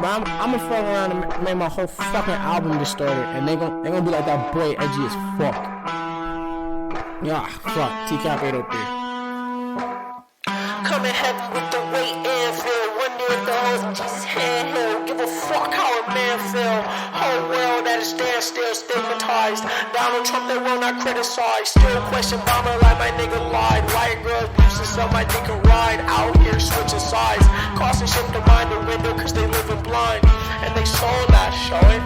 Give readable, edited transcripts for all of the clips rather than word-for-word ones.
But I'm gonna fuck around and make my whole fucking album distorted, and they gonna be like that boy edgy as fuck. Yeah, fuck. TCAP 803. Coming heavy with the weight and feel. Wonder if the hoes in Jesus' hand he'll give a fuck how a man feel. Whole world at a standstill, stigmatized. Donald Trump they will not criticize. Still question Obama like my nigga lied. White girls abusing so my nigga ride. Out here switching sides. Costing shit to mind the window cause they living blind. And they soul not showing.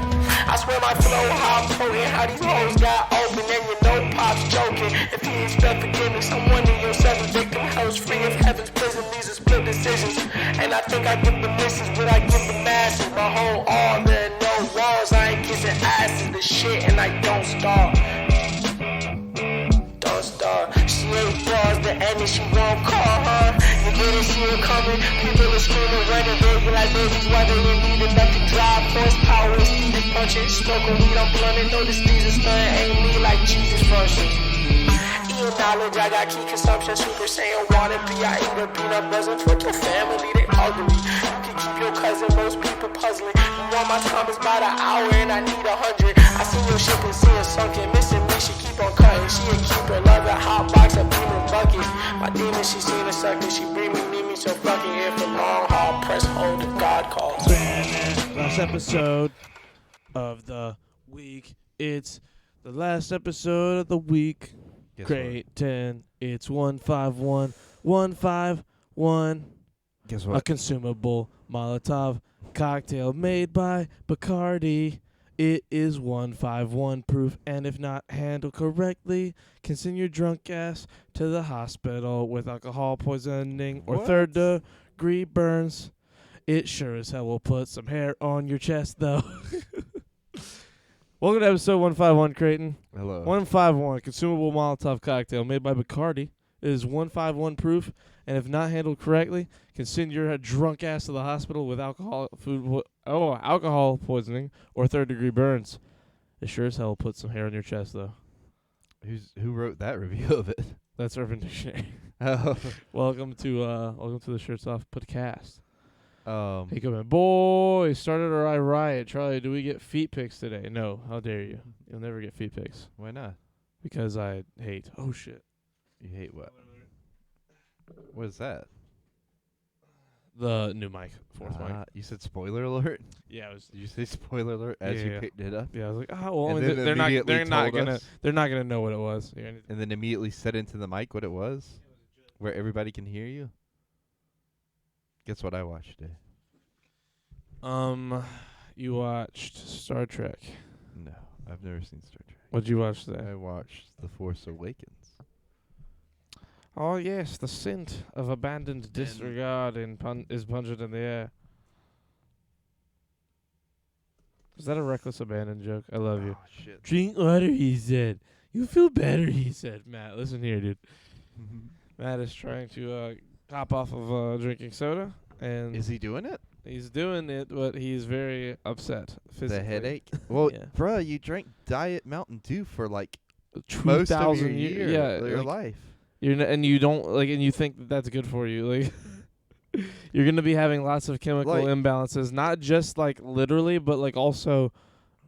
I swear my flow how potent. How these hoes got open and you know Pop's joking. If he expect forgiveness, I'm wondering yourself a victim. Hell's free of heaven's prison. These are split decisions. And I think I give the misses what I give the masses. My whole all there are no walls. I ain't kissing ass in the shit and I don't stop. Don't stop. She ain't bars the end and she won't call her. You didn't see her coming. People are screaming, running, baby like babies. Why they need it back to drive horsepower. Steven punching, smoking weed, I'm blunting. Notice these is stunning, ain't me like Jesus functions. Eating knowledge, I got key consumption. Super Saiyan wanna be. I eat a peanut butter with your family, they ugly. You can keep your cousin, most people puzzling. You want my time is by the hour and I need 100. I see your ship and see it sunken. Missing me, she keep on cutting. She a keeper, love a hot box, a beaming bucket. My demon, she seen a sucker. She bring me, need me, so fucking here for long haul. Press hold if God calls. Last episode of the week. It's the last episode of the week. Guess Grade 10. It's 151. 151. Guess A what? consumable Molotov cocktail made by Bacardi. It is 151 proof, and if not handled correctly, can send your drunk ass to the hospital with alcohol poisoning or What? third-degree burns. It sure as hell will put some hair on your chest, though. Welcome to episode 151, Creighton. Hello. 151, consumable Molotov cocktail made by Bacardi. It is 151 proof, and if not handled correctly, can send your drunk ass to the hospital with alcohol poisoning or third-degree burns. It sure as hell will put some hair on your chest, though. Who wrote that review of it? That's Urban Dictionary. Oh. welcome to the Shirts Off podcast. Um. Hey, come on, boys! Started our I riot. Charlie, do we get feet pics today? No. How dare you? You'll never get feet pics Why not? because I hate. Oh shit. You hate what? What is that? The new mic, fourth mic. You said spoiler alert. Yeah, it was. Did you say spoiler alert as Yeah, you yeah. picked it up? Yeah, I was like, oh well, I And mean, then they're not immediately told gonna us? they're not gonna know what it was. Yeah, And then immediately said into the mic what it was, where everybody can hear you. Guess what I watched today? You watched Star Trek. No, I've never seen Star Trek. What'd you watch today? I watched The Force Awakens. Oh yes, the scent of abandoned disregard is pungent in the air. Is that a reckless abandon joke? I love you. Oh shit. Drink water, he said. You feel better, he said. Matt, listen here, dude. Matt is trying to hop off of drinking soda, and Is he doing it? he's doing it, but he's very upset physically. The headache? Well, Yeah. bruh, you drank Diet Mountain Dew for like most of your 2,000 year, yeah, your like, life. and you don't like, and you think that that's good for you, like. You're gonna be having lots of chemical Like- imbalances, not just like literally, but like also,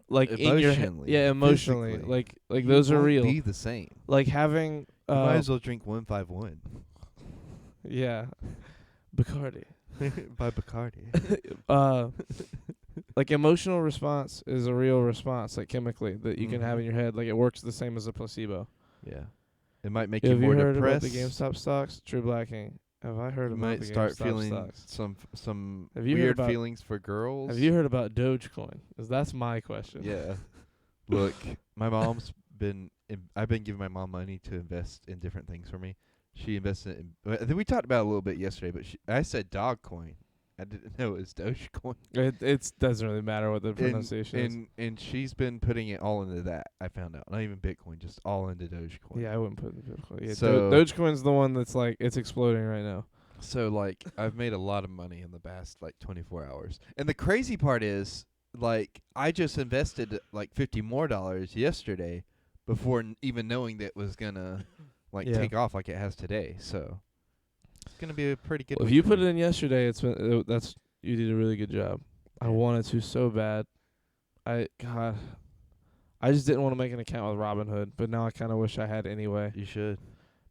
like in your Emotionally, yeah, emotionally, physically. like You those are won't real. Be the same. Like having, You might as well drink 151 yeah, Bacardi. by Bacardi. Like emotional response is a real response, like chemically that you can have Mhm. in your head. Like it works the same as a placebo. Yeah, it might make Have you more you heard depressed. about the GameStop stocks? True Blacking. Have I heard You about might the start GameStop feeling stocks? some Have you heard weird about- feelings for girls. Have you heard about Dogecoin? 'Cause that's my question. Yeah. Look, my mom's been. I've been giving my mom money to invest in different things for me. She invested in. I think we talked about it a little bit yesterday, but I said Dogcoin. I didn't know it was Dogecoin. It doesn't really matter what the pronunciation is. And she's been putting it all into that. I found out, not even Bitcoin, just all into Dogecoin. Yeah, I wouldn't put it in Dogecoin. Yeah, So- Dogecoin's the one that's like it's exploding right now. So like I've made a lot of money in the past like 24 hours. And the crazy part is like I just invested like $50 more yesterday before even knowing that it was gonna like Yeah. take off like it has today. So it's gonna be a pretty good. Well, if week you for put me. it in yesterday, it's been, that's you did a really good job. I wanted to so bad. God, I just didn't want to make an account with Robinhood, but now I kind of wish I had anyway. You should.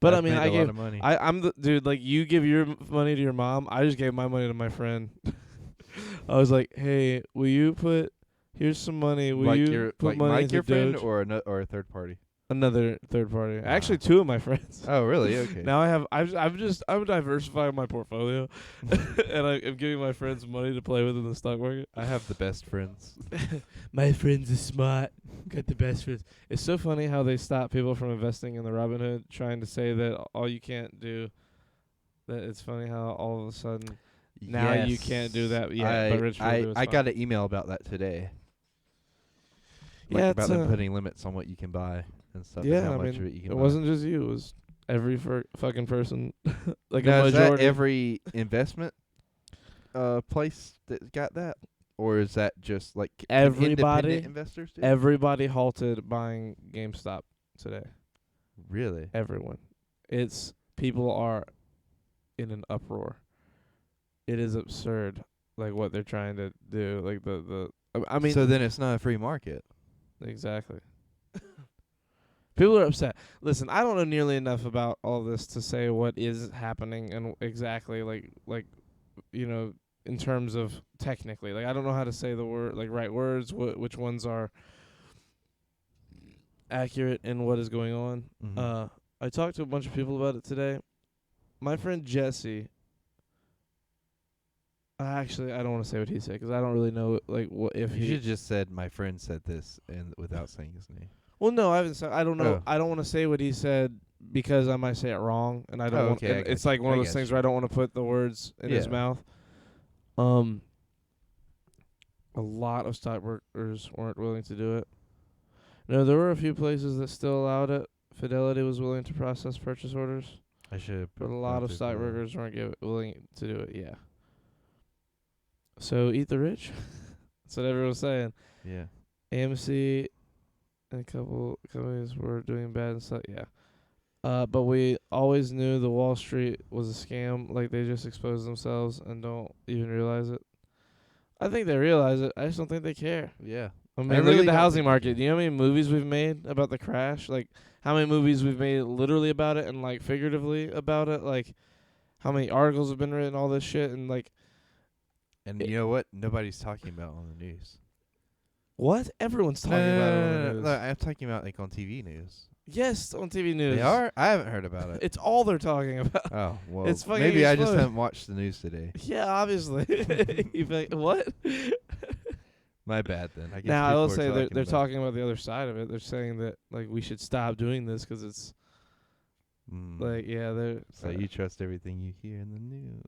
But I've I mean, made I a lot gave of money. I'm the dude. Like you give your money to your mom. I just gave my money to my friend. I was like, hey, will you put? Here's some money. Will like you your put like money Mike, into your friend, Doge? or a third party? Another third party. Wow. Actually, two of my friends. Oh, really? Okay. Now I'm diversifying my portfolio, and I'm giving my friends money to play with in the stock market. I have the best friends. My friends are smart. Got the best friends. It's so funny how they stop people from investing in the Robinhood, trying to say that all you can't do. That it's funny how all of a sudden now you can't do that. Yeah, but rich people do. It's I fine. got an email about that today. Like Yeah, about it's, them putting limits on what you can buy and stuff. and Yeah, how I much mean, of it you can it buy. wasn't just you. It was every fucking person. Like Now, a is that majority. every investment place that got that, or is that just like can Everybody- independent investors do? Everybody halted buying GameStop today. Really? Everyone. People are in an uproar. It is absurd, like what they're trying to do. Like I mean, so then it's not a free market. exactly. People are upset. Listen, I don't know nearly enough about all this to say what is happening and exactly like in terms of technically. Like I don't know how to say the word right words, which ones are accurate and what is going on. Mhm. I talked to a bunch of people about it today. My friend Jesse. Actually, I don't want to say what he said because I don't really know what if You he. should just said my friend said this and without saying his name. Well, no, I haven't said. I don't know. Oh. I don't want to say what he said because I might say it wrong, and I don't. Oh, want, okay, I and got it's you. like one I of those got things you. where I don't want to put the words in his Yeah. mouth. A lot of stockbrokers weren't willing to do it. No, there were a few places that still allowed it. Fidelity was willing to process purchase orders, I should. but a lot of stockbrokers weren't willing to do it. Yeah. So eat the rich. That's what everyone's saying. Yeah. AMC and a couple companies were doing bad and stuff. Yeah. But we always knew the Wall Street was a scam. Like they just expose themselves and don't even realize it. I think they realize it. I just don't think they care. Yeah. I mean, I look really at the don't housing think they market. care. Do you know how many movies we've made about the crash? Like how many movies we've made literally about it and like figuratively about it? Like how many articles have been written, all this shit, and like And you know what? Nobody's talking about on the news. what? Everyone's talking about it on the news. No, I'm talking about like on TV news. Yes, on TV news. They are? I haven't heard about it. It's all they're talking about. Oh, well, It's fucking maybe I just exploded. haven't watched the news today. Yeah, obviously. You think what? My bad then. I guess Now I will people are say they're about it. talking about the other side of it. They're saying that like we should stop doing this because it's like they're So you trust everything you hear in the news?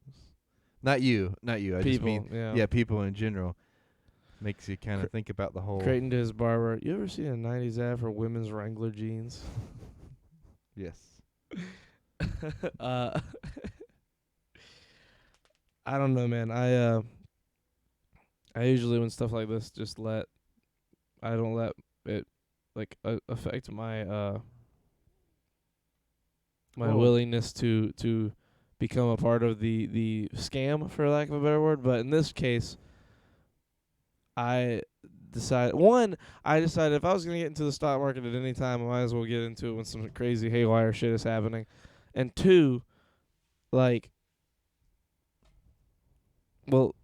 Not you. I just people. mean Yeah. people in general. Makes you kind of think about the whole. Creighton to his barber. You ever seen a '90s ad for women's Wrangler jeans? Yes. I don't know, man. I usually when stuff like this I don't let it like affect my my Well- willingness to become a part of the scam, for lack of a better word. But in this case, I decided if I was gonna get into the stock market at any time, I might as well get into it when some crazy haywire shit is happening. And two, like, well,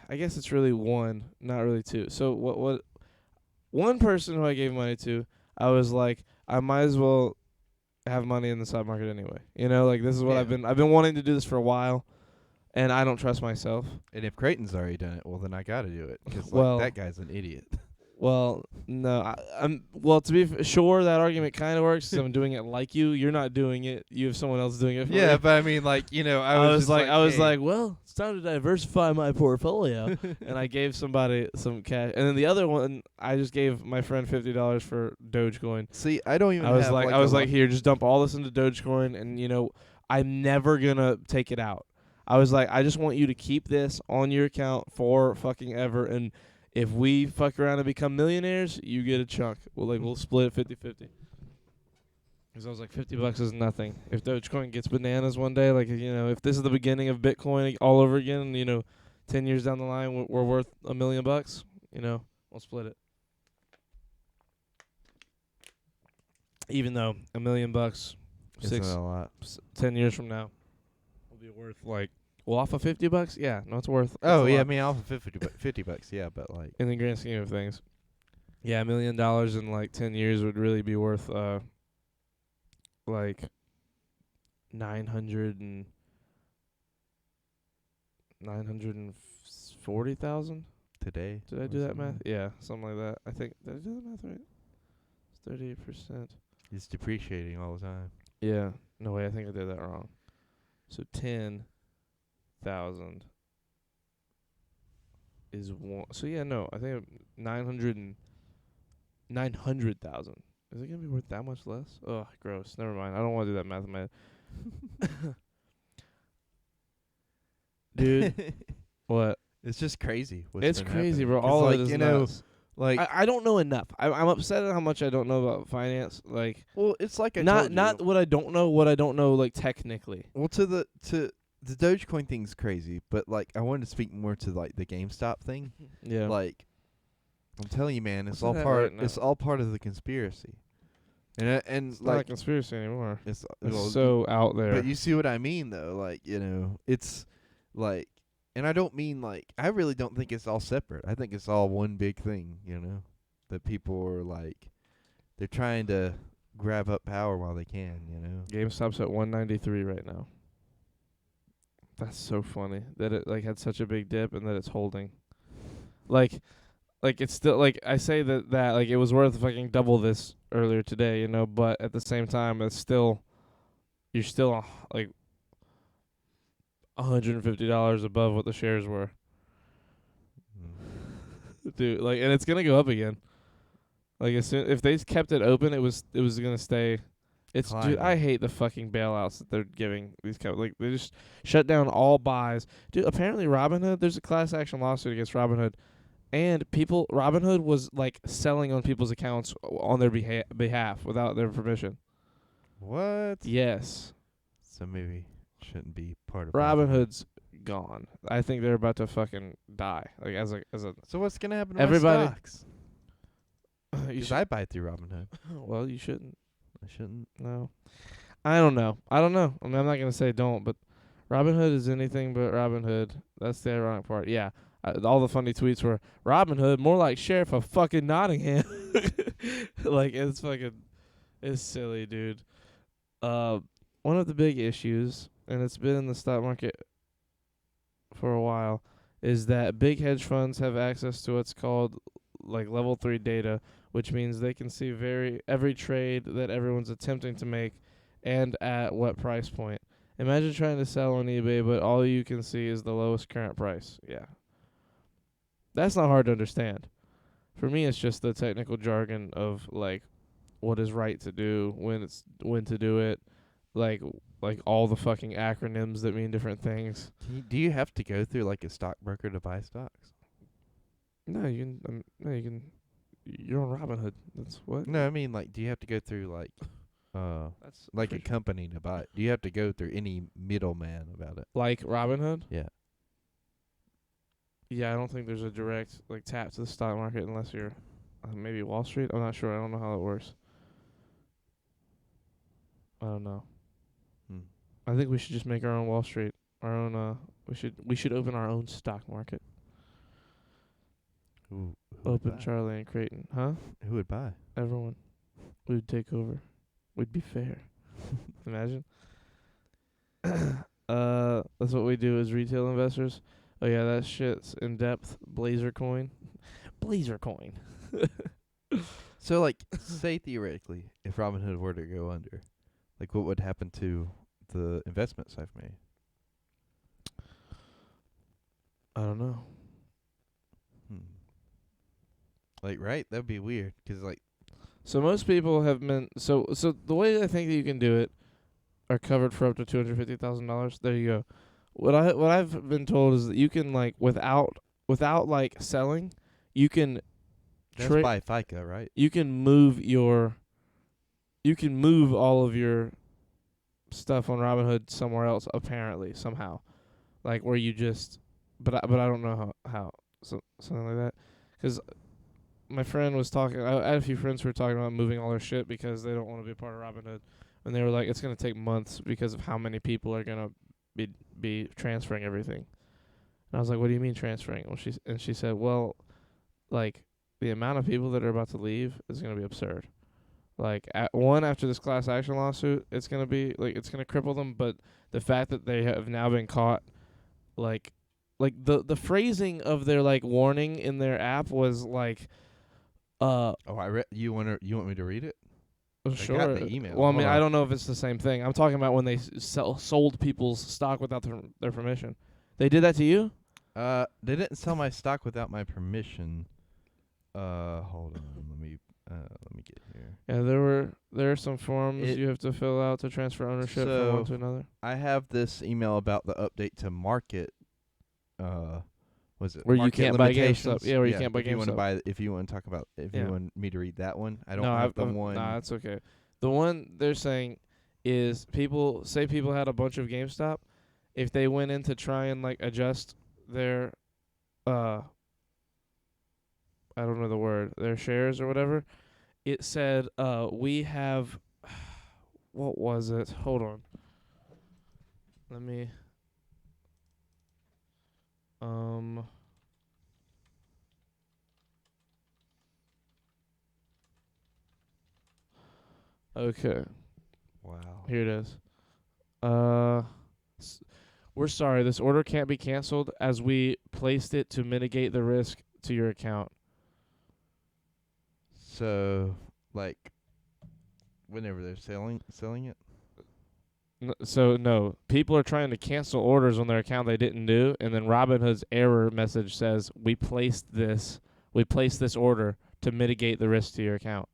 I guess it's really one, not really two. So what one person who I gave money to, I was like, I might as well have money in the stock market anyway. You know, like this is what Yeah. I've been wanting to do this for a while, and I don't trust myself. And if Creighton's already done it, well, then I got to do it. Because Well- that guy's an idiot. Well, no, well, to be sure, that argument kind of works 'cause I'm doing it like you. You're not doing it. You have someone else doing it for Yeah, you. but I mean, like, you know, I was just like, hey. well, it's time to diversify my portfolio, and I gave somebody some cash, and then the other one, I just gave my friend $50 for Dogecoin. See, I don't even. I was have like, a here, just dump all this into Dogecoin, and I'm never gonna take it out. I was like, I just want you to keep this on your account for fucking ever, and if we fuck around and become millionaires, you get a chunk. We'll split 50-50. Because I was like, $50 is nothing. If Dogecoin gets bananas one day, if this is the beginning of Bitcoin all over again, 10 years down the line we're worth $1 million, you know, we'll split it. Even though $1 million, Isn't a lot. 10 years from now, will be worth like, well, off of $50, yeah, no, it's worth. Oh it's a yeah, I lot mean off of $50, yeah, but like in the grand scheme of things, yeah, $1 million in like 10 years would really be worth like 940,000. today. Did I or do that something. math? Yeah, something like that. I think did I do the math right? It's 38%. It's depreciating all the time. Yeah. No way, I think I did that wrong. So 10,000 is one. So yeah, no, I think 900,000. Is it gonna be worth that much less? Ugh, gross. Never mind. I don't want to do that math in my head. Dude, what? It's just crazy. What's It's been crazy, happening. bro. 'Cause, All like, of it is you know, nuts. like I don't know enough. I'm upset at how much I don't know about finance. Like, well, it's like I not told you. what I don't know like technically. Well, to the Dogecoin thing's crazy, but like I wanted to speak more to like the GameStop thing. Yeah. Like I'm telling you, man, it's What's all that part. right now? It's all part of the conspiracy. And It's not a like conspiracy anymore. it's It's well, so out there. But you see what I mean, though. Like it's like, and I don't mean like I really don't think it's all separate. I think it's all one big thing. That people are like they're trying to grab up power while they can. GameStop's at 193 right now. That's so funny that it like had such a big dip and that it's holding. Like it's still like I say that like it was worth fucking double this earlier today, but at the same time it's still you're still like $150 above what the shares were. Dude, like, and it's gonna go up again. Like, as soon if they kept it open, it was gonna stay. It's dude, Climbing. I hate the fucking bailouts that they're giving these like they just shut down all buys. Dude, apparently Robinhood, there's a class action lawsuit against Robinhood, and Robinhood was like selling on people's accounts on their behalf without their permission. What? Yes, So maybe shouldn't be part of Robinhood's gone. I think they're about to fucking die. Like as a So what's gonna happen to Everybody- my stocks? you Because should, I buy through Robinhood. well, you shouldn't. I shouldn't. No. I don't know. I mean, I'm not going to say don't, but Robinhood is anything but Robinhood. That's the ironic part. Yeah. All the funny tweets were, Robinhood, more like Sheriff of fucking Nottingham. Like, it's silly, dude. One of the big issues, and it's been in the stock market for a while, is that big hedge funds have access to what's called like level 3 data, which means they can see every trade that everyone's attempting to make and at what price point. Imagine trying to sell on eBay, but all you can see is the lowest current price. Yeah. That's not hard to understand. For me, it's just the technical jargon of like what is right to do, when to do it, like all the fucking acronyms that mean different things. Do you have to go through like a stockbroker to buy stocks? No, you can. You're on Robinhood. That's what. No, I mean like, do you have to go through like That's like a company to buy it? Do you have to go through any middleman about it? like Robinhood. Yeah. Yeah, I don't think there's a direct like tap to the stock market unless you're maybe Wall Street. I'm not sure. I don't know how it works. I don't know. I think we should just make our own Wall Street. Our own. We should open our own stock market. Who would Open buy? Charlie and Creighton, huh? Who would buy? Everyone. We would take over. We'd be fair. Imagine. That's what we do as retail investors. Oh yeah, that shit's in depth. Blazer coin. Blazer coin. So like, say theoretically, if Robinhood were to go under, like what would happen to the investments I've made? I don't know. Like, right? That'd be weird. 'Cause like, So most people have been so the way I think that you can do it are covered for up to $250,000. There you go. What I've been told is that you can like without like selling, you can that's by FICA, right? you can move all of your stuff on Robinhood somewhere else apparently somehow. Like where you just but I don't know how something like that. 'Cause my friend was talking. I had a few friends who were talking about moving all their shit because they don't want to be a part of Robinhood, and they were like, it's gonna take months because of how many people are gonna be transferring everything. And I was like, what do you mean transferring? Well, she said, well, like the amount of people that are about to leave is gonna be absurd. Like after this class action lawsuit, it's gonna be like it's gonna cripple them. But the fact that they have now been caught, like the phrasing of their like warning in their app was like, Oh, I read. You want me to read it? sure. got the email. Well, I Hold mean, on. I don't know if it's the same thing. I'm talking about when they sold people's stock without their permission. They did that to you? They didn't sell my stock without my permission. Hold on. Let me get here. Yeah, there are some forms It- you have to fill out to transfer ownership from one to another. I have this email about the update to market. Was it Where you market can't buy limitations? GameStop. Yeah, where you can't buy if you want to GameStop. buy, if you want to talk about, if Yeah. you want me to read that one, I don't No, have the one. Nah, it's okay. The one they're saying is people had a bunch of GameStop. If they went in to try and like adjust their I don't know the word, their shares or whatever, it said we have what was it? Hold on. Let me okay. Wow. Here it is. We're sorry. This order can't be canceled as we placed it to mitigate the risk to your account. So, like, whenever they're selling it. No, people are trying to cancel orders on their account they didn't do, and then Robinhood's error message says we placed this order to mitigate the risk to your account.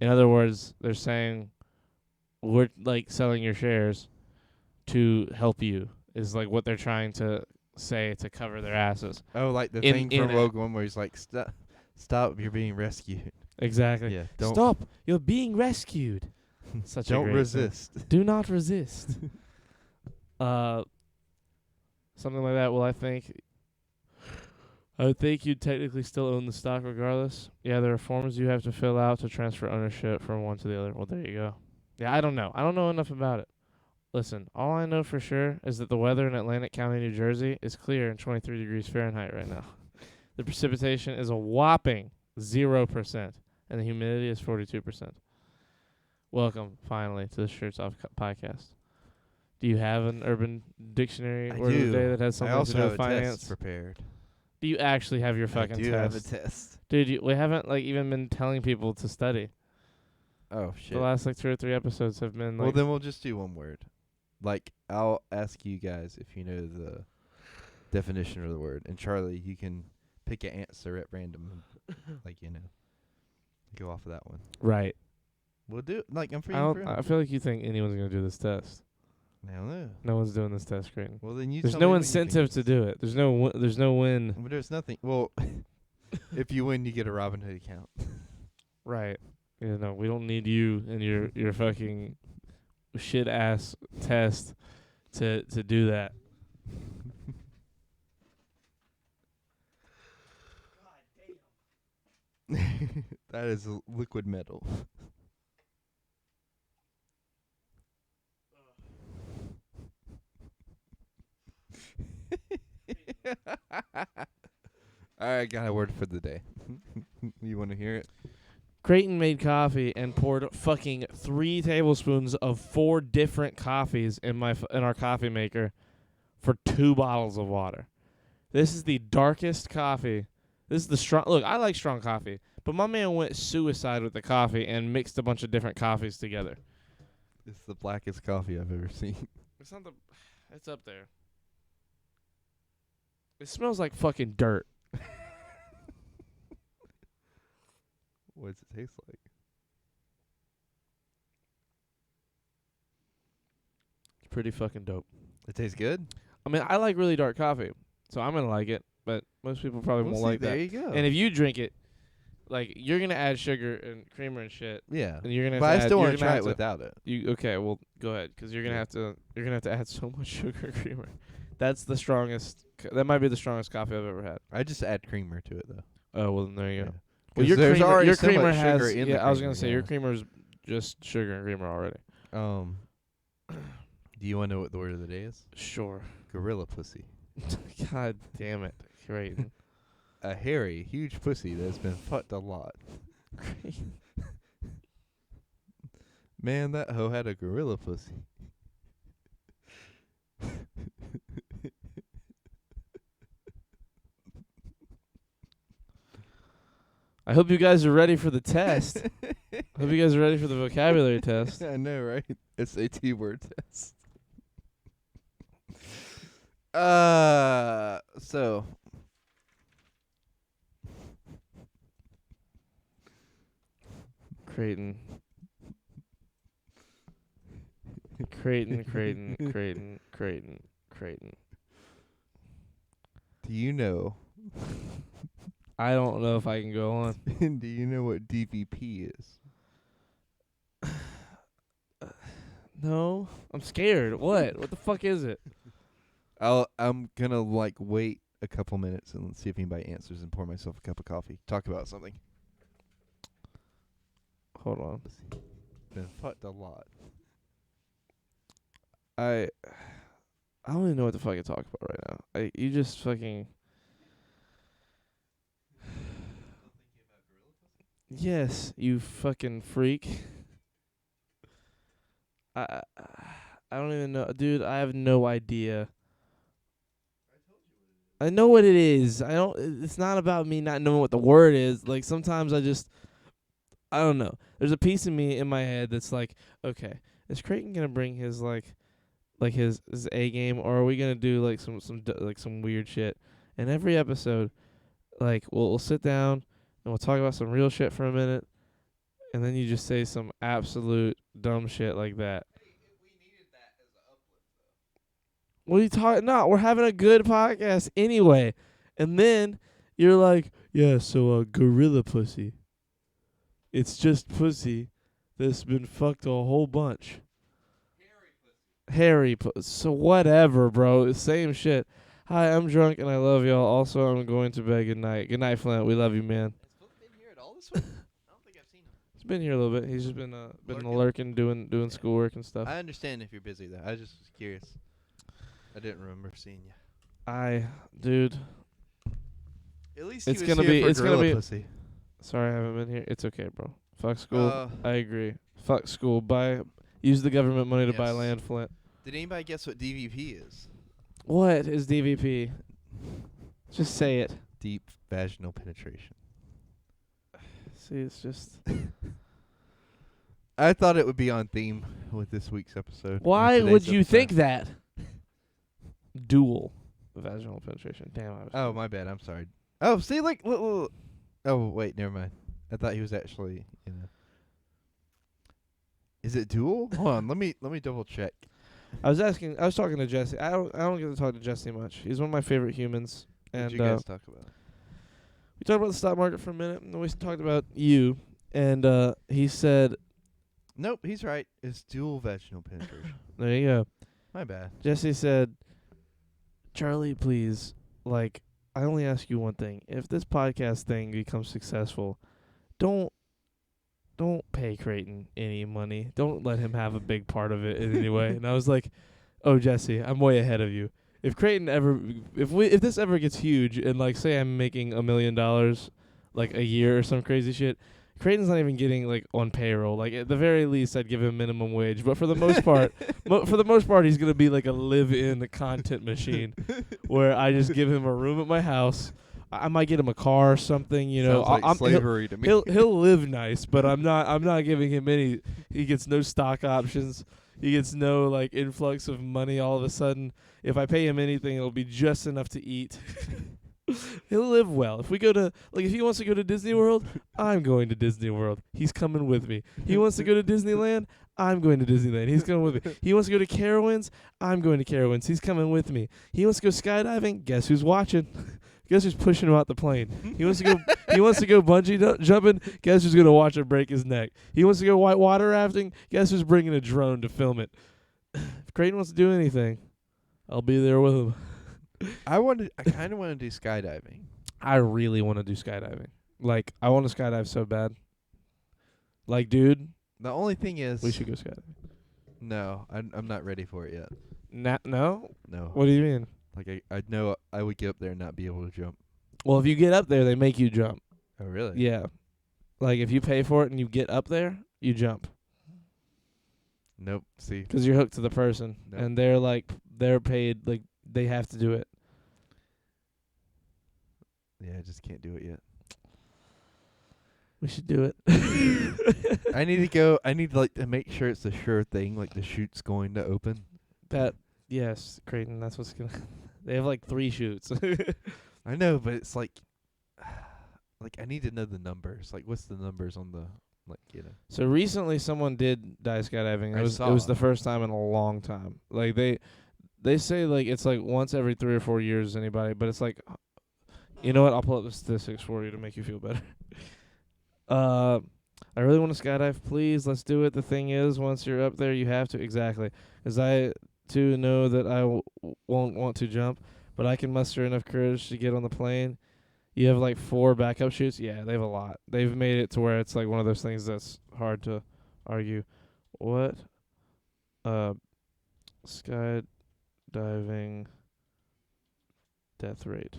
In other words, they're saying we're like selling your shares to help you is like what they're trying to say to cover their asses. Oh, like the In- thing in from it. Rogue One where he's like, stop, you're being rescued. Exactly. Yeah, don't Stop! You're being rescued. Such a don't great resist. Do not resist. Something like that. Well, I would think you'd technically still own the stock regardless. Yeah, there are forms you have to fill out to transfer ownership from one to the other. Well, there you go. Yeah, I don't know. I don't know enough about it. Listen, all I know for sure is that the weather in Atlantic County, New Jersey is clear and 23 degrees Fahrenheit right now. The precipitation is a whopping 0%, and the humidity is 42%. Welcome, finally, to the Shirts Off podcast. Do you have an Urban Dictionary I word of the do. day that has I something also to do have with a finance? test prepared. Do you actually have your I fucking do have a test? test. Dude, we haven't like even been telling people to study. Oh shit. The last like 2 or 3 episodes have been like Well, then we'll just do one word. Like, I'll ask you guys if you know the definition of the word. And Charlie, you can pick an answer at random. Like, go off of that one. right. We'll do it. Like, I'm free. I feel like you think anyone's gonna do this test. I don't know. No one's doing this test screen. Well, then you There's tell no me what you think incentive it to is. do it. There's no win. But there's nothing. Well, if you win, you get a Robinhood account. Right. Yeah, no, we don't need you and your fucking shit ass test to do that. That is a liquid metal. I got a word for the day. You want to hear it? Creighton made coffee and poured fucking 3 tablespoons of 4 different coffees in our coffee maker for 2 bottles of water. This is the darkest coffee. This is the strong. Look, I like strong coffee, but my man went suicide with the coffee and mixed a bunch of different coffees together. It's the blackest coffee I've ever seen. It's not the. It's up there. It smells like fucking dirt. What does it taste like? It's pretty fucking dope. It tastes good. I mean, I like really dark coffee, so I'm gonna like it. But most people probably Well, won't see, like there that. you go. And if you drink it, like you're gonna add sugar and creamer and shit, Yeah. and you're gonna. But I still want want to try it without it. You okay? Well, go ahead, because you're gonna have to. You're gonna have to add so much sugar and creamer. That's the strongest. That might be the strongest coffee I've ever had. I just add creamer to it though. Oh well, then there you go. Yeah. Well, 'Cause there's already your so creamer much has. sugar in the I was gonna creamer, say yeah. your creamer's just sugar and creamer already. Do you want to know what the word of the day is? Sure. Gorilla pussy. God damn it, Creighton. A hairy, huge pussy that's been fucked a lot. Man, that hoe had a gorilla pussy. I hope you guys are ready for the test. Hope you guys are ready for the vocabulary test. I know, right? SAT word test. So Creighton. Creighton. do you know? I don't know if I can go on. Do you know what DVP is? No, I'm scared. What? What the fuck is it? I'm gonna wait a couple minutes and see if anybody answers and pour myself a cup of coffee. Talk about something. Hold on. Been fucked a lot. I don't even know what the fuck to talk about right now. You just fucking. Yes, you fucking freak. I don't even know, dude. I have no idea. I know what it is. It's not about me not knowing what the word is. Like sometimes I don't know. There's a piece of me in my head that's like, okay, is Creighton gonna bring his his A game, or are we gonna do like some weird shit? And every episode, like we'll sit down and we'll talk about some real shit for a minute, and then you just say some absolute dumb shit like that. What are you talking? No, we're having a good podcast anyway. And then you're like, yeah, so gorilla pussy. It's just pussy that's been fucked a whole bunch. Hairy pussy. So whatever, bro. Same shit. Hi, I'm drunk and I love y'all. Also, I'm going to bed. Good night. Good night, Flint. We love you, man. Has Flint been here at all this week? I don't think I've seen him. He's been here a little bit. He's just been lurking, doing schoolwork and stuff. I understand if you're busy though. I just was curious. I didn't remember seeing you. Dude. At least It's he was gonna here be- for it's gonna gorilla be- pussy. Sorry I haven't been here. It's okay, bro. Fuck school. I agree. Fuck school. Use the government money to buy Yes. land, Flint. Did anybody guess what DVP is? What is DVP? Just say it. Deep vaginal penetration. See, it's just. I thought it would be on theme with this week's episode. Why today's would you episode. think that? Dual vaginal penetration. Damn. I was Oh, my bad. I'm sorry. Oh, see, oh, wait, never mind. I thought he was actually, Is it dual? Hold on, let me double check. I was talking to Jesse. I don't get to talk to Jesse much. He's one of my favorite humans. What And did you guys talk about? we talked about the stock market for a minute, and then we talked about you. And he said, Nope, he's right. It's dual vaginal penetration. there you go. My bad. Jesse said, Charlie, please, I only ask you one thing. If this podcast thing becomes successful, don't pay Creighton any money. Don't let him have a big part of it in any way. And I was like, oh, Jesse, I'm way ahead of you. If Creighton if this ever gets huge and say I'm making $1 million a year or some crazy shit, Creighton's not even getting on payroll. At the very least, I'd give him minimum wage. But for the most part, he's gonna be like a live-in content machine, where I just give him a room at my house. I might get him a car or something. Sounds like slavery to me. He'll live nice, but I'm not giving him any. He gets no stock options. He gets no influx of money all of a sudden. If I pay him anything, it'll be just enough to eat. He'll live well. If we go to if he wants to go to Disney World, I'm going to Disney World. He's coming with me. He wants to go to Disneyland, I'm going to Disneyland. He's coming with me. He wants to go to Carowinds, I'm going to Carowinds. He's coming with me. He wants to go skydiving, guess who's watching? Guess who's pushing him out the plane? He wants to go. He wants to go bungee jumping. Guess who's gonna watch him break his neck? He wants to go white water rafting. Guess who's bringing a drone to film it? If Creighton wants to do anything, I'll be there with him. I kind of want to do skydiving. I really want to do skydiving. Like, I want to skydive so bad. Like, dude, The only thing is, we should go skydiving. no, I'm not ready for it yet. No? No, What do you mean? like I know I would get up there and not be able to jump. Well, if you get up there, they make you jump. Oh, really? Yeah. Like, if you pay for it and you get up there, you jump. Nope. See, 'Cause you're hooked to the person. Nope. And they're, like, they're paid, like, they have to do it. yeah, I just can't do it yet. We should do it. I need to go. I need like to make sure it's a sure thing. Like the chute's going to open. Yes, Creighton, that's what's going to... They have, like, 3 shoots. I know, but it's like I need to know the numbers. Like, what's the numbers on the So recently, someone did die skydiving. It was saw. the first time in a long time. Like they say like it's like once every 3 or 4 years anybody, but it's like, you know what? I'll pull up the statistics for you to make you feel better. I really want to skydive. Please, let's do it. The thing is, once you're up there, you have to exactly. 'Cause I too know that I won't want to jump, but I can muster enough courage to get on the plane. You have like 4 backup shoots. Yeah, they have a lot. They've made it to where it's like one of those things that's hard to argue. What? Skydiving death rate.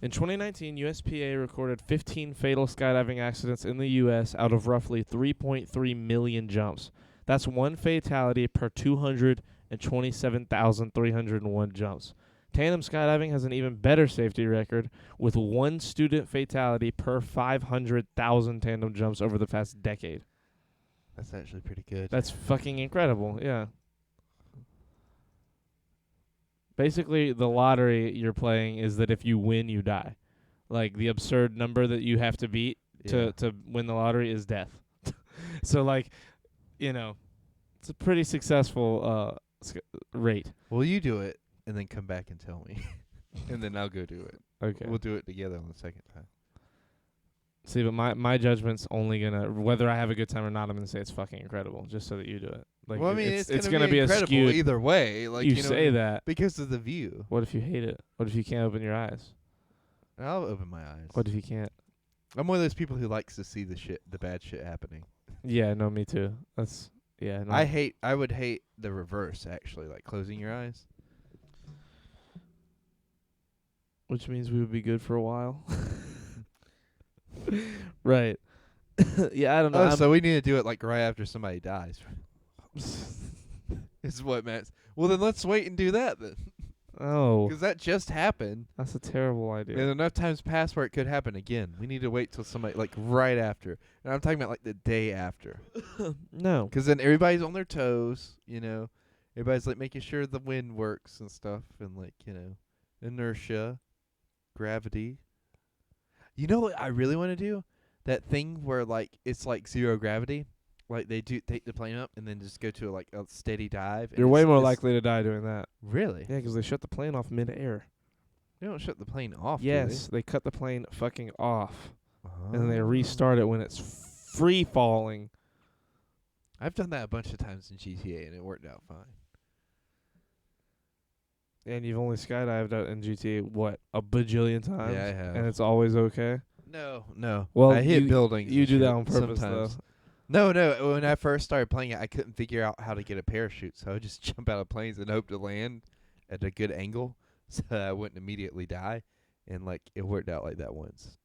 In 2019, USPA recorded 15 fatal skydiving accidents in the U.S. out of roughly 3.3 million jumps. That's 1 fatality per 227,301 jumps. Tandem skydiving has an even better safety record, with 1 student fatality per 500,000 tandem jumps over the past decade. That's actually pretty good. That's fucking incredible, yeah. Basically, the lottery you're playing is that if you win, you die. Like, the absurd number that you have to beat to win the lottery is death. So, like, you know, it's a pretty successful rate. Well, you do it and then come back and tell me, and then I'll go do it. Okay. We'll do it together on the second time. See, but my judgment's only gonna, whether I have a good time or not, I'm gonna say it's fucking incredible, just so that you do it. Like, well, I mean, it's gonna be a incredible skewed. either way. Like, You know, say that. because of the view. What if you hate it? What if you can't open your eyes? I'll open my eyes. What if you can't? I'm one of those people who likes to see the bad shit happening. Yeah, no, me too. That's no. I would hate the reverse, actually, like closing your eyes. Which means we would be good for a while. Right. Yeah, I don't know. Oh, so we need to do it like right after somebody dies. Is what Matt's. Well, then let's wait and do that then. Oh, Because that just happened. that's a terrible idea. And enough times passed where it could happen again. We need to wait till somebody, like, right after. And I'm talking about, like, the day after. No. Because then everybody's on their toes, you know. Everybody's, like, making sure the wind works and stuff. And, like, you know, inertia, gravity. You know what I really want to do? That thing where, like, it's, like, 0 gravity. Like, they do take the plane up and then just go to, a steady dive. You're way more likely to die doing that. Really? Yeah, 'cause they shut the plane off mid-air. They don't shut the plane off, Yes, they cut the plane fucking off. do And then they restart it when it's free falling. I've done that a bunch of times in GTA, and it worked out fine. And you've only skydived out in GTA, what, a bajillion times? Yeah, I have. And it's always okay? No. Well, I hit buildings. You and do that shit on purpose, sometimes. though. No. When I first started playing it, I couldn't figure out how to get a parachute, so I would just jump out of planes and hope to land at a good angle, so that I wouldn't immediately die. And like it worked out like that once.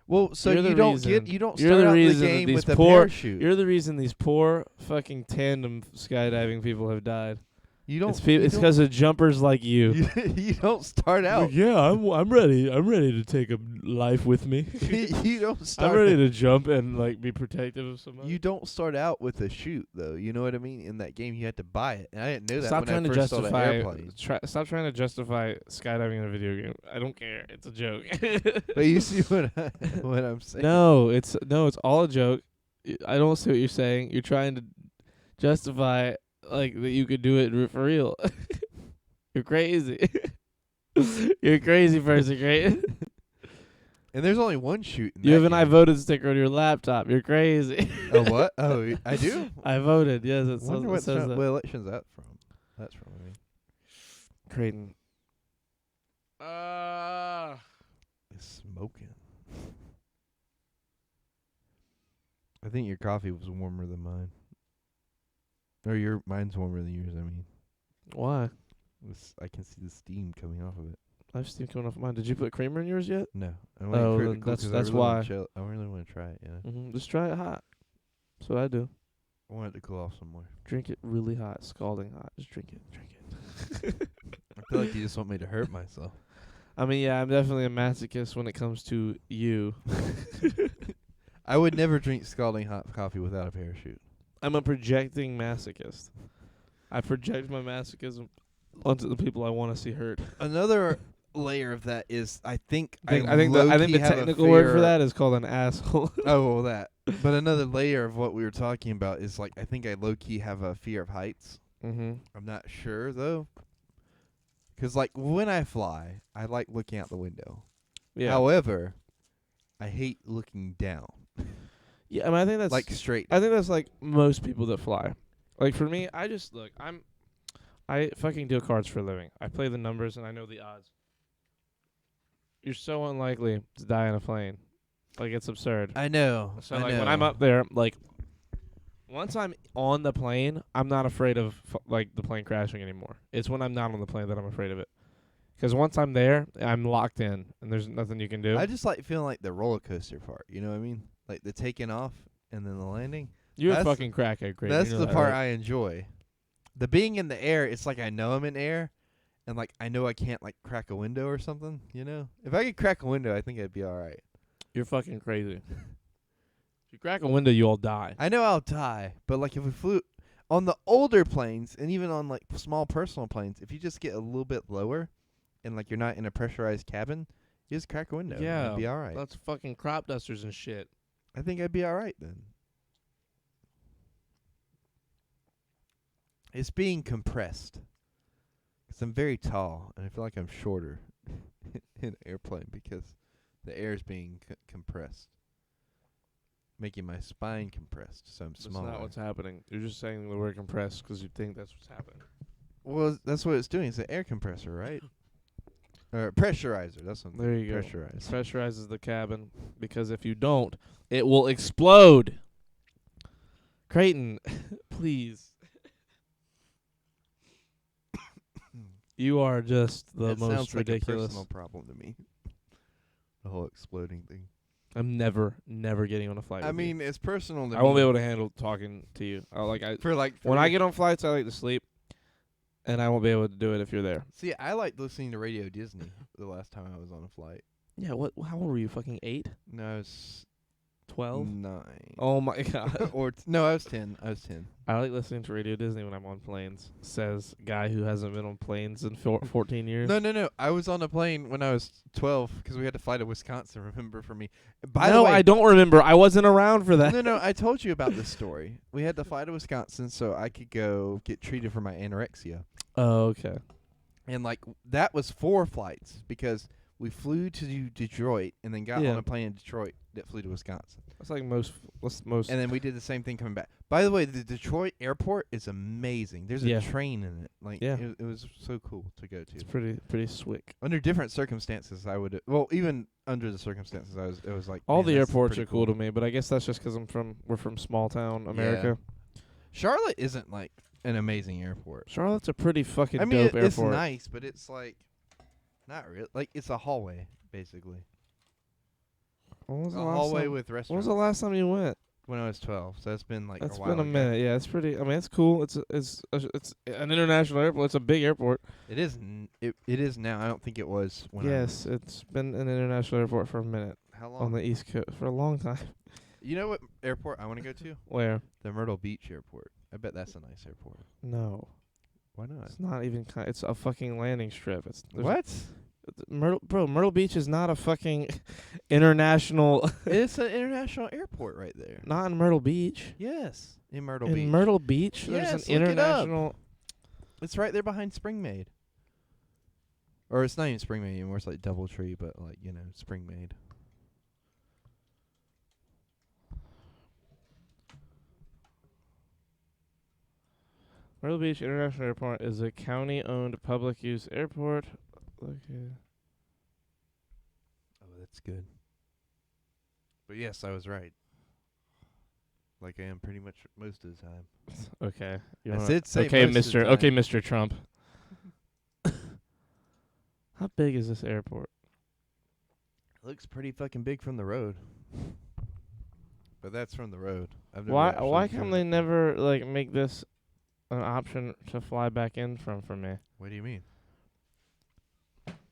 Well, so You're the you don't reason. you don't You're start the out the reason that game these with a poor- parachute. You're the reason these poor fucking tandem skydiving people have died. You don't. It's you because of jumpers like you. you don't start out. Yeah, I'm ready. I'm ready to take a life with me. You don't start. I'm ready to jump and like be protective of somebody. You don't start out with a chute, though. You know what I mean? In that game, you had to buy it, and I didn't know that Stop when trying I to first saw the justify. airplane. Stop trying to justify skydiving in a video game. I don't care. It's a joke. But you see what I'm saying? No, it's all a joke. I don't see what you're saying. You're trying to justify like that you could do it for real. You're crazy. You're a crazy person, right? And there's only one shoot. In You have that an I game. voted sticker on your laptop. You're crazy. Oh what? Oh, I do. I voted. Yes, it Wonder what says that. what election's that from? That's from. I mean, Creighton. it's smoking. I think your coffee was warmer than mine. Or mine's warmer than yours. I mean, Why? I can see the steam coming off of it. I've seen coming off mine. Did you put creamer in yours yet? No, I'm Oh, waiting for it then to cool that's 'cause I really why. wanna I really want to try it. Yeah, Just try it hot. That's what I do. I want it to cool off some more. Drink it really hot, scalding hot. Just drink it. Drink it. I feel like you just want me to hurt myself. I mean, yeah, I'm definitely a masochist when it comes to you. I would never drink scalding hot coffee without a parachute. I'm a projecting masochist. I project my masochism onto the people I want to see hurt. Another layer of that is I think I think the low-key have a technical word for fear- that is called an asshole. Oh, well, that. But another layer of what we were talking about is like I think I low key have a fear of heights. Mm-hmm. I'm not sure though. 'Cause like when I fly, I like looking out the window. Yeah. However, I hate looking down, Yeah, I mean, I think that's like straight. I think that's like most people that fly. Like for me, I fucking deal cards for a living. I play the numbers and I know the odds. You're so unlikely to die on a plane. Like it's absurd. I know. So I like know. when I'm up there, like once I'm on the plane, I'm not afraid of like the plane crashing anymore. It's when I'm not on the plane that I'm afraid of it. 'Cause once I'm there, I'm locked in and there's nothing you can do. I just like feeling like the roller coaster part. You know what I mean? Like the taking off and then the landing. You're a that's- fucking crackhead, Craig. That's You know the that, part right? I enjoy. The being in the air, it's like I know I'm in air, and like I know I can't like crack a window or something. You know, if I could crack a window, I think I'd be all right. You're fucking crazy. If you crack a window, you all die. I know I'll die, but like if we flew on the older planes and even on like small personal planes, if you just get a little bit lower, and like you're not in a pressurized cabin, you just crack a window. and Yeah, you'd be all right. That's fucking crop dusters and shit. I think I'd be all right then. It's being compressed. 'Cause I'm very tall, and I feel like I'm shorter in an airplane because the air is being compressed, making my spine compressed, so I'm That's smaller. not what's happening. You're just saying the word compressed 'cause you think that's what's happening. Well, that's what it's doing. It's an air compressor, right? Or pressurizer. That's what. There you go. Pressurized. Pressurizes the cabin because if you don't, it will explode. Creighton, please. You are just the It most sounds like a ridiculous. personal problem to me. The whole exploding thing. I'm never getting on a flight. I with you. mean, it's personal to me. I won't be able to handle talking to you. for like When I three- get on flights, I like to sleep, and I won't be able to do it if you're there. See, I liked listening to Radio Disney the last time I was on a flight. Yeah. What? How old were you? Fucking 8? No, I was 12? 9. Oh my god. No, I was 10. I was 10. I like listening to Radio Disney when I'm on planes. Says guy who hasn't been on planes in 14 years. No. I was on a plane when I was 12 because we had to fly to Wisconsin. Remember for me. By the No, way, I don't remember. I wasn't around for that. No. I told you about this story. We had to fly to Wisconsin so I could go get treated for my anorexia. Oh, okay. And like that was 4 flights because we flew to Detroit and then got Yeah. on a plane in Detroit that flew to Wisconsin. That's like most. And then we did the same thing coming back. By the way, the Detroit airport is amazing. There's Yeah. a train in it. Like Yeah. it was so cool to go It's to. pretty slick. Under different circumstances, I would even under the circumstances, it was like All man, the that's airports pretty are cool to me, but I guess that's just 'cause we're from small town America. Charlotte isn't like an amazing airport. Charlotte's a pretty fucking I mean, dope it's airport. nice, but it's like not real. Like it's a hallway basically. When was A the last hallway time- with When was restaurants. the last time you went? When I was 12, so it's been like That's a while been a ago. minute. Yeah, it's pretty. I mean, it's cool. It's an international airport. It's a big airport. It is. It is now. I don't think it was when. Yes, it's been an international airport for a minute How long? on the East Coast for a long time. You know what airport I want to go to? Where? The Myrtle Beach airport. I bet that's a nice airport. No, Why not? it's not even. It's a fucking landing strip. It's there's- What? Myrtle Beach is not a fucking international. It's an international airport right there. Not in Myrtle Beach. Yes, in Myrtle In Beach. Myrtle Beach, Yes, there's look an it up. international. It's right there behind Springmaid. Or it's not even Springmaid anymore. It's like Doubletree, but like, you know, Springmaid. Myrtle Beach International Airport is a county-owned public-use airport. Okay. Oh, that's good. But yes, I was right. Like I am pretty much most of the time. Okay. You I wanna- did say okay, most of the Mr. Okay, time. Mr. Trump. How big is this airport? It looks pretty fucking big from the road. But that's from the road. I've never Why actually come driven they it. never like make this an option to fly back in from for me? What do you mean?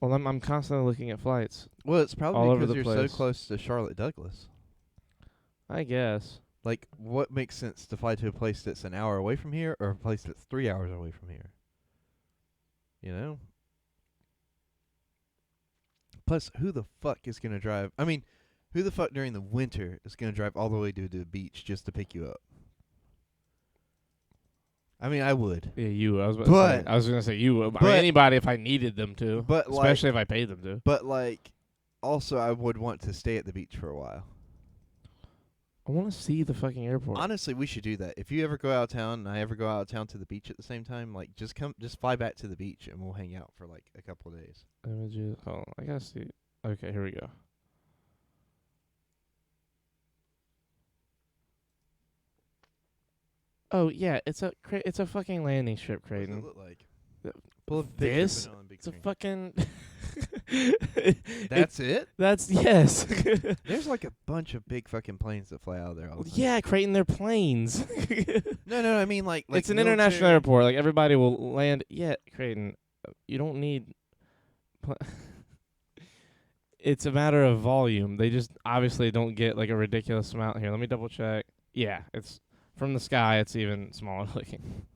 Well, I'm constantly looking at flights. Well, it's All probably over because the you're place. so close to Charlotte Douglas. I guess. Like, what makes sense to fly to a place that's an hour away from here or a place that's 3 hours away from here? You know? Plus, who the fuck is going to drive? I mean, who the fuck during the winter is going to drive all the way to the beach just to pick you up? I mean, I would. Yeah, you. I was But- gonna say you. I mean, but- anybody if I needed them to. But, especially if I paid them to. But, like, also I would want to stay at the beach for a while. I want to see the fucking airport. Honestly, we should do that. If you ever go out of town and I ever go out of town to the beach at the same time, like, just fly back to the beach and we'll hang out for, like, a couple of days. Images. Oh, I gotta see. Okay, here we go. Oh yeah, it's a fucking landing strip, What does Creighton. it look like? Th- Pull a picture, this? put it on a big It's a screen. fucking. That's it? That's yes. There's like a bunch of big fucking planes that fly out of there all the time. Yeah, Creighton, they're planes. No, I mean like It's an international military- airport. Like everybody will land. Yeah, Creighton, you don't need. It's a matter of volume. They just obviously don't get like a ridiculous amount here. Let me double check. Yeah, it's from the sky. It's even smaller looking.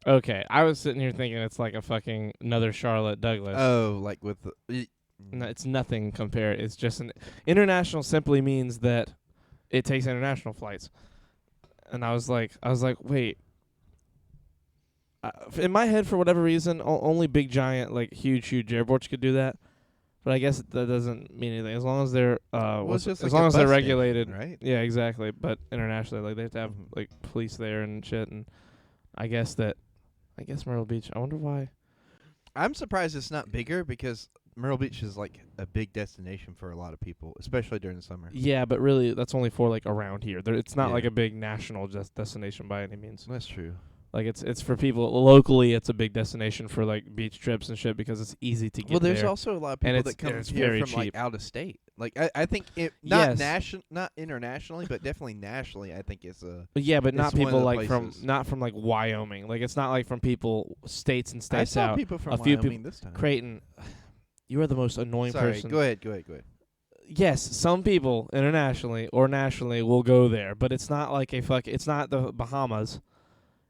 Okay, I was sitting here thinking it's like a fucking another Charlotte Douglas. Oh, like with the No, it's nothing compared. It's just an international. Simply means that it takes international flights. And I was like, wait. In my head, for whatever reason, only big, giant, like huge airports could do that. But I guess that doesn't mean anything as long as they're it's just as like long a as they're bus station, regulated, right? Yeah, exactly. But internationally, like they have to have Mhm. like police there and shit. And I guess Myrtle Beach. I wonder why. I'm surprised it's not bigger because Myrtle Beach is like a big destination for a lot of people, especially during the summer. Yeah, but really, that's only for like around here. It's not Yeah. like a big national destination by any means. That's true. Like it's for people locally. It's a big destination for like beach trips and shit because it's easy to get Well, there's there. also a lot of And people it's- that come and it's here very from like cheap. out of state. Like I think it not Yes. not internationally, but definitely nationally. I think it's a. But yeah, but not it's one of people the like places. not from like Wyoming. Like it's not like from people states and I states saw out. people from A few Wyoming this time. Creighton, you are the most annoying Sorry, person. go ahead. Yes, some people internationally or nationally will go there, but it's not like it's not the Bahamas.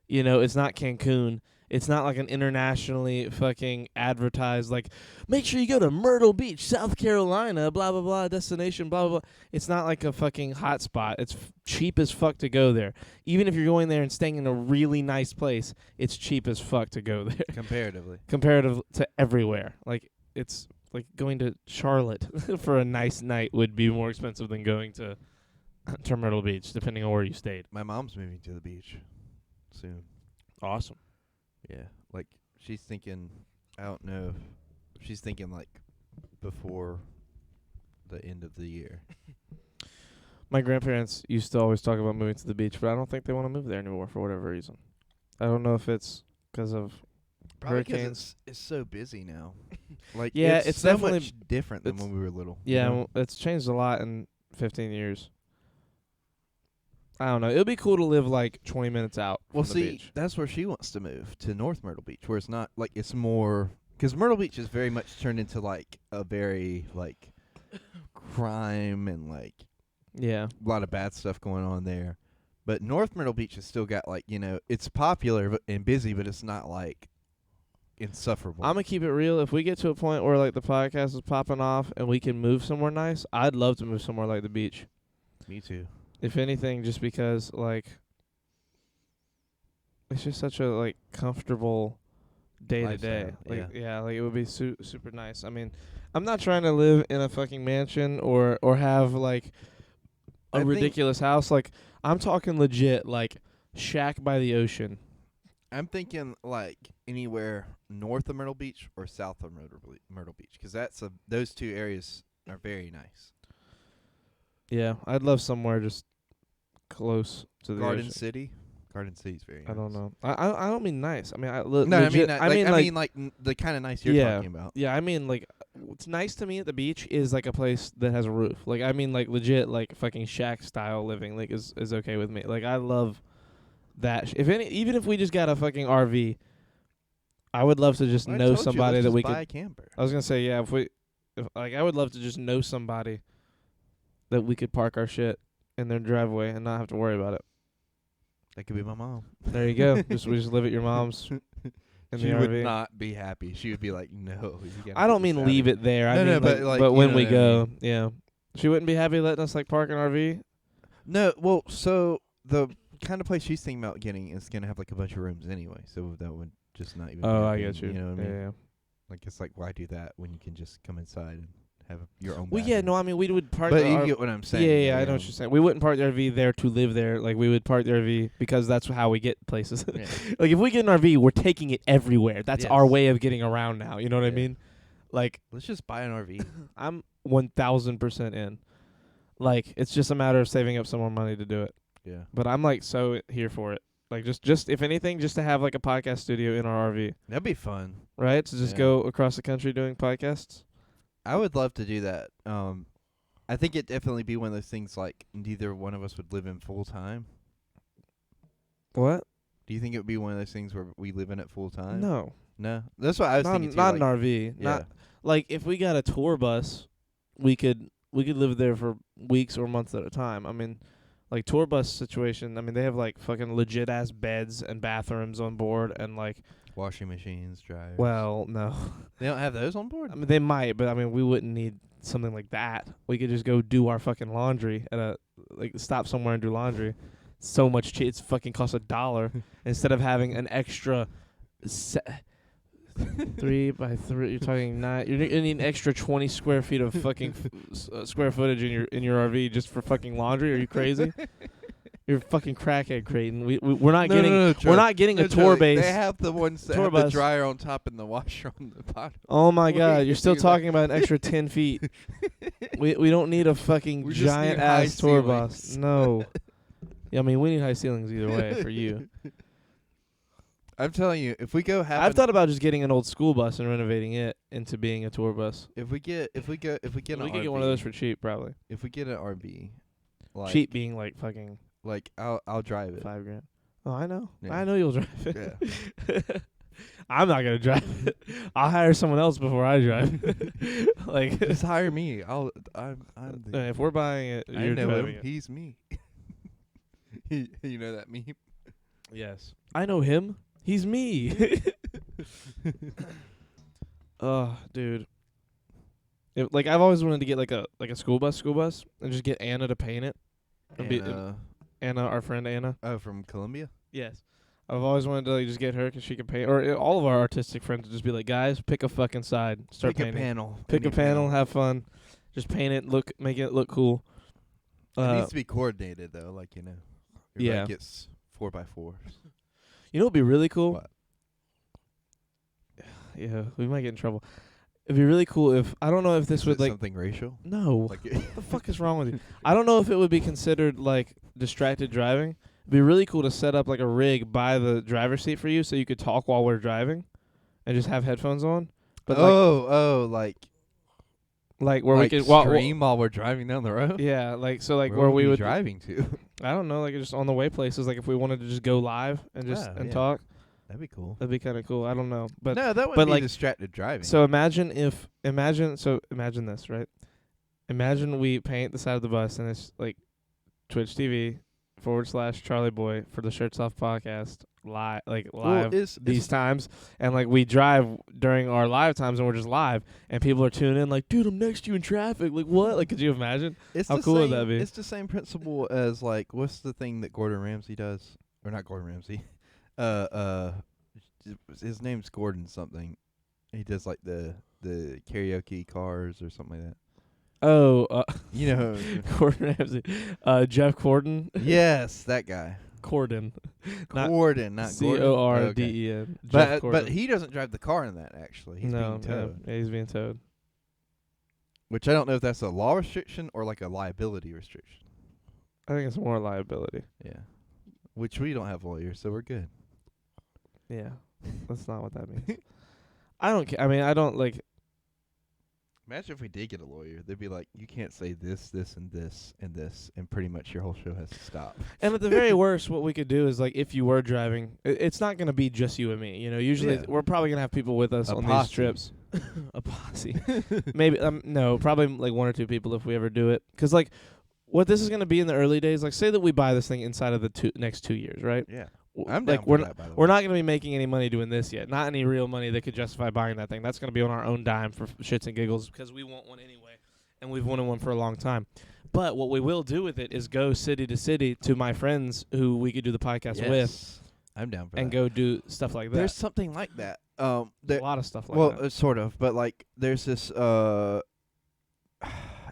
You know, it's not Cancun. It's not like an internationally fucking advertised, like, make sure you go to Myrtle Beach, South Carolina, blah, blah, blah, destination, blah, blah, blah. It's not like a fucking hot spot. It's cheap as fuck to go there. Even if you're going there and staying in a really nice place, it's cheap as fuck to go there Comparatively. comparative to everywhere. Like, it's like going to Charlotte for a nice night would be more expensive than going to Myrtle Beach, depending on where you stayed. My mom's moving to the beach soon. Awesome. Yeah, like she's thinking. I don't know. She's thinking like before the end of the year. My grandparents used to always talk about moving to the beach, but I don't think they want to move there anymore for whatever reason. I don't know if it's because of Probably 'cause hurricanes. it's so busy now. Like Yeah, it's it's so definitely- much different than it's- when we were little. you Yeah, know? well, it's changed a lot in 15 years. I don't know. It would be cool to live like 20 minutes out Well, from the see, beach. that's where she wants to move, to North Myrtle Beach, where it's not like it's more because Myrtle Beach is very much turned into like a very like crime and like Yeah. a lot of bad stuff going on there. But North Myrtle Beach has still got like, you know, it's popular and busy, but it's not like insufferable. I'm gonna keep it real. If we get to a point where like the podcast is popping off and we can move somewhere nice, I'd love to move somewhere like the beach. Me too. If anything, just because like it's just such a like comfortable day to day. Lifestyle, Like like it would be super nice. I mean, I'm not trying to live in a fucking mansion or have like I a think- ridiculous house. Like I'm talking legit like shack by the ocean. I'm thinking like anywhere north of Myrtle Beach or south of Myrtle Beach, because those two areas are very nice. Yeah, I'd love somewhere just close to the Garden ocean. City. Garden City's very nice. I don't know. I don't mean nice. I mean No, legit, I mean like the kind of nice you're Yeah. talking about. yeah, I mean like what's nice to me at the beach is like a place that has a roof. Like I mean like legit like fucking shack style living like is okay with me. Like I love that. Even if we just got a fucking RV, I would love to just I know told you, somebody let's that just we buy could. a camper. I was gonna say yeah. If like I would love to just know somebody that we could park our shit in their driveway and not have to worry about it. That could be my mom. There you go. We just live at your mom's in She the would RV. not be happy. She would be like, "No." I don't mean leave it there. I No, mean no, but, like, but you when know we what I go, mean. yeah. She wouldn't be happy letting us like park an RV. No, well, so the kind of place she's thinking about getting is gonna have like a bunch of rooms anyway, so that would just not even. be Oh, a I thing, get you. You know what I mean? Yeah. Like it's like, why do that when you can just come inside and have your own? Well, yeah, bathroom? no, I mean we would park. But the you RV. get what I'm saying. Yeah, I know what you're saying. We wouldn't park the RV there to live there. Like we would park the RV because that's how we get places. Yeah. Like if we get an RV, we're taking it everywhere. That's our Yes. way of getting around now. You know what I Yeah. mean? Like Let's just buy an RV. I'm 1000% in. Like it's just a matter of saving up some more money to do it. Yeah. But I'm like so here for it. Like just if anything, just to have like a podcast studio in our RV, That'd be fun. right? To just Yeah. go across the country doing podcasts. I would love to do that. I think it'd definitely be one of those things like neither one of us would live in full time. What? Do you think it would be one of those things where we live in it full time? No, No. That's what I was not thinking too. not like, an RV. yeah. Not like if we got a tour bus, we could live there for weeks or months at a time. I mean, like tour bus situation. I mean, they have like fucking legit ass beds and bathrooms on board, and like, Washing machines, dryers. well, no. They don't have those on board? I mean, they might, but I mean, we wouldn't need something like that. We could just go do our fucking laundry at a stop somewhere and do laundry. So much cheap. It's fucking costs $1 instead of having an extra 3 by 3. You're talking 9. You're gonna need an extra 20 square feet of fucking square footage in your RV just for fucking laundry. Are you crazy? You're fucking crackhead, Creighton. We're not getting we're not getting a tour base. They have the ones that Tour have the bus. dryer on top and the washer on the bottom. Oh my God! Wait, You're still you're talking about an extra 10 feet. We don't need a fucking We just giant need high ass tour ceilings. bus. No. Yeah, I mean we need high ceilings either way for you. I'm telling you, if we go have I've thought about just getting an old school bus and renovating it into being a tour bus. if we get We an could RV, get one of those for cheap, probably. if we get an RV, like Cheap being like fucking like I'll drive it. $5,000. Oh, I know. Yeah. I know you'll drive it. I'm not gonna drive it. I'll hire someone else before I drive it. Like Just hire me. I'm the if we're buying it, I you're know driving him. it. He's me. You know that meme? Yes. I know him. He's me. Oh, dude. Like I've always wanted to get like a school bus and just get Anna to paint it. Anna, our friend Anna. Oh, from Columbia? Yes. I've always wanted to like just get her 'cause she can paint, or all of our artistic friends would just be like, guys, pick a fucking side, start Pick painting. a panel. Pick a Any panel, have fun, just paint it, make it look cool. It needs to be coordinated though, like Yeah. Everybody gets 4x4s. You know what'd be really cool? What? Yeah, we might get in trouble. It'd be really cool if I don't know if this Is would it like something racial? no. Like What the fuck is wrong with you? I don't know if it would be considered like distracted driving. It'd be really cool to set up like a rig by the driver's seat for you so you could talk while we're driving and just have headphones on. But like where we could while we're driving down the road. yeah, like so like Where where would we be would driving to. I don't know, like just on the way places, like if we wanted to just go live and just Oh, and yeah. talk, That'd be cool. that'd be kind of cool. I don't know. But no, that would but be like- distracted driving. so imagine this, right? Imagine we paint the side of the bus and it's like Twitch TV / Charlie Boy for the Shirts Off podcast live Well, these times, and like we drive during our live times and we're just live, and people are tuning in like, dude, I'm next to you in traffic. Like what? Like could you imagine? It's How the cool would same, that be? It's the same principle as like what's the thing that Gordon Ramsay does, or not Gordon Ramsay, his name's Gordon something. He does like the karaoke cars or something like that. Oh, You know, Gordon Ramsay, Jeff Corden, yes, that guy. Corden, not Corden, not Gordon. Corden. Jeff But Corden. he doesn't drive the car in that. Actually, he's being towed. Yeah, he's being towed. Which I don't know if that's a law restriction or like a liability restriction. I think it's more liability. Yeah. Which we don't have lawyers, so we're good. Yeah, that's not what that means. I don't care. I mean, I don't like. Imagine if we did get a lawyer. They'd be like, you can't say this, this, and this, and this, and pretty much your whole show has to stop. And at the very worst, what we could do is like, if you were driving, it's not going to be just you and me. You know, usually Yeah. we're probably going to have people with us A on posse. these trips. A posse. Maybe no, probably like 1 or 2 people if we ever do it. Because like, what this is going to be in the early days, like say that we buy this thing inside of the next 2 years, right? Yeah. W- I'm like down we're for that, by the we're way. not going to be making any money doing this yet. Not any real money that could justify buying that thing. That's going to be on our own dime for shits and giggles because we want one anyway, and we've wanted one for a long time. But what we will do with it is go city to city to my friends who we could do the podcast with, Yes. I'm down for and that. go do stuff like that. There's something like that. a There, lot of stuff like well, that. sort of, but like there's this.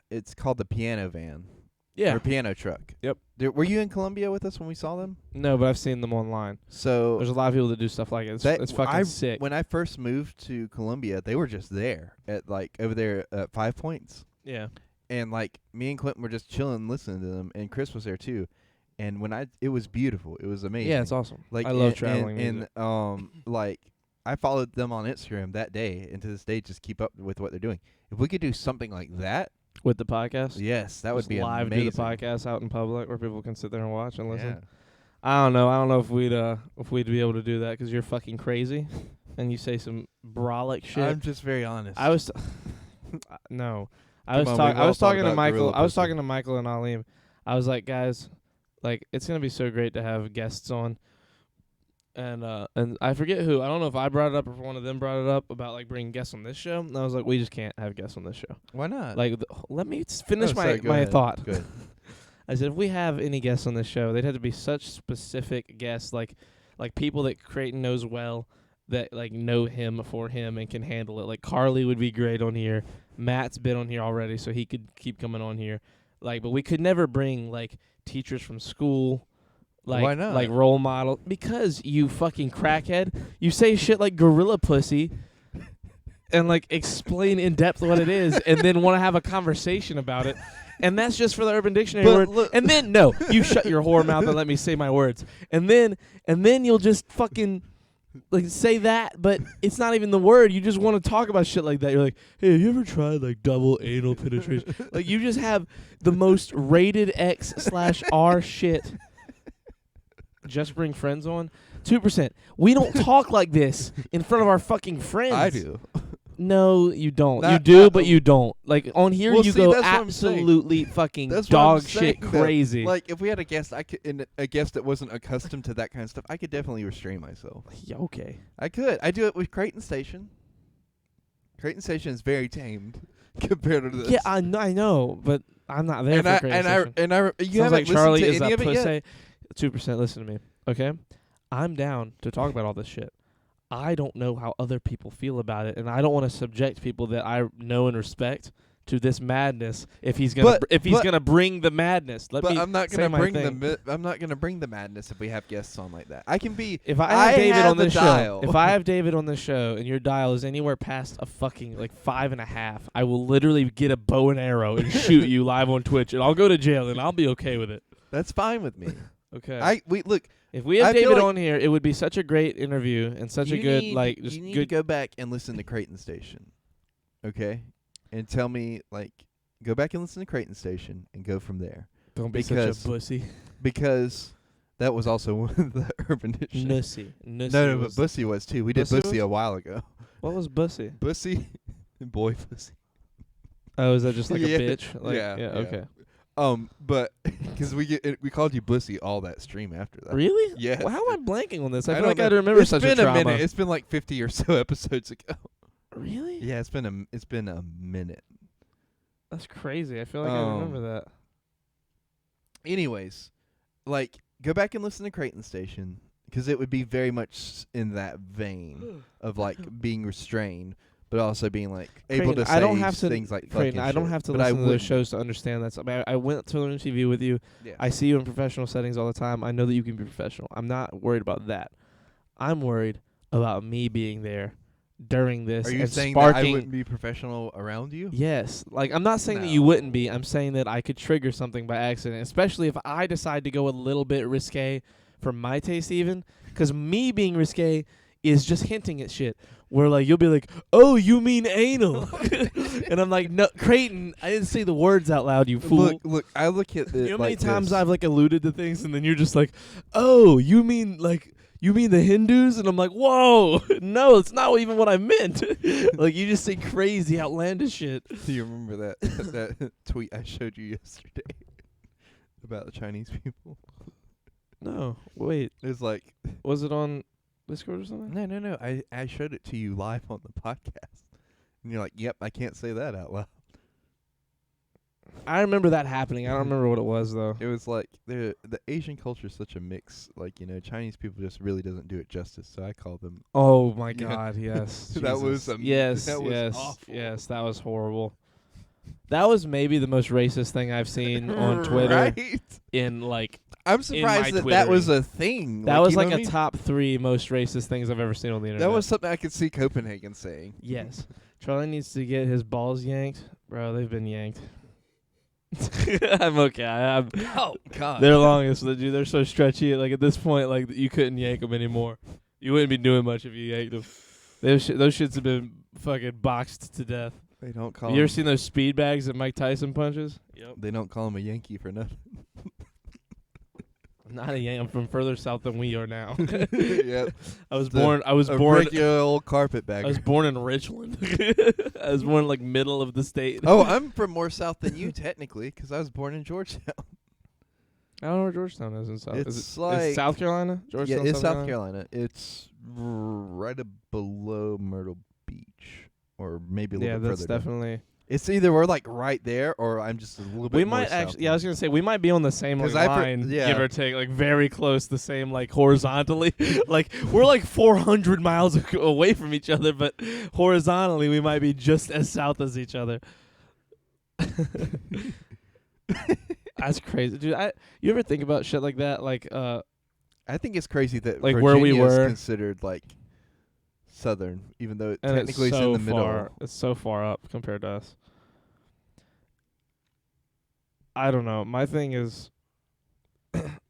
It's called the piano van. Yeah. Or piano truck. Yep. Were you in Colombia with us when we saw them? No, but I've seen them online. So There's a lot of people that do stuff like it. It's fucking sick. when I first moved to Colombia, they were just there at like over there at 5 Points. Yeah. And like me and Clinton were just chilling, listening to them, and Chris was there too. And it was beautiful. It was amazing. Yeah, it's awesome. Like I love traveling and music. like I followed them on Instagram that day, and to this day, just keep up with what they're doing. If we could do something like that, With the podcast? yes, that would Just be live amazing. do the podcast out in public where people can sit there and watch and listen. Yeah. I don't know. I don't know if we'd be able to do that because you're fucking crazy, and you say some brolic shit. I'm just very honest. I was no. I Come was on, talking. we've I all was thought talking to about Michael. gorilla I was pussy. talking to Michael and Alim. I was like, guys, like it's gonna be so great to have guests on. And I forget who. I don't know if I brought it up or if one of them brought it up about like bringing guests on this show. And I was like, we just can't have guests on this show. Why not? Like, let me finish Oh, sorry, go my ahead. thought. Good. I said, if we have any guests on this show, they'd have to be such specific guests, like people that Creighton knows well, that like know him for him and can handle it. Like Carly would be great on here. Matt's been on here already, so he could keep coming on here. Like, but we could never bring like teachers from school. Like, Why not? Like role model, because you fucking crackhead. You say shit like gorilla pussy, and like explain in depth what it is, and then want to have a conversation about it. And that's just for the Urban Dictionary But word. look- And then no, you shut your whore mouth and let me say my words. And then you'll just fucking like say that, but it's not even the word. You just want to talk about shit like that. You're like, hey, have you ever tried like double anal penetration? Like you just have the most rated X/R shit. Just bring friends on. 2%. We don't talk like this in front of our fucking friends. I do. No, you don't. Not- you do, not- but you don't. Like on here, Well, you see, go that's what I'm saying. absolutely fucking That's what I'm dog shit saying, though. crazy. Like if we had a guest, a guest that wasn't accustomed to that kind of stuff, I could definitely restrain myself. Yeah, okay. I could. I do it with Creighton Station. Creighton Station is very tamed compared to this. Yeah, I know, but I'm not there and for I Creighton and I Station. and I you Sounds haven't like listened Charlie to is any a of it yet. pussy. 2%. Listen to me, okay? I'm down to talk about all this shit. I don't know how other people feel about it, and I don't want to subject people that I know and respect to this madness. If he's gonna But- gonna bring the madness, let But me I'm not say gonna my bring thing. I'm not gonna bring the madness if we have guests on like that. I can be. If I have David have on the this dial. show, if I have David on this show, and your dial is anywhere past a fucking like 5.5, I will literally get a bow and arrow and shoot you live on Twitch, and I'll go to jail, and I'll be okay with it. That's fine with me. Okay. Look. If we have I feel David like on here, it would be such a great interview and such a you good need- like just you need good. to go back and listen to Creighton Station, okay, and tell me like go back and listen to Creighton Station and go from there Don't be because- such a pussy. because that was also one of the Urban Dictionary. Nussy. No, but was- Bussy was too. We did Bussy Bussy was? a while ago. What was bussy? Bussy, boy, Bussy. Oh, is that just like Yeah. a bitch? Like, Yeah, yeah. Okay. But Because we called you Blissy all that stream after that. Really? Yes. Well, how am I blanking on this? I feel don't like know. I remember It's such been a trauma. minute. It's been like 50 or so episodes ago. Really? Yeah, it's been a minute. That's crazy. I feel like I remember that. Anyways, like go back and listen to Creighton Station because it would be very much in that vein of like being restrained, but also being like able Creighton, to say I don't have to, things like Creighton, fucking I don't shit. have to But I listen to those wouldn't. shows to understand that. I mean, I went to an interview with you. Yeah. I see you in professional settings all the time. I know that you can be professional. I'm not worried about that. I'm worried about me being there during this Are you and saying that I sparking. wouldn't be professional around you? Yes. Like, I'm not saying that you wouldn't No. be. I'm saying that I could trigger something by accident, especially if I decide to go a little bit risque for my taste even. Because me being risque is just hinting at shit. Where, like, you'll be like, oh, you mean anal. And I'm like, no, Creighton, I didn't say the words out loud, you fool. Look, I look at it You know how many like times this. I've, like, alluded to things and then you're just like, oh, you mean the Hindus? And I'm like, whoa, no, it's not even what I meant. Like, you just say crazy, outlandish shit. Do you remember that that tweet I showed you yesterday about the Chinese people? No, wait, It was like, was it on Discord or something? no. I showed it to you live on the podcast, and you're like, "Yep, I can't say that out loud." I remember that happening. I don't remember what it was, though. It was like the Asian culture is such a mix. Like Chinese people just really doesn't do it justice. So I call them. Oh, my Yeah. God, yes. That was Jesus. am- yes, that was yes, awful. yes, that was horrible. That was maybe the most racist thing I've seen on Twitter Right? in, like, I'm surprised my that was Twittering. a thing. that was you know like what I a mean? top 3 most racist things I've ever seen on the internet. That was something I could see Copenhagen saying. Yes. Charlie needs to get his balls yanked. Bro, they've been yanked. I'm okay. I'm Oh God. they're long as dude. They're so stretchy. Like at this point, like you couldn't yank them anymore. You wouldn't be doing much if you yanked them. Those shits have been fucking boxed to death. They don't call. You ever him, seen those speed bags that Mike Tyson punches? Yep. They don't call him a Yankee for nothing. I'm not a yank. I'm from further south than we are now. Yep. I was The- born. I was A born. regular old carpetbagger. I was born in Richland. I was born like middle of the state. Oh, I'm from more south than you technically, 'cause I was born in Georgetown. I don't know where Georgetown is in South. It's is like- South Carolina? Georgetown, Yeah, it's South Carolina. It's right below Myrtle Beach, or maybe a little Yeah, bit that's further down. definitely. It's either we're like right there, or I'm just a little bit. We more might south actually. Yeah, I was gonna say we might be on the same like, 'Cause I line, yeah. give or take, like very close, the same like horizontally. Like we're like 400 miles away from each other, but horizontally we might be just as south as each other. That's crazy, dude. You ever think about shit like that? Like, I think it's crazy that Like Virginia where we were. is considered like southern, even though and technically it's it's so in the far. middle. It's so far up compared to us. I don't know. My thing is,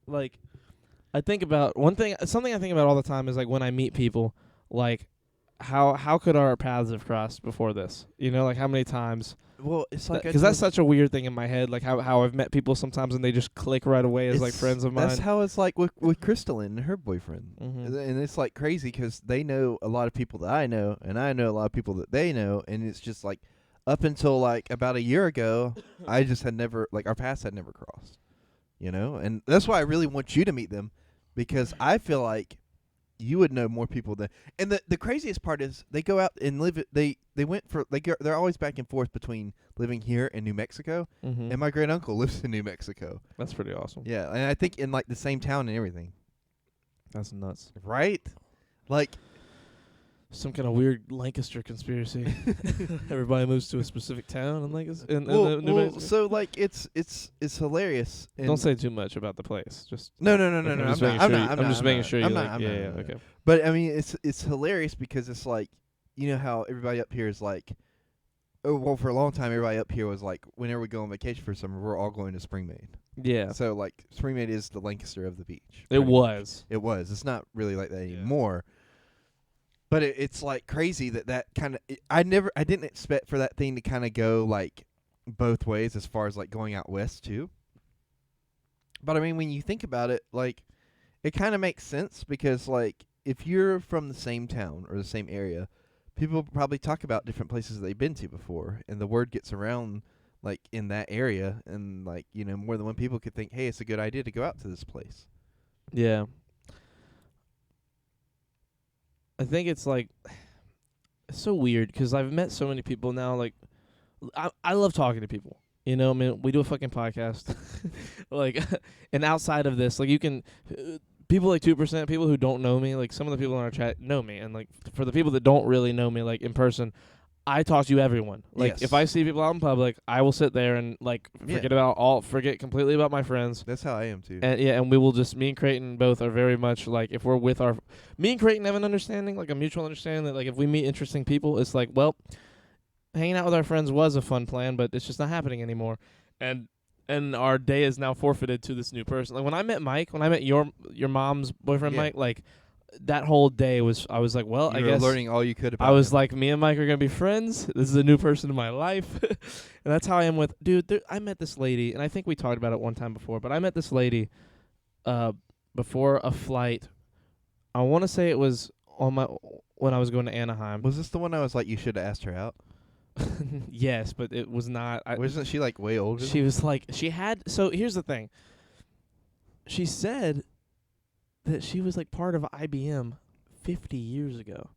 like, I think about something I think about all the time is like when I meet people, like, how could our paths have crossed before this? You know, like how many times? Well, it's like Because that's such a weird thing in my head. Like how I've met people sometimes and they just click right away as like friends of mine. That's how it's like with Crystalline and her boyfriend. Mhm. And it's like crazy 'cause they know a lot of people that I know, and I know a lot of people that they know, and it's just like up until like about a year ago, I just had never, like, our paths had never crossed, and that's why I really want you to meet them, because I feel like you would know more people than. And the craziest part is they go out and live. They're always back and forth between living here and New Mexico, Mhm. and my great uncle lives in New Mexico. That's pretty awesome. Yeah, and I think in like the same town and everything. That's nuts. Right? Like, Some kind of weird Lancaster conspiracy. Everybody moves to a specific town in Lancaster. In New Mexico. so like it's hilarious. And Don't say too much about the place. Just no. okay, I'm just not. making I'm sure not. I'm just making sure I'm you not, like. I'm Yeah, not, yeah, I'm not. okay. But I mean, it's hilarious because it's like, how everybody up here is like. Oh, well, for a long time, everybody up here was like, whenever we go on vacation for summer, we're all going to Springmaid. Yeah, So like, Springmaid is the Lancaster of the beach. it pretty much. was. It was. It's not really like that Yeah. anymore. But it's like crazy that kind of. I didn't expect for that thing to kind of go like both ways as far as like going out west too. But I mean, when you think about it, like, it kind of makes sense because like if you're from the same town or the same area, people probably talk about different places that they've been to before, and the word gets around. like in that area, and like more than one people could think, hey, it's a good idea to go out to this place. Yeah. I think it's like it's so weird because I've met so many people now. Like, I love talking to people. You know, I mean, we do a fucking podcast. Like, and outside of this, like, you can people like 2%, people who don't know me, like some of the people in our chat know me, and like for the people that don't really know me, like in person, I talk to everyone. Like, Yes. if I see people out in public, I will sit there and like forget completely about my friends. That's how I am too. And yeah, and we will just, me and Creighton both are very much like, if we're with me and Creighton have an understanding, like a mutual understanding that like if we meet interesting people, it's like, well, hanging out with our friends was a fun plan, but it's just not happening anymore. And our day is now forfeited to this new person. Like when I met Mike, when I met your mom's boyfriend Yeah. Mike, like that whole day I was like, well, You I were guess learning all you could about I was him. like, me and Mike are gonna be friends. This is a new person in my life, and that's how I am with dude. I met this lady, and I think we talked about it one time before. But I met this lady, before a flight. I want to say it was when I was going to Anaheim. Was this the one I was like, you should have asked her out? Yes, but it was not. Wasn't she like way older? She was like, she had. So here's the thing. She said that she was like part of IBM 50 years ago,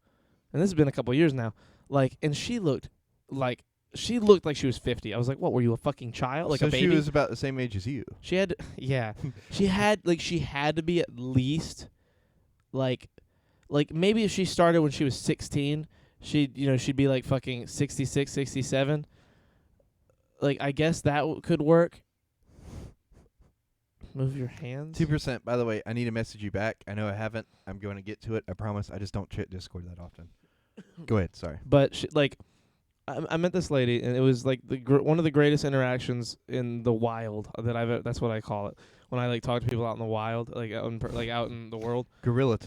and this has been a couple years now. Like, and she looked like she was 50. I was like, what? Were you a fucking child, like so a baby? she was about the same age as you. She had, yeah, she had to be at least like maybe if she started when she was 16. She'd be like fucking 66, 67. Like, I guess that could work. Move your hands. 2%. By the way, I need to message you back. I know I haven't. I'm going to get to it. I promise. I just don't check Discord that often. Go ahead. Sorry. But I met this lady, and it was like one of the greatest interactions in the wild that I've. That's what I call it when I like talk to people out in the wild, like out in the world. Guerrilla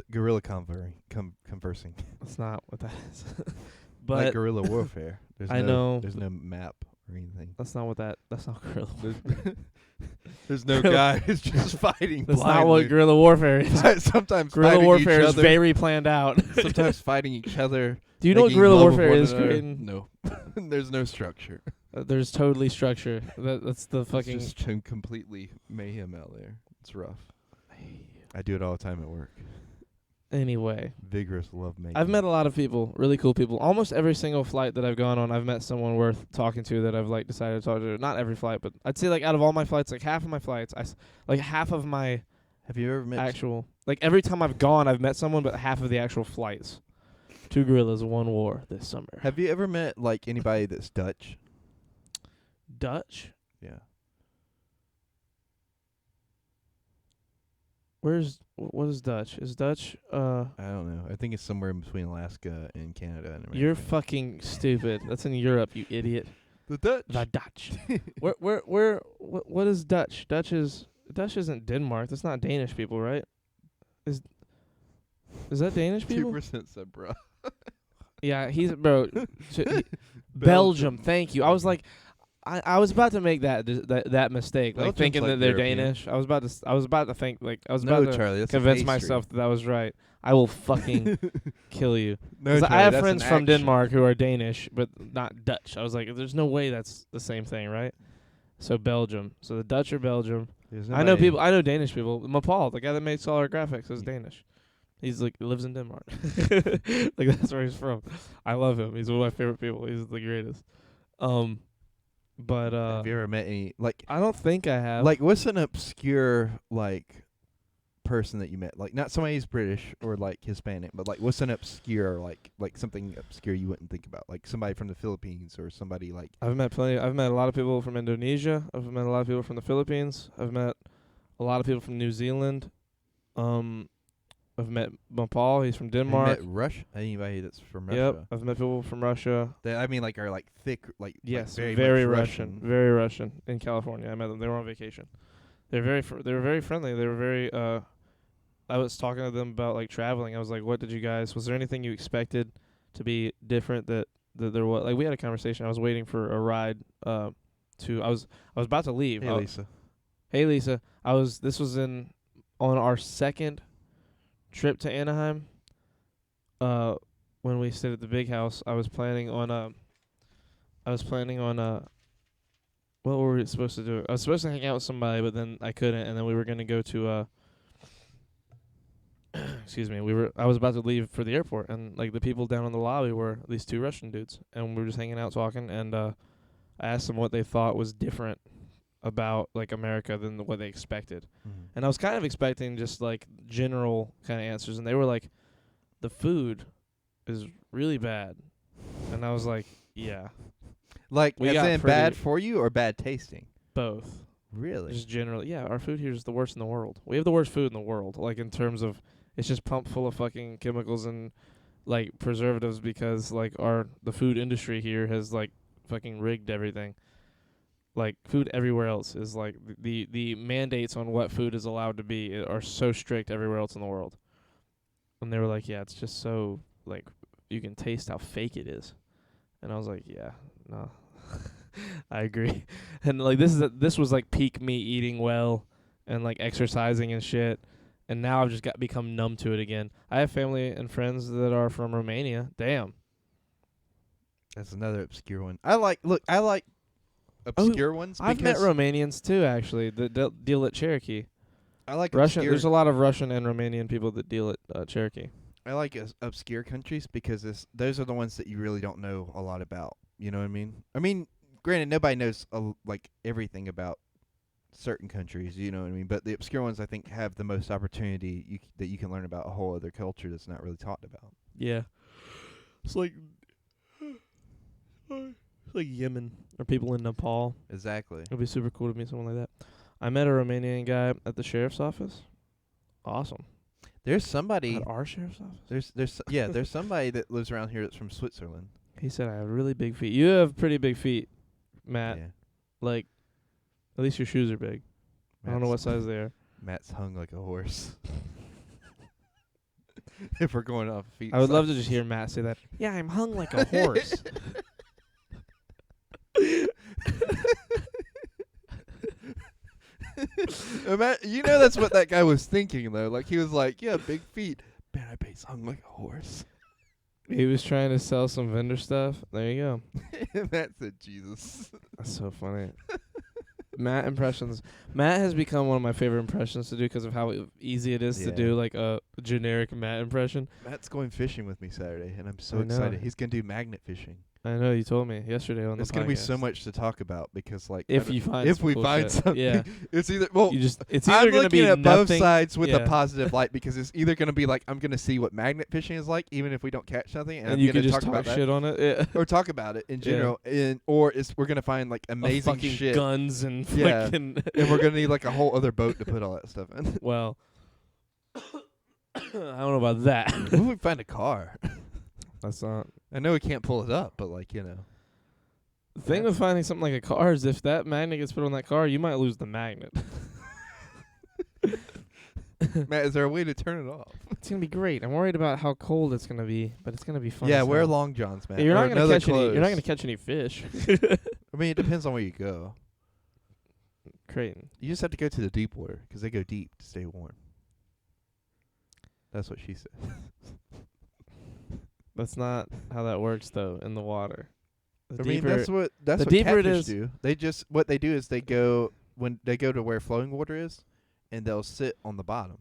conversing. That's not what that is. But like guerrilla warfare. I know. There's no map or anything. That's not guerrilla warfare. There's no guys just fighting. That's not what guerrilla warfare is. Sometimes Guerrilla fighting warfare each is other. very planned out. Sometimes fighting each other. Do you know what making guerrilla love with warfare one is, another. Creighton? No. There's no structure. There's totally structure. That's the fucking. It's just completely mayhem out there. It's rough. I do it all the time at work. Anyway, Vigorous love making. I've met a lot of people, really cool people. Almost every single flight that I've gone on, I've met someone worth talking to that I've like decided to talk to. Not every flight, but I'd say like out of all my flights, like half of my flights, like half of my Have you ever met actual, like every time I've gone, I've met someone, but half of the actual flights. 2 gorillas, 1 war this summer. Have you ever met like anybody that's Dutch? Dutch? Yeah. What is Dutch? Is Dutch? I don't know. I think it's somewhere in between Alaska and Canada and America. You're fucking stupid. That's in Europe, you idiot. the Dutch. The Dutch. What is Dutch? Dutch isn't Denmark. That's not Danish people, right? Is that Danish people? 2% said, bro. Yeah, Belgium. Thank you. I was like, I was about to make that mistake, like Belgium's thinking like that they're European. Danish. I was about to think No, Charlie. That's a convince pastry. myself that was right. I will fucking kill you. No, 'Cause Charlie, I have that's friends an from action. Denmark who are Danish, but not Dutch. I was like, there's no way that's the same thing, right? So Belgium. So the Dutch are Belgium. There's I know nobody- people. I know Danish people. Mapal, the guy that made Solar Graphics, is Danish. He's like lives in Denmark. Like that's where he's from. I love him. He's one of my favorite people. He's the greatest. But Have you ever met any like I don't think I have. like what's an obscure like person that you met? Like not somebody who's British or like Hispanic, but like what's an obscure like something obscure you wouldn't think about? Like somebody from the Philippines or somebody like I've met a lot of people from Indonesia. I've met a lot of people from the Philippines. I've met a lot of people from New Zealand. I've met Mapal. He's from have you Denmark. met Russia? Anybody that's from Russia? Yep. I've met people from Russia. That I mean like are like thick like Yes, like very much Russian. Very Russian in California. I met them. They were on vacation. They were very friendly. They were very I was talking to them about like traveling. I was like, was there anything you expected to be different that there was? Like we had a conversation. I was waiting for a ride I was about to leave. Hey Lisa. Hey Lisa. This was on our second trip to Anaheim. When we stayed at the big house, I was planning on what were we supposed to do? I was supposed to hang out with somebody, but then I couldn't, and then we were gonna go to excuse me. I was about to leave for the airport, and like the people down in the lobby were these two Russian dudes, and we were just hanging out talking, and I asked them what they thought was different about like America than what they expected. And I was kind of expecting just like general kind of answers, and they were like, the food is really bad. And I was like, yeah, Like, We as got in pretty- bad for you or bad tasting? both. Really? Just generally, yeah, our food here is the worst in the world. We have the worst food in the world, like in terms of it's just pumped full of fucking chemicals and like preservatives because like the food industry here has like fucking rigged everything. Like food everywhere else is like the mandates on what food is allowed to be are so strict everywhere else in the world. And they were like, yeah, it's just so like you can taste how fake it is. And I was like, yeah, no. I agree. And like this was like peak me eating well and like exercising and shit. And now I've just become numb to it again. I have family and friends that are from Romania. Damn. That's another obscure one. I like obscure ones I've met because Romanians too, actually, that deal at Cherokee. I like Russian. obscure. There's a lot of Russian and Romanian people that deal at Cherokee. I like obscure countries because those are the ones that you really don't know a lot about. You know what I mean? I mean, granted, nobody knows like everything about certain countries. You know what I mean? But the obscure ones, I think, have the most opportunity that you can learn about a whole other culture that's not really talked about. Yeah. It's like Yemen or people in Nepal. Exactly. It'd be super cool to meet someone like that. I met a Romanian guy at the sheriff's office. Awesome. There's somebody. At our sheriff's office? There's somebody that lives around here that's from Switzerland. He said I have really big feet. You have pretty big feet, Matt. Yeah. Like, at least your shoes are big. I don't know what size they are. Matt's hung like a horse. If we're going off feet. I would love to just hear Matt say that. Yeah, I'm hung like a horse. You know that's what that guy was thinking though. Like he was like, "Yeah, big feet." Man, I bet he's hung like a horse. He was trying to sell some vendor stuff. There you go. And Matt said, "Jesus." That's so funny. Matt impressions. Matt has become one of my favorite impressions to do because of how easy it is to Yeah. do like a generic Matt impression. Matt's going fishing with me Saturday, and I'm so I know. excited. He's gonna do magnet fishing. I know you told me yesterday on It's the gonna be so podcast. much to talk about because, like, If you find if some we cool find shit. something, Yeah. it's either It's I'm either gonna looking be at both nothing. sides with yeah. a positive light because it's either gonna be like I'm gonna see what magnet fishing is like, even if we don't catch something, and, and I'm you gonna can just talk about talk that. shit on it. Yeah. Or talk about it in Yeah. general, or we're gonna find like amazing fucking shit, guns and Yeah. fucking. and we're gonna need like a whole other boat to put all that stuff in. Well, I don't know about that. What if we find a car? That's not. I know we can't pull it up, but like The thing with finding something like a car is if that magnet gets put on that car, you might lose the magnet. Matt, is there a way to turn it off? It's gonna be great. I'm worried about how cold it's gonna be, but it's gonna be fun. Yeah, as wear hell. long johns, man. Yeah, you're or not gonna another catch any. You're not clothes. gonna catch any fish. I mean, it depends on where you go. Creighton. You just have to go to the deep water because they go deep to stay warm. That's what she said. That's not how that works though. In the water. The I mean, that's what the what deeper it catfish is- do. They just what they do is they go to where flowing water is, and they'll sit on the bottom,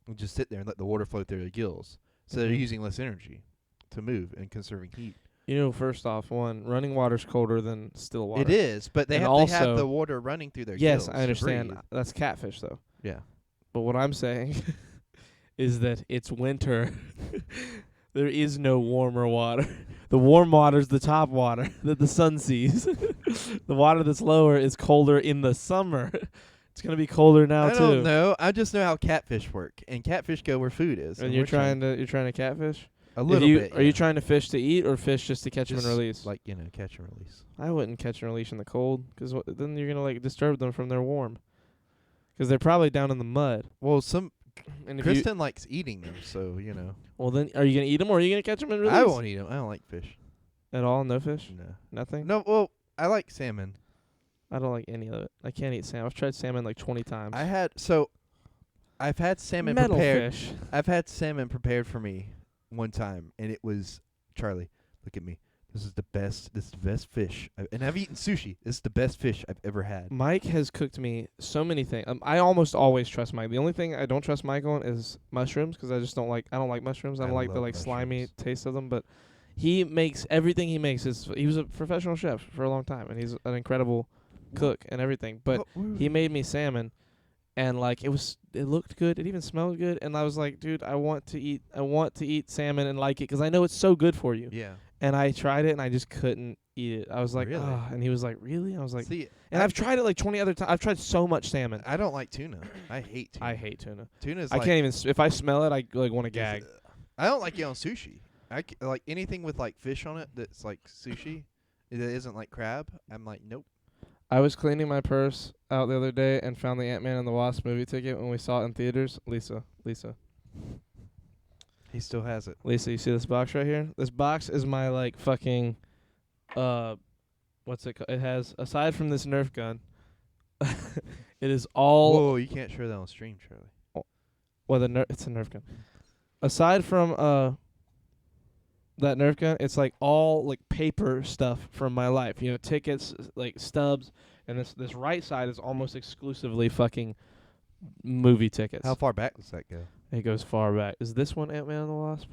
and just sit there and let the water flow through their gills. So they're Mhm. using less energy to move and conserving heat. You know, first off, running water's colder than still water. It is, but they And have also- the water running through their Yes, gills. I understand. To breathe. That's catfish though. Yeah. But what I'm saying is that it's winter. There is no warmer water. The warm water is the top water that the sun sees. The water that's lower is colder in the summer. It's gonna be colder now I too. don't know. I just know how catfish work, and catfish go where food is. And we're you're trying to catfish. a little bit. Are you yeah. trying to fish to eat or fish just to catch them Just and release? like catch and release? I wouldn't catch and release in the cold because then you're gonna like disturb them from their warm. Because they're probably down in the mud. Well, And if you, Kristen likes eating them, so well, then are you gonna eat them or are you gonna catch them and release? I won't eat them. I don't like fish. At all. No fish. No. Nothing. No. Well, I like salmon. I don't like any of it. I can't eat salmon. I've tried salmon like 20 times. I've had salmon Metal prepared. fish. I've had salmon prepared for me one time, and it was Charlie. Look at me. This is the best. This is the best fish. And I've eaten sushi. This is the best fish I've ever had. Mike has cooked me so many things. I almost always trust Mike. The only thing I don't trust Mike on is mushrooms, because I just don't like. I don't like mushrooms. I don't like the love slimy mushrooms. taste of them. But he makes everything he makes. He was a professional chef for a long time, and he's an incredible cook and everything. But he made me salmon, and like it looked good. It even smelled good. And I was like, dude, I want to eat salmon and like it, because I know it's so good for you. Yeah. And I tried it, and I just couldn't eat it. I was like, Really? oh. And he was like, really? I was like, See, and I've tried it like 20 other times. I've tried so much salmon. I don't like tuna. I hate tuna. I hate tuna. Tuna's I like, can't even. If I smell it, I like want to gag. I don't like it on sushi. Like anything with like fish on it that's like sushi. That isn't like crab. I'm like, nope. I was cleaning my purse out the other day and found the Ant-Man and the Wasp movie ticket when we saw it in theaters. Lisa, He still has it. you see this box right here? This box is my like fucking, what's it called? It has, aside from this Nerf gun, it is all. Whoa, you can't show that on stream, Charlie. Well, it's a Nerf gun. Aside from that Nerf gun, it's like all like paper stuff from my life. You know, tickets, like stubs, and this right side is almost exclusively fucking movie tickets. How far back does that go? It goes far back. Is this one Ant-Man and the Wasp?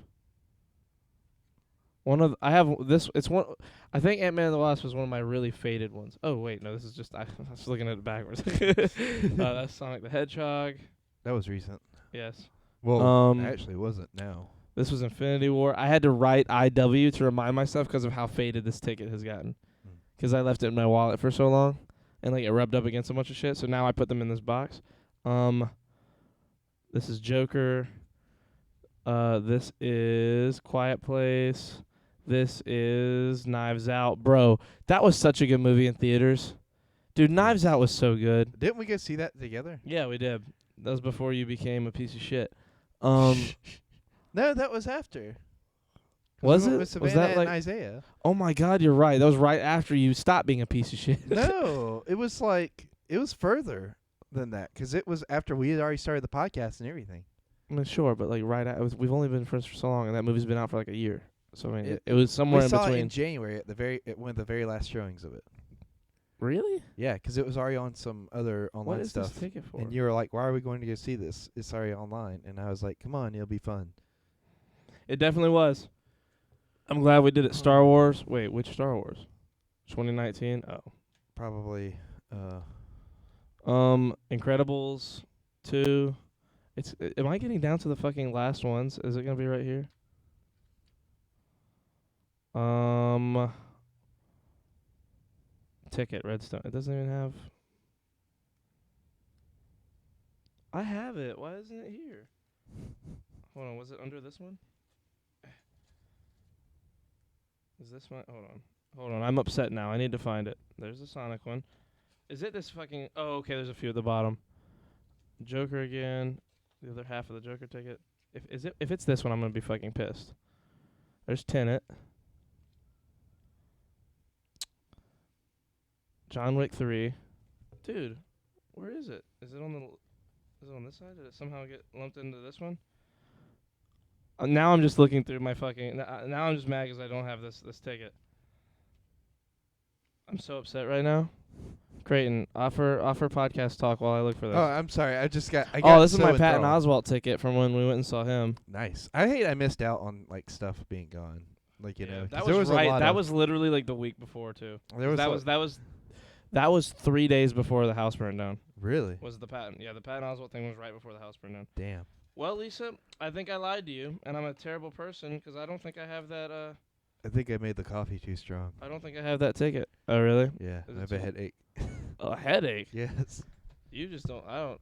I have this. It's one. I think Ant-Man and the Wasp was one of my really faded ones. Oh wait, no, this is just. I was looking at it backwards. That's Sonic the Hedgehog. That was recent. Yes. Well, actually, it wasn't. No. This was Infinity War. I had to write IW to remind myself because of how faded this ticket has gotten. Because I left it in my wallet for so long, and like it rubbed up against a bunch of shit. So now I put them in this box. This is Joker. This is Quiet Place. This is Knives Out. Bro, that was such a good movie in theaters. Dude, Knives Out was so good. Didn't we go see that together? Yeah, we did. That was before you became a piece of shit. No, that was after. Was We it? went with Was Savannah that and like? Isaiah? Oh my God, you're right. That was right after you stopped being a piece of shit. No, it was like it was further than that because it was after we had already started the podcast and everything. I mean, sure, but like we've only been friends for so long, and that movie's been out for like a year. So I mean, it was somewhere we in saw between. it in January at one of the very last showings of it. Really? Yeah, because it was already on some other online What is stuff. this ticket for? And you were like, "Why are we going to go see this? It's already online." And I was like, "Come on, it'll be fun." It definitely was. I'm glad we did it. Star Wars. Wait, which Star Wars? 2019. Oh. Probably. Incredibles 2. Am I getting down to the fucking last ones? Is it gonna be right here? Ticket Redstone. It doesn't even have. I have it. Why isn't it here? Hold on. Was it under this one? Is this one? Hold on. I'm upset now. I need to find it. There's the Sonic one. Is it this fucking? Oh, okay. There's a few at the bottom. Joker again. The other half of the Joker ticket. If it's this one, I'm gonna be fucking pissed. There's Tenet. John Wick 3. Dude, where is it? Is it on this side? Did it somehow get lumped into this one? Now I'm just looking through my fucking. Now I'm just mad because I don't have this ticket. I'm so upset right now. Creighton, offer podcast talk while I look for this. Oh, I'm sorry. I got This is so my Patton enthralled. Oswalt ticket from when we went and saw him. Nice. I hate I missed out on like stuff being gone. Like know, 'cause that there was was right. a lot That of, was literally like the week before too. That was 3 days before the house burned down. really Was the Patton? Yeah, the Patton Oswalt thing was right before the house burned down. damn. Well, Lisa, I think I lied to you, and I'm a terrible person because I don't think I have that. I think I made the coffee too strong. I don't think I have that ticket. Oh, really? Yeah, Is I have it a too- headache. A headache. Yes, You just don't. I'll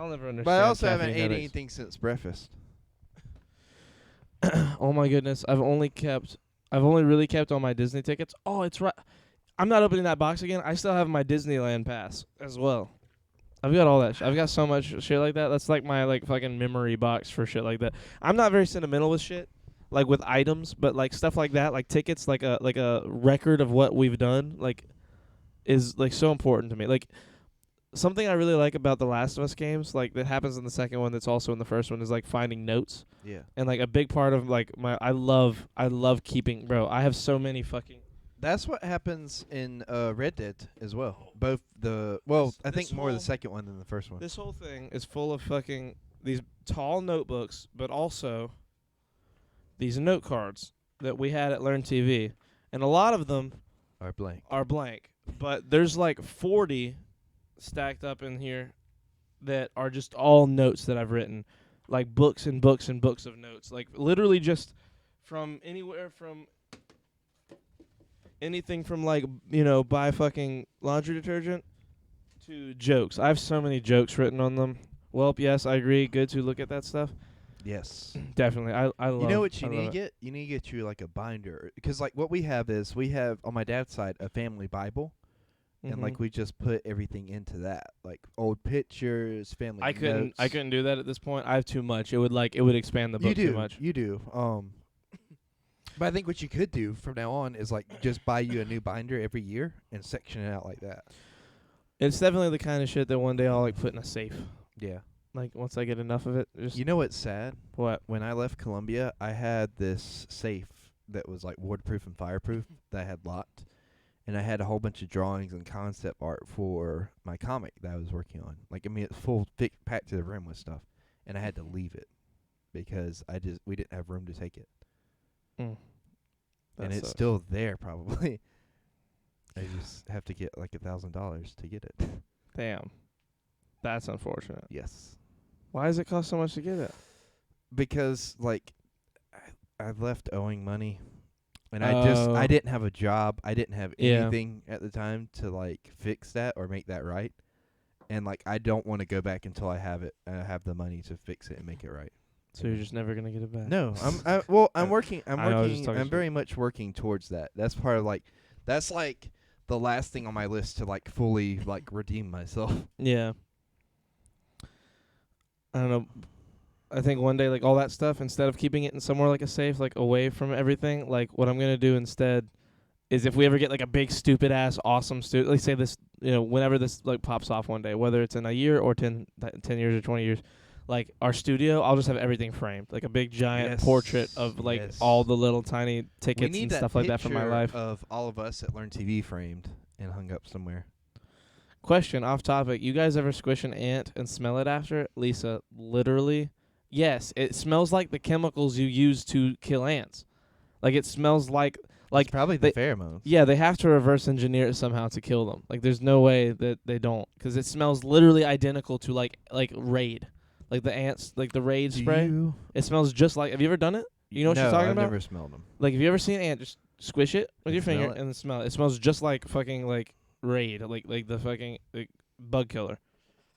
never understand. but I also haven't caffeine ate headaches. anything since breakfast. Oh my goodness! I've only really kept all my Disney tickets. Oh, it's right. I'm not opening that box again. I still have my Disneyland pass as well. I've got all that. I've got so much shit like that. That's like my like fucking memory box for shit like that. I'm not very sentimental with shit, like with items, but like stuff like that, like tickets, like a record of what we've done, like is like so important to me. Like something I really like about the Last of Us games, like that happens in the second one, that's also in the first one, is like finding notes. Yeah. And like a big part of like I love keeping, bro. I have so many fucking That's what happens in Red Dead as well. Both I This think more the whole- second one than the first one. This whole thing is full of fucking these tall notebooks, but also these note cards that we had at Learn TV, and a lot of them Or blank. are blank. But there's like 40 stacked up in here that are just all notes that I've written, like books and books and books of notes, like literally just from anywhere from anything from like buy fucking laundry detergent to jokes. I have so many jokes written on them. Welp, yes, I agree. Good to look at that stuff. Yes. Definitely, I love. You know what you I need love to it. get? You need to get you like a binder, because like what we have is we have on my dad's side a family Bible, and like Mhm. we just put everything into that, like old pictures, family. I notes. couldn't do that at this point. I have too much. It would expand the book You do too much. You do. But I think what you could do from now on is like just buy you a new binder every year and section it out like that. It's definitely the kind of shit that one day I'll like put in a safe. Yeah. Like once I get enough of it, just You know what's sad? what? When I left Columbia, I had this safe that was like waterproof and fireproof that I had locked. And I had a whole bunch of drawings and concept art for my comic that I was working on. Like, I mean, it's full, packed to the rim with stuff. And I had to leave it because we didn't have room to take it. Mm. And That it's sucks. still there probably. I just have to get like $1,000 to get it. Damn. That's unfortunate. Yes. Why does it cost so much to get it? Because like I left owing money, and I didn't have a job. I didn't have Yeah. anything at the time to like fix that or make that right. And like I don't want to go back until I have it. I have the money to fix it and make it right. So you're just never gonna get it back. No, I'm working. I'm I know, I was just working. talking I'm shit. very much working towards that. That's part of like that's like the last thing on my list to like fully like redeem myself. Yeah. I don't know. I think one day, like all that stuff, instead of keeping it in somewhere like a safe, like away from everything, like what I'm gonna do instead is if we ever get like a big stupid ass awesome studio, like say this, whenever this like pops off one day, whether it's in a year or 10 years or 20 years, like our studio, I'll just have everything framed, like a big giant Yes, portrait of like yes. all the little tiny We tickets need and that stuff like that from my picture life. of all of us at Learn TV framed and hung up somewhere. Question off topic. You guys ever squish an ant and smell it after? Lisa, literally. Yes, it smells like the chemicals you use to kill ants. Like it smells like It's probably the they- pheromones. yeah, they have to reverse engineer it somehow to kill them. Like there's no way that they don't, cuz it smells literally identical to like Raid. Like the ants, like the Raid Do spray. you? It smells just like. Have you ever done it? You know what no, she's talking I've about? never smelled them. Like have you ever seen an ant just squish it with And your finger smell it? and then smell it? It smells just like fucking like Raid, like the fucking bug killer.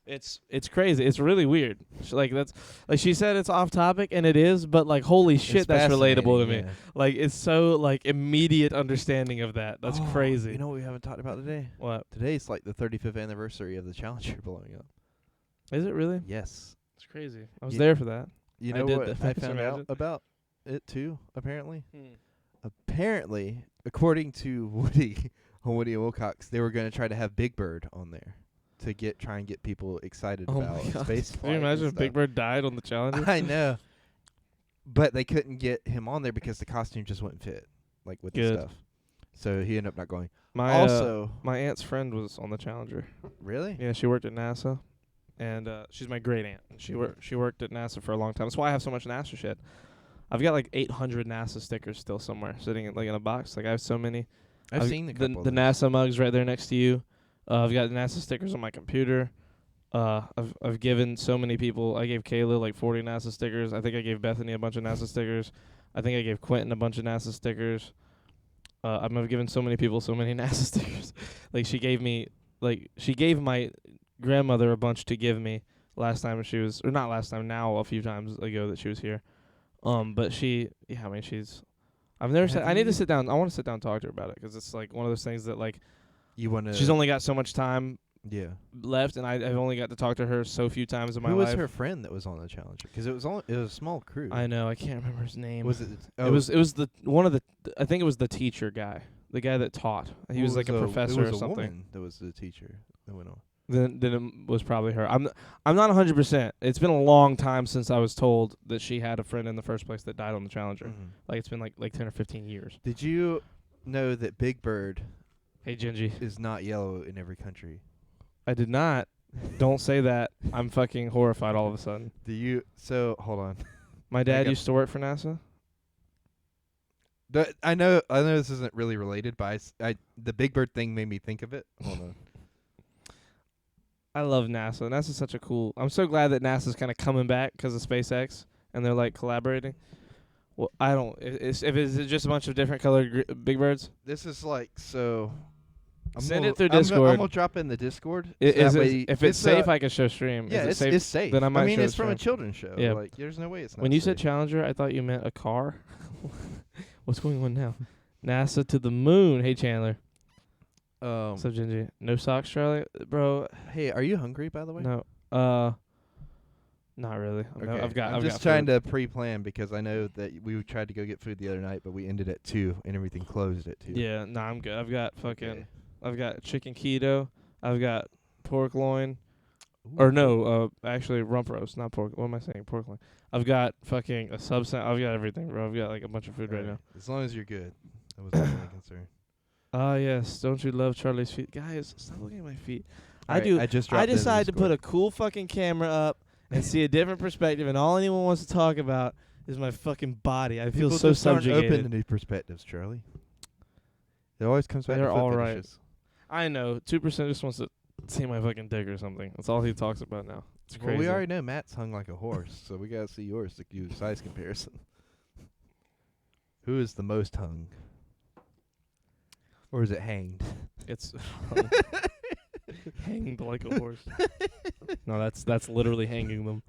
It's crazy. It's really weird. Like that's like she said it's off topic and it is, but like holy shit, It's that's relatable to me. fascinating, yeah. Like it's so like immediate understanding of that. That's Oh, crazy. You know what we haven't talked about today? What? Today's like the 35th anniversary of the Challenger blowing up. Is it really? Yes. It's crazy. I was Ye- there for that. You I know did what that. I Just found out imagine. about it too, apparently? Apparently, according to Woody on Woody and Wilcox, they were going to try to have Big Bird on there to try and get people excited Oh about my god. space Can flight you and imagine if Big stuff. Bird died on the Challenger? I know. But they couldn't get him on there because the costume just wouldn't fit, like with Good. the stuff. So he ended up not going. My Also, my aunt's friend was on the Challenger. really? Yeah, she worked at NASA, and she's my great aunt. She worked at NASA for a long time. That's why I have so much NASA shit. I've got like 800 NASA stickers still somewhere sitting in, like in a box. Like I have so many. I've seen a couple the of those. NASA mugs right there next to you. I've got NASA stickers on my computer. I've given so many people. I gave Kayla like 40 NASA stickers. I think I gave Bethany a bunch of NASA stickers. I think I gave Quentin a bunch of NASA stickers. I've given so many people so many NASA stickers. Like she gave my grandmother a bunch to give me last time she was, or not last time, now a few times ago that she was here. But she's. I've never said. I need to sit down. I want to sit down and talk to her about it because it's like one of those things that like You want to? she's only got so much time Yeah. left, and I've only got to talk to her so few times in my Who was life. her friend that was on the Challenger? Because it was a small crew. I know. I can't remember his name. Was it? It was the one of the. I think it was the teacher guy, the guy that taught. He was like a professor it was or something. A woman that was the teacher that went on. Then it was probably her. I'm not 100%. It's been a long time since I was told that she had a friend in the first place that died on the Challenger. Mhm. Like it's been like 10 or 15 years. Did you know that Big Bird Hey, Gingy. is not yellow in every country? I did not. Don't say that. I'm fucking horrified all of a sudden. Do you? So hold on. My dad got- used to work for NASA. I know this isn't really related, but the Big Bird thing made me think of it. Hold on. I love NASA. NASA's such a cool. I'm so glad that NASA's kind of coming back because of SpaceX and they're like collaborating. Well, I don't. If it's just a bunch of different colored Big Birds. This is like so. Send it through I'm Discord. gonna drop it in the Discord. Is that it, way if it's safe, I can show stream. yeah, Is it it's safe? it's safe. Then I might mean, show it's from a stream. children's show. Yeah. Like, there's no way it's not. When you said safe. Challenger, I thought you meant a car. What's going on now? NASA to the moon. Hey, Chandler. What's up, Gingy? No socks, Charlie? Bro, Hey, are you hungry, by the way? no. Not really. Okay. I've got I'm just food. trying to pre-plan because I know that we tried to go get food the other night, but we ended at 2 and everything closed at 2. Yeah, nah, I'm good. I've got fucking. Okay. I've got chicken keto. I've got pork loin. Ooh. Or no, actually rump roast, not pork. What am I saying? Pork loin. I've got fucking a subset. I've got everything, bro. I've got like a bunch of food right now. As long as you're good. That was my only concern. Ah, yes. Don't you love Charlie's feet? Guys, stop looking at my feet. I Alright, do. I just I dropped it in decided to put Discord. a cool fucking camera up and see a different perspective, and all anyone wants to talk about is my fucking body. I feel People so just aren't subjugated. open to new perspectives, Charlie. It always comes back They're to foot all right. fetishes. I know. 2% just wants to see my fucking dick or something. That's all he talks about now. It's Well, crazy. we already know Matt's hung like a horse, so we gotta see yours to do a size comparison. Who is the most hung? Or is it hanged? It's hanged like a horse. No, that's literally hanging them.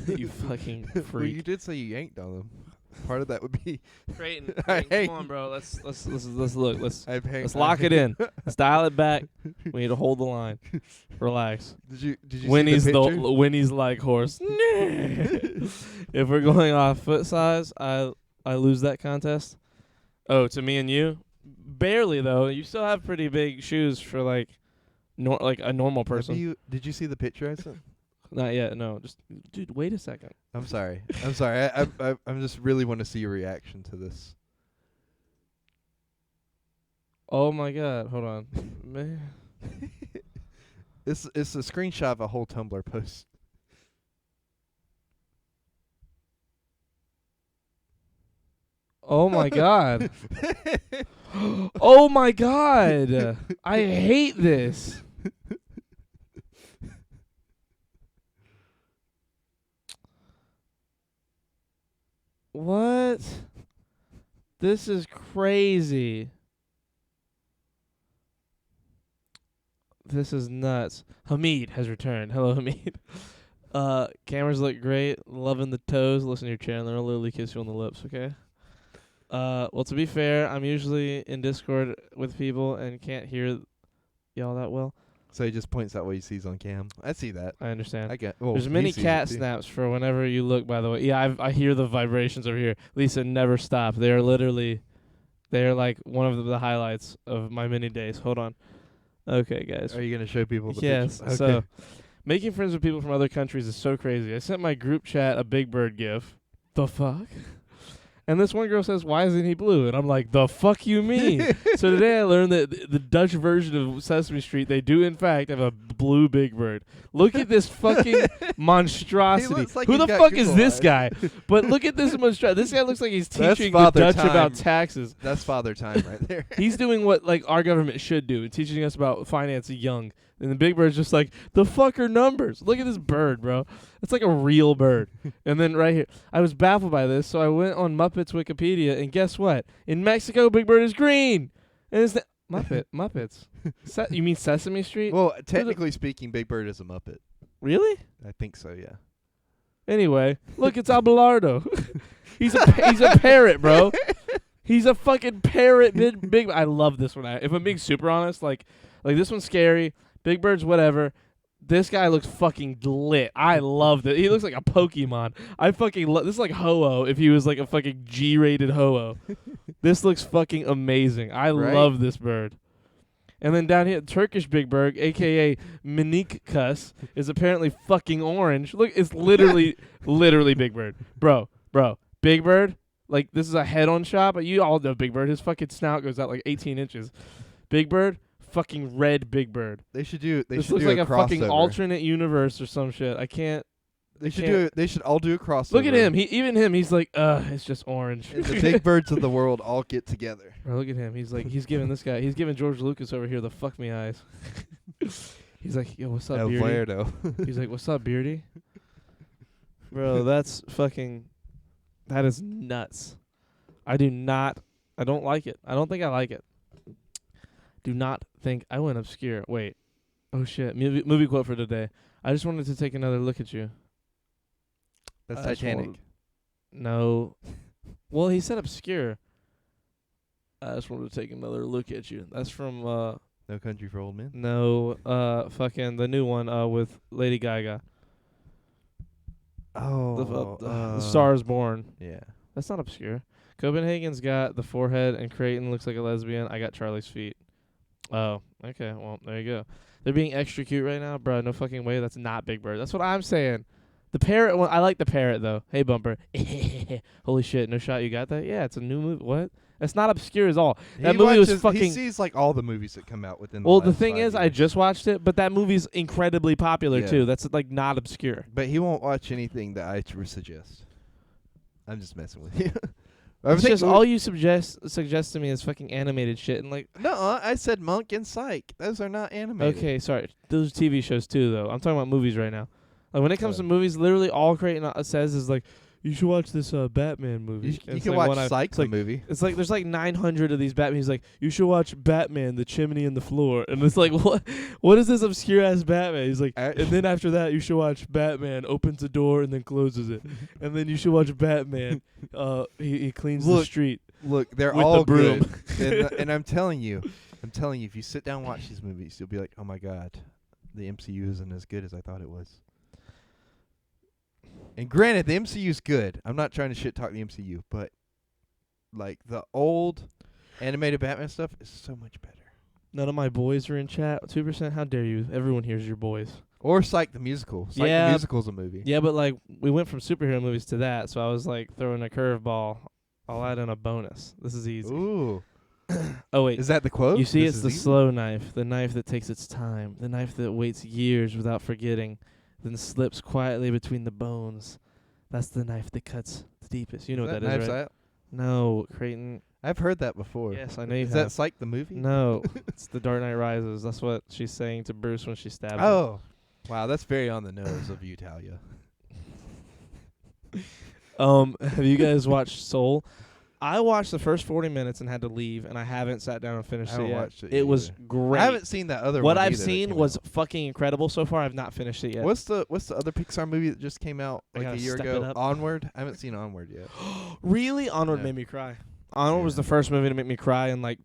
You fucking freak. Well, you did say you yanked on them. Part of that would be Creighton, I hate- come on, bro. Let's look. Let's I've lock it in. Let's dial it back. We need to hold the line. Relax. Did you Winnie's see the picture? Winnie's like horse. If we're going off foot size, I lose that contest. Oh, to me and you, barely though. You still have pretty big shoes for like a normal person. Did you see the picture I sent? Not yet. No, just dude. Wait a second. I'm sorry. I'm just really want to see your reaction to this. Oh my God. Hold on. Man. It's a screenshot of a whole Tumblr post. Oh my God. Oh my God. I hate this. What? This is crazy. This is nuts. Hamid has returned. Hello, Hamid. Cameras look great. Loving the toes. Listen to your Chandler. I'll literally kiss you on the lips, okay? Well, to be fair, I'm usually in Discord with people and can't hear y'all that well. So he just points out what he sees on cam. I see that. I understand. I get. Well, There's he many sees cat it too. snaps for whenever you look, by the way. Yeah, I hear the vibrations over here. Lisa, never stop. They are like one of the highlights of my mini days. Hold on. Okay, guys. Are you gonna show people the Yes. picture? So, making friends with people from other countries is so crazy. I sent my group chat a Big Bird gif. The fuck? And this one girl says, "Why isn't he blue?" And I'm like, "The fuck you mean?" So today I learned that the Dutch version of Sesame Street, they do in fact have a blue Big Bird. Look at this fucking monstrosity. He looks like Who he's the got fuck is Google this eyes. guy? But look at this monstrosity. This guy looks like he's That's teaching the Father Dutch Time. about taxes. That's father time right there. He's doing what like our government should do, teaching us about finance young. And the Big Bird's just like, the fuck are numbers? Look at this bird, bro. It's like a real bird. And then right here, I was baffled by this, so I went on Muppets Wikipedia, and guess what? In Mexico, Big Bird is green. And it's Muppets. You mean Sesame Street? Well, technically speaking, Big Bird is a Muppet. Really? I think so. Yeah. Anyway, look, it's Abelardo. he's a parrot, bro. He's a fucking parrot. Big. I love this one. If I'm being super honest, like this one's scary. Big Bird's whatever. This guy looks fucking lit. I love this. He looks like a Pokemon. I fucking love this. Is like Ho-Oh if he was like a fucking G-rated Ho-Oh. This looks fucking amazing. I Right? love this bird. And then down here, Turkish Big Bird, a.k.a. Minik Kuss, is apparently fucking orange. Look, it's literally Big Bird. Bro. Big Bird, Like, this is a head-on shot, but you all know Big Bird. His fucking snout goes out like 18 inches. Big Bird, fucking red Big Bird. They should do. They This should looks do like a a fucking crossover. alternate universe or some shit. I can't. They should can't- do. They should all do a crossover. Look at him. He's like, it's just orange. And the big birds of the world all get together. Bro, look at him. He's like, he's giving this guy, he's giving George Lucas over here the fuck me eyes. He's like, yo, what's up, El Beardy? Puerto. He's like, what's up, Beardy? Bro, that's fucking, that is nuts. I don't like it. I don't think I like it. Do not think, I went obscure. Wait. Oh shit. Movie quote for today. I just wanted to take another look at you. That's I just Titanic. wanted- No. Well, he said obscure. I just wanted to take another look at you. That's from, No Country for Old Men. no, fucking the new one, with Lady Gaga. Oh, The Star is Born. Yeah. That's not obscure. Copenhagen's got the forehead, and Creighton looks like a lesbian. I got Charlie's feet. Oh, okay. Well, there you go. They're being extra cute right now, bro. No fucking way. That's not Big Bird. That's what I'm saying. The parrot one. I like the parrot though. Hey, Bumper. Holy shit! No shot. You got that? Yeah, it's a new movie. What? That's not obscure at all. That movie was fucking. He sees like all the movies that come out within. Well, the the last thing 5 is, I years. just watched it, but that movie's incredibly popular Yeah. too. That's like not obscure. But he won't watch anything that I suggest. I'm just messing with you. It's just all you suggest to me is fucking animated shit and like. No, I said Monk and Psych. Those are not animated. Okay, sorry. Those are TV shows too, though. I'm talking about movies right now. Like when it comes Oh. to movies, literally all Creighton says is like, "You should watch this Batman movie." You, And you it's can like watch one Psych, it's the like, movie. It's like there's like 900 of these Batman. He's like, "You should watch Batman, the chimney and the floor," and it's like, what? What is this obscure ass Batman? He's like, and then after that, you should watch Batman opens a door and then closes it, and then you should watch Batman. He cleans the Look, street. Look, they're with all the broom. good. and I'm telling you, if you sit down and watch these movies, you'll be like, oh my god, the MCU isn't as good as I thought it was. And granted, the MCU's good. I'm not trying to shit talk the MCU, but like the old animated Batman stuff is so much better. None of my boys are in chat. 2%. How dare you? Everyone here's your boys. Or Psych the musical. Psych Yeah. the musical's a movie. Yeah, but like we went from superhero movies to that, so I was like throwing a curveball. I'll add in a bonus. This is easy. Ooh, Oh wait, is that the quote? you see, This it's is the easy? slow knife, the knife that takes its time, the knife that waits years without forgetting, then slips quietly between the bones. That's the knife that cuts the deepest. You know what that is, Knives right? Out? No, Creighton. I've heard that before. Yes, I know you Is have. that Psych the movie? No, it's The Dark Knight Rises. That's what she's saying to Bruce when she stabs him. Oh, wow, that's very on the nose of you, Talia. Have you guys watched Soul? I watched the first 40 minutes and had to leave, and I haven't sat down and finished I it haven't yet. watched it It was either. great. I haven't seen that other what one. I've either that seen came was out. fucking incredible so far. I've not finished it yet. What's the other Pixar movie that just came out I like a gotta year step ago? it up. Onward. I haven't seen Onward yet. Really? Onward Yeah. made me cry. Onward was Yeah. the first movie to make me cry in like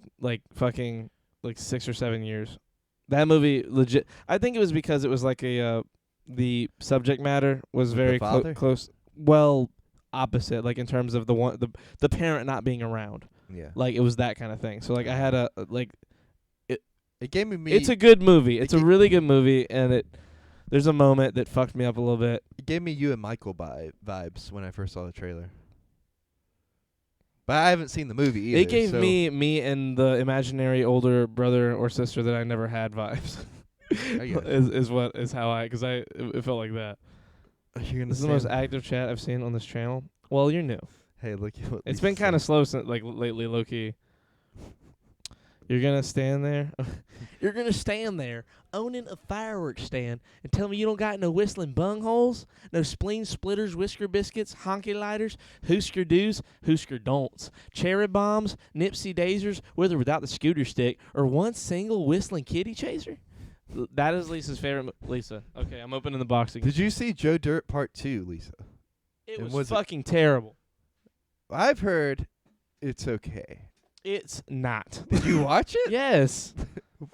fucking like 6 or 7 years. That movie legit. I think it was because it was like a the subject matter was With the very father? close. Well, opposite, like in terms of the parent not being around. Yeah. Like it was that kind of thing. So like I had a like It gave me. it's a good movie. it It's a ga- really good movie, and there's a moment that fucked me up a little bit. It gave me you and Michael vibes when I first saw the trailer. But I haven't seen the movie either. It gave so me and the imaginary older brother or sister that I never had vibes. I get it. is how because it felt like that. You're gonna This is the most stand- active chat I've seen on this channel. Well, you're new. Hey, look at what It's Lisa been kind of said. slow since like lately, low key. You're gonna stand there. You're gonna stand there owning a fireworks stand and tell me you don't got no whistling bungholes, no spleen splitters, whisker biscuits, honky lighters, Hoosker do's, Hoosker don'ts, cherry bombs, Nipsey daisers, with or without the scooter stick, or one single whistling kitty chaser. That is Lisa's favorite. Lisa, okay, I'm opening the box again. Did you see Joe Dirt Part 2, Lisa? It and was was it- fucking terrible. I've heard it's okay. It's not. Did you watch it? Yes,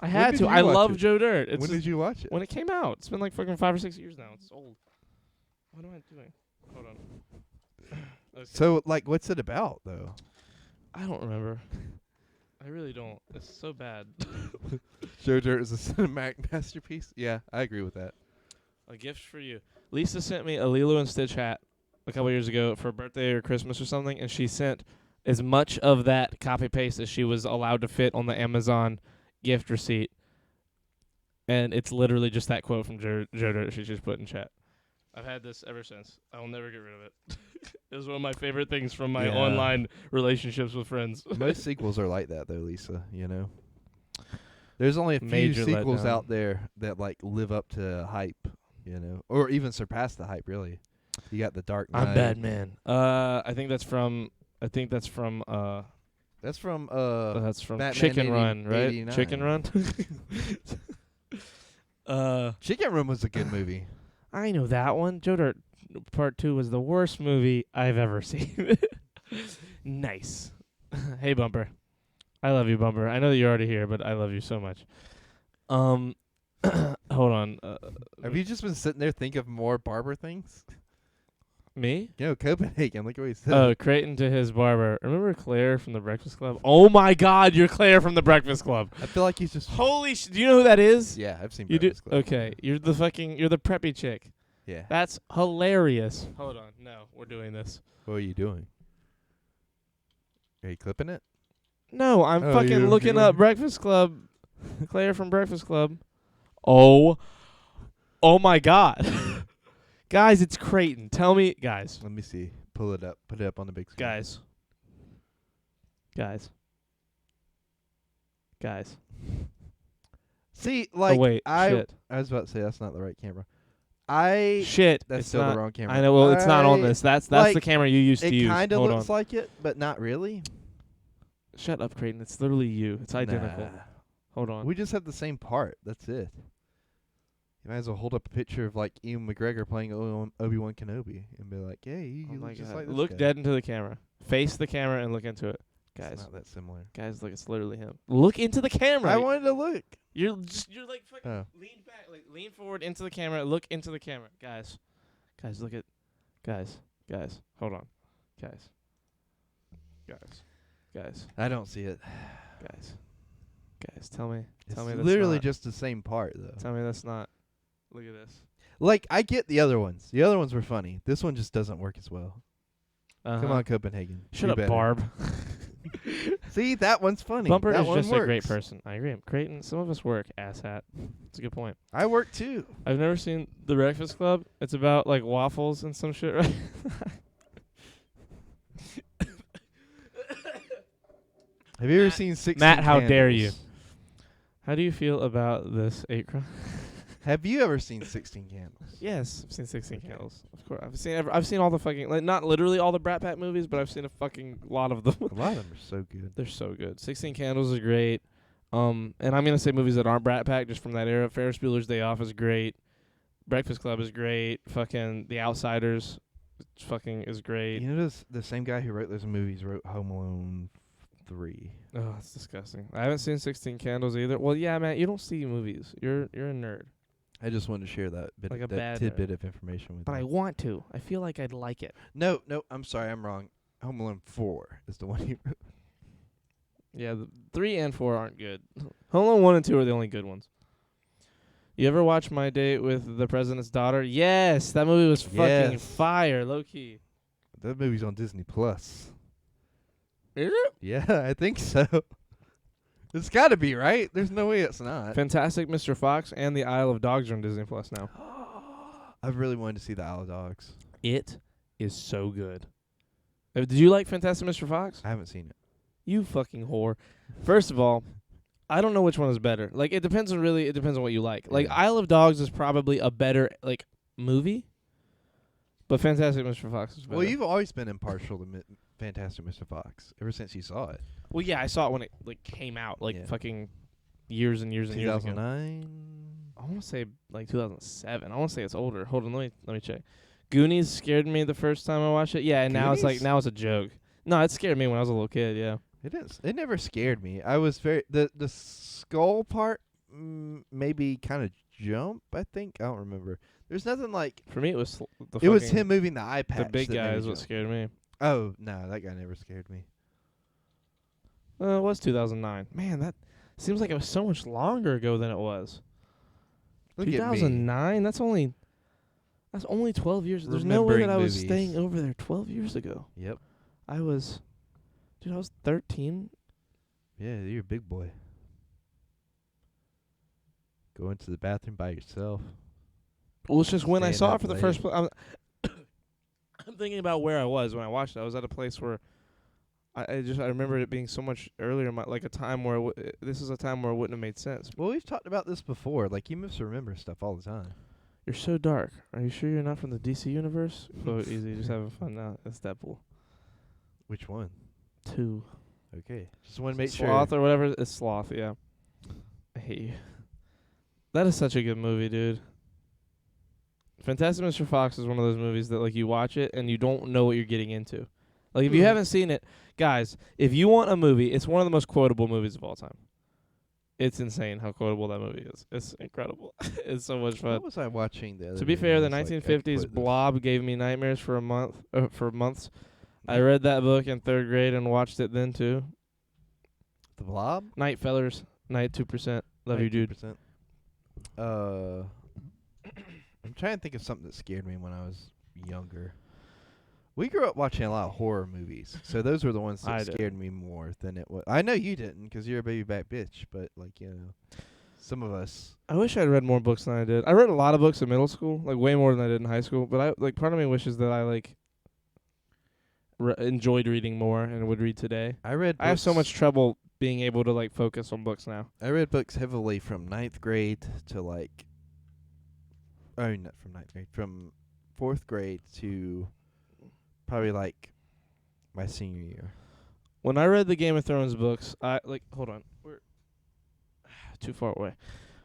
I When had did to. you I watch love it? Joe Dirt. It's When just- did you watch it? when it came out. It's been like fucking 5 or 6 years now. It's old. What am I doing? Hold on. Okay. So, like, what's it about, though? I don't remember. I really don't. It's so bad. Joe Dirt is a cinematic masterpiece? Yeah, I agree with that. A gift for you. Lisa sent me a Lilo and Stitch hat. a couple years ago for birthday or Christmas or something, and she sent as much of that copy paste as she was allowed to fit on the Amazon gift receipt. And it's literally just that quote from Joe Dirt she just put in chat. I've had this ever since. I will never get rid of it. It was one of my favorite things from my online relationships with friends. Most sequels are like that, though, Lisa. You know, there's only a few Major sequels letdown. out there that like live up to hype. You know, or even surpass the hype. Really, you got the Dark Knight. I'm Batman. I think that's from. That's from That's from Batman Chicken 80 Run, right? 89. Chicken Run. Chicken Run was a good movie. I know that one. Joe Dirt Part 2 was the worst movie I've ever seen. Nice. Hey, Bumper. I love you, Bumper. I know that you're already here, but I love you so much. Hold on. Have you just been sitting there thinking of more barber things? Me? You know, Copenhagen. Look what he said. Oh, Creighton to his barber. Remember Claire from The Breakfast Club? Oh, my God, you're Claire from The Breakfast Club. I feel like he's just. Holy do you know who that is? Yeah, I've seen. You do? Breakfast Club. Okay, you're the preppy chick. Yeah. That's hilarious. Hold on. No, we're doing this. What are you doing? Are you clipping it? No, I'm Oh, fucking you're looking up Breakfast Club. Claire from Breakfast Club. Oh my God. Guys, it's Creighton. Tell me, guys. Let me see. Pull it up. Put it up on the big screen. Guys. See, like, wait, I shit. was about to say that's not the right camera. Shit. That's it's still not, the wrong camera. I know. Well, it's not on this. That's like, the camera you used to use. It kind of Hold looks on. like it, but not really. Shut up, Creighton. It's literally you. It's identical. Nah. Hold on. We just have the same part. That's it. You might as well hold up a picture of like Ian McGregor playing Obi-Wan Kenobi and be like, "Hey, you Oh my look just God. like this Look guy." dead into the camera. Face the camera and look into it. It's Guys. not that similar. Guys, look, it's literally him. Look into the camera. I wanted to look. You're like fucking Oh. lean back, like lean forward into the camera. Look into the camera, guys. Look at, guys. Hold on, guys. I don't see it. Guys. Tell me It's that's literally not. just the same part, though. Tell me that's not. Look at this. Like, I get the other ones. The other ones were funny. This one just doesn't work as well. Come on, Copenhagen. Shut Do up, better. Barb. See, that one's funny. Bumper that is one just works. a great person. I agree. Creighton, some of us work, asshat. It's a good point. I work too. I've never seen The Breakfast Club. It's about like waffles and some shit, right? Have you ever seen 16 Matt, how dare Candles? you? How do you feel about this 8 crime? Have you ever seen 16 Candles? Yes, I've seen 16 Okay. Candles. Of course, I've seen all the fucking, like, not literally all the Brat Pack movies, but I've seen a fucking lot of them. A lot of them are so good. They're so good. 16 Candles is great. And I'm gonna say movies that aren't Brat Pack just from that era. Ferris Bueller's Day Off is great. Breakfast Club is great. Fucking The Outsiders, fucking is great. You know, the same guy who wrote those movies wrote Home Alone 3. Oh, it's disgusting. I haven't seen 16 Candles either. Well, yeah, Matt, you don't see movies. You're a nerd. I just wanted to share that Like a that bad tidbit of information with But you. I want to. I feel like I'd like it. No, I'm sorry, I'm wrong. Home Alone 4 is the one he wrote. Yeah, the 3 and 4 aren't good. Home Alone 1 and 2 are the only good ones. You ever watch My Date with the President's Daughter? Yes, that movie was fucking Yes. fire, low key. That movie's on Disney Plus. Is it? Yeah, I think so. It's got to be, right? There's no way it's not. Fantastic Mr. Fox and The Isle of Dogs are on Disney Plus now. I've really wanted to see the Isle of Dogs. It is so good. Did you like Fantastic Mr. Fox? I haven't seen it. You fucking whore. First of all, I don't know which one is better. Like, it depends on what you like. Like, Yeah. Isle of Dogs is probably a better, like, movie. But Fantastic Mr. Fox is better. Well, you've always been impartial to Fantastic Mr. Fox ever since you saw it. Well, yeah, I saw it when it, like, came out. Like, Yeah. fucking years and years and years ago. 2009. I want to say, like, 2007. I want to say it's older. Hold on, let me check. Goonies scared me the first time I watched it. Yeah, and now it's like, Goonies? now it's a joke. No, it scared me when I was a little kid, yeah. It didn't. It never scared me. I was very the skull part maybe kind of jump. I think I don't remember. There's nothing like. For me, it was the It was fucking- him moving the eye patch. The big that made guy me is what jump. scared me. Oh no, that guy never scared me. It was 2009. Man, that seems like it was so much longer ago than it was. Look at me. 2009? That's That's only 12 years. There's no way that I Remembering was movies. staying over there 12 years ago. Yep. I was 13. Yeah, you're a big boy. Going to the bathroom by yourself. Well, it's just when I Staying saw up it for the late. first place. I'm thinking about where I was when I watched it. I was at a place where I remember it being so much earlier, like a time where this is a time where it wouldn't have made sense. Well, we've talked about this before. Like, you must remember stuff all the time. You're so dark. Are you sure you're not from the DC universe? Oh, easy, just having fun now. It's Deadpool Which one? 2. Okay. Just want to make sure. Sloth or whatever. It's Sloth. Yeah. I hate you. That is such a good movie, dude. Fantastic Mr. Fox is one of those movies that like you watch it and you don't know what you're getting into. Like if you haven't seen it, guys, if you want a movie, it's one of the most quotable movies of all time. It's insane how quotable that movie is. It's incredible. It's so much fun. What was I watching the other To be day fair, the that was like, I 1950s quit this? Blob gave me nightmares for months. I read that book in 3rd grade and watched it then too. The Blob? Night Fellers, Night 2%. Love you, dude. 2%. I'm trying to think of something that scared me when I was younger. We grew up watching a lot of horror movies, so those were the ones I that did. scared me more than it was. I know you didn't, 'cause you're a baby back bitch, but like, you know, some of us. I wish I'd read more books than I did. I read a lot of books in middle school, like way more than I did in high school. But I like part of me wishes that I like enjoyed reading more and would read today. I read. I have so books- much trouble being able to like focus on books now. I read books heavily from 9th grade to like. Oh, not from 9th grade. From 4th grade to probably like my senior year. When I read the Game of Thrones books, I like hold on, we're too far away.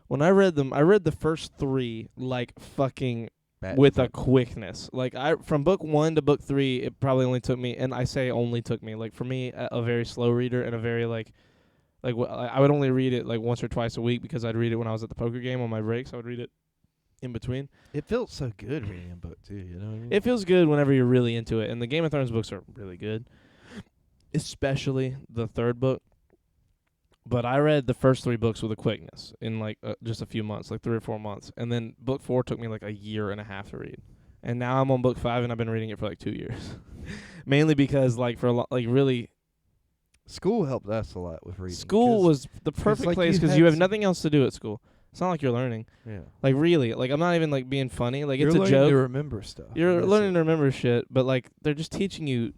When I read them, I read the first 3 like fucking with a quickness. Like from book 1 to book 3, it probably only took me, and I say only took me, like for me, a very slow reader and a very like I would only read it like once or twice a week because I'd read it when I was at the poker game on my breaks. I would read it in between. It felt so good reading a book too. You know what I mean? It feels good whenever you're really into it, and the Game of Thrones books are really good, especially the 3rd book. But I read the first 3 books with a quickness in like just a few months, like 3 or 4 months, and then book 4 took me like a year and a half to read, and now I'm on book 5 and I've been reading it for like 2 years, mainly because like for a lot, like really, School helped us a lot with reading. school 'cause- was the perfect like, place you because had you have some- nothing else to do at school. It's not like you're learning, Yeah. like really, like I'm not even like being funny, like You're it's a learning joke. to remember stuff. You're That's learning it. to remember shit, but like they're just teaching you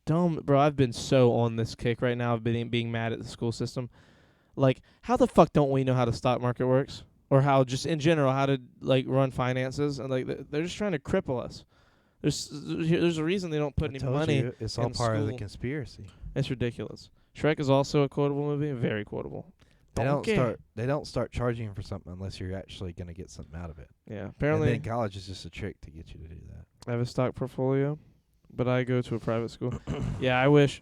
dumb. Bro, I've been so on this kick right now of being mad at the school system. Like, how the fuck don't we know how the stock market works, or how just in general how to like run finances? And like they're just trying to cripple us. There's a reason they don't put I any told money. you, it's all in part of the school. conspiracy. It's ridiculous. Shrek is also a quotable movie, very quotable. They Donkey. don't start charging for something unless you're actually going to get something out of it. Yeah, And apparently then college is just a trick to get you to do that. I have a stock portfolio, but I go to a private school. Yeah, I wish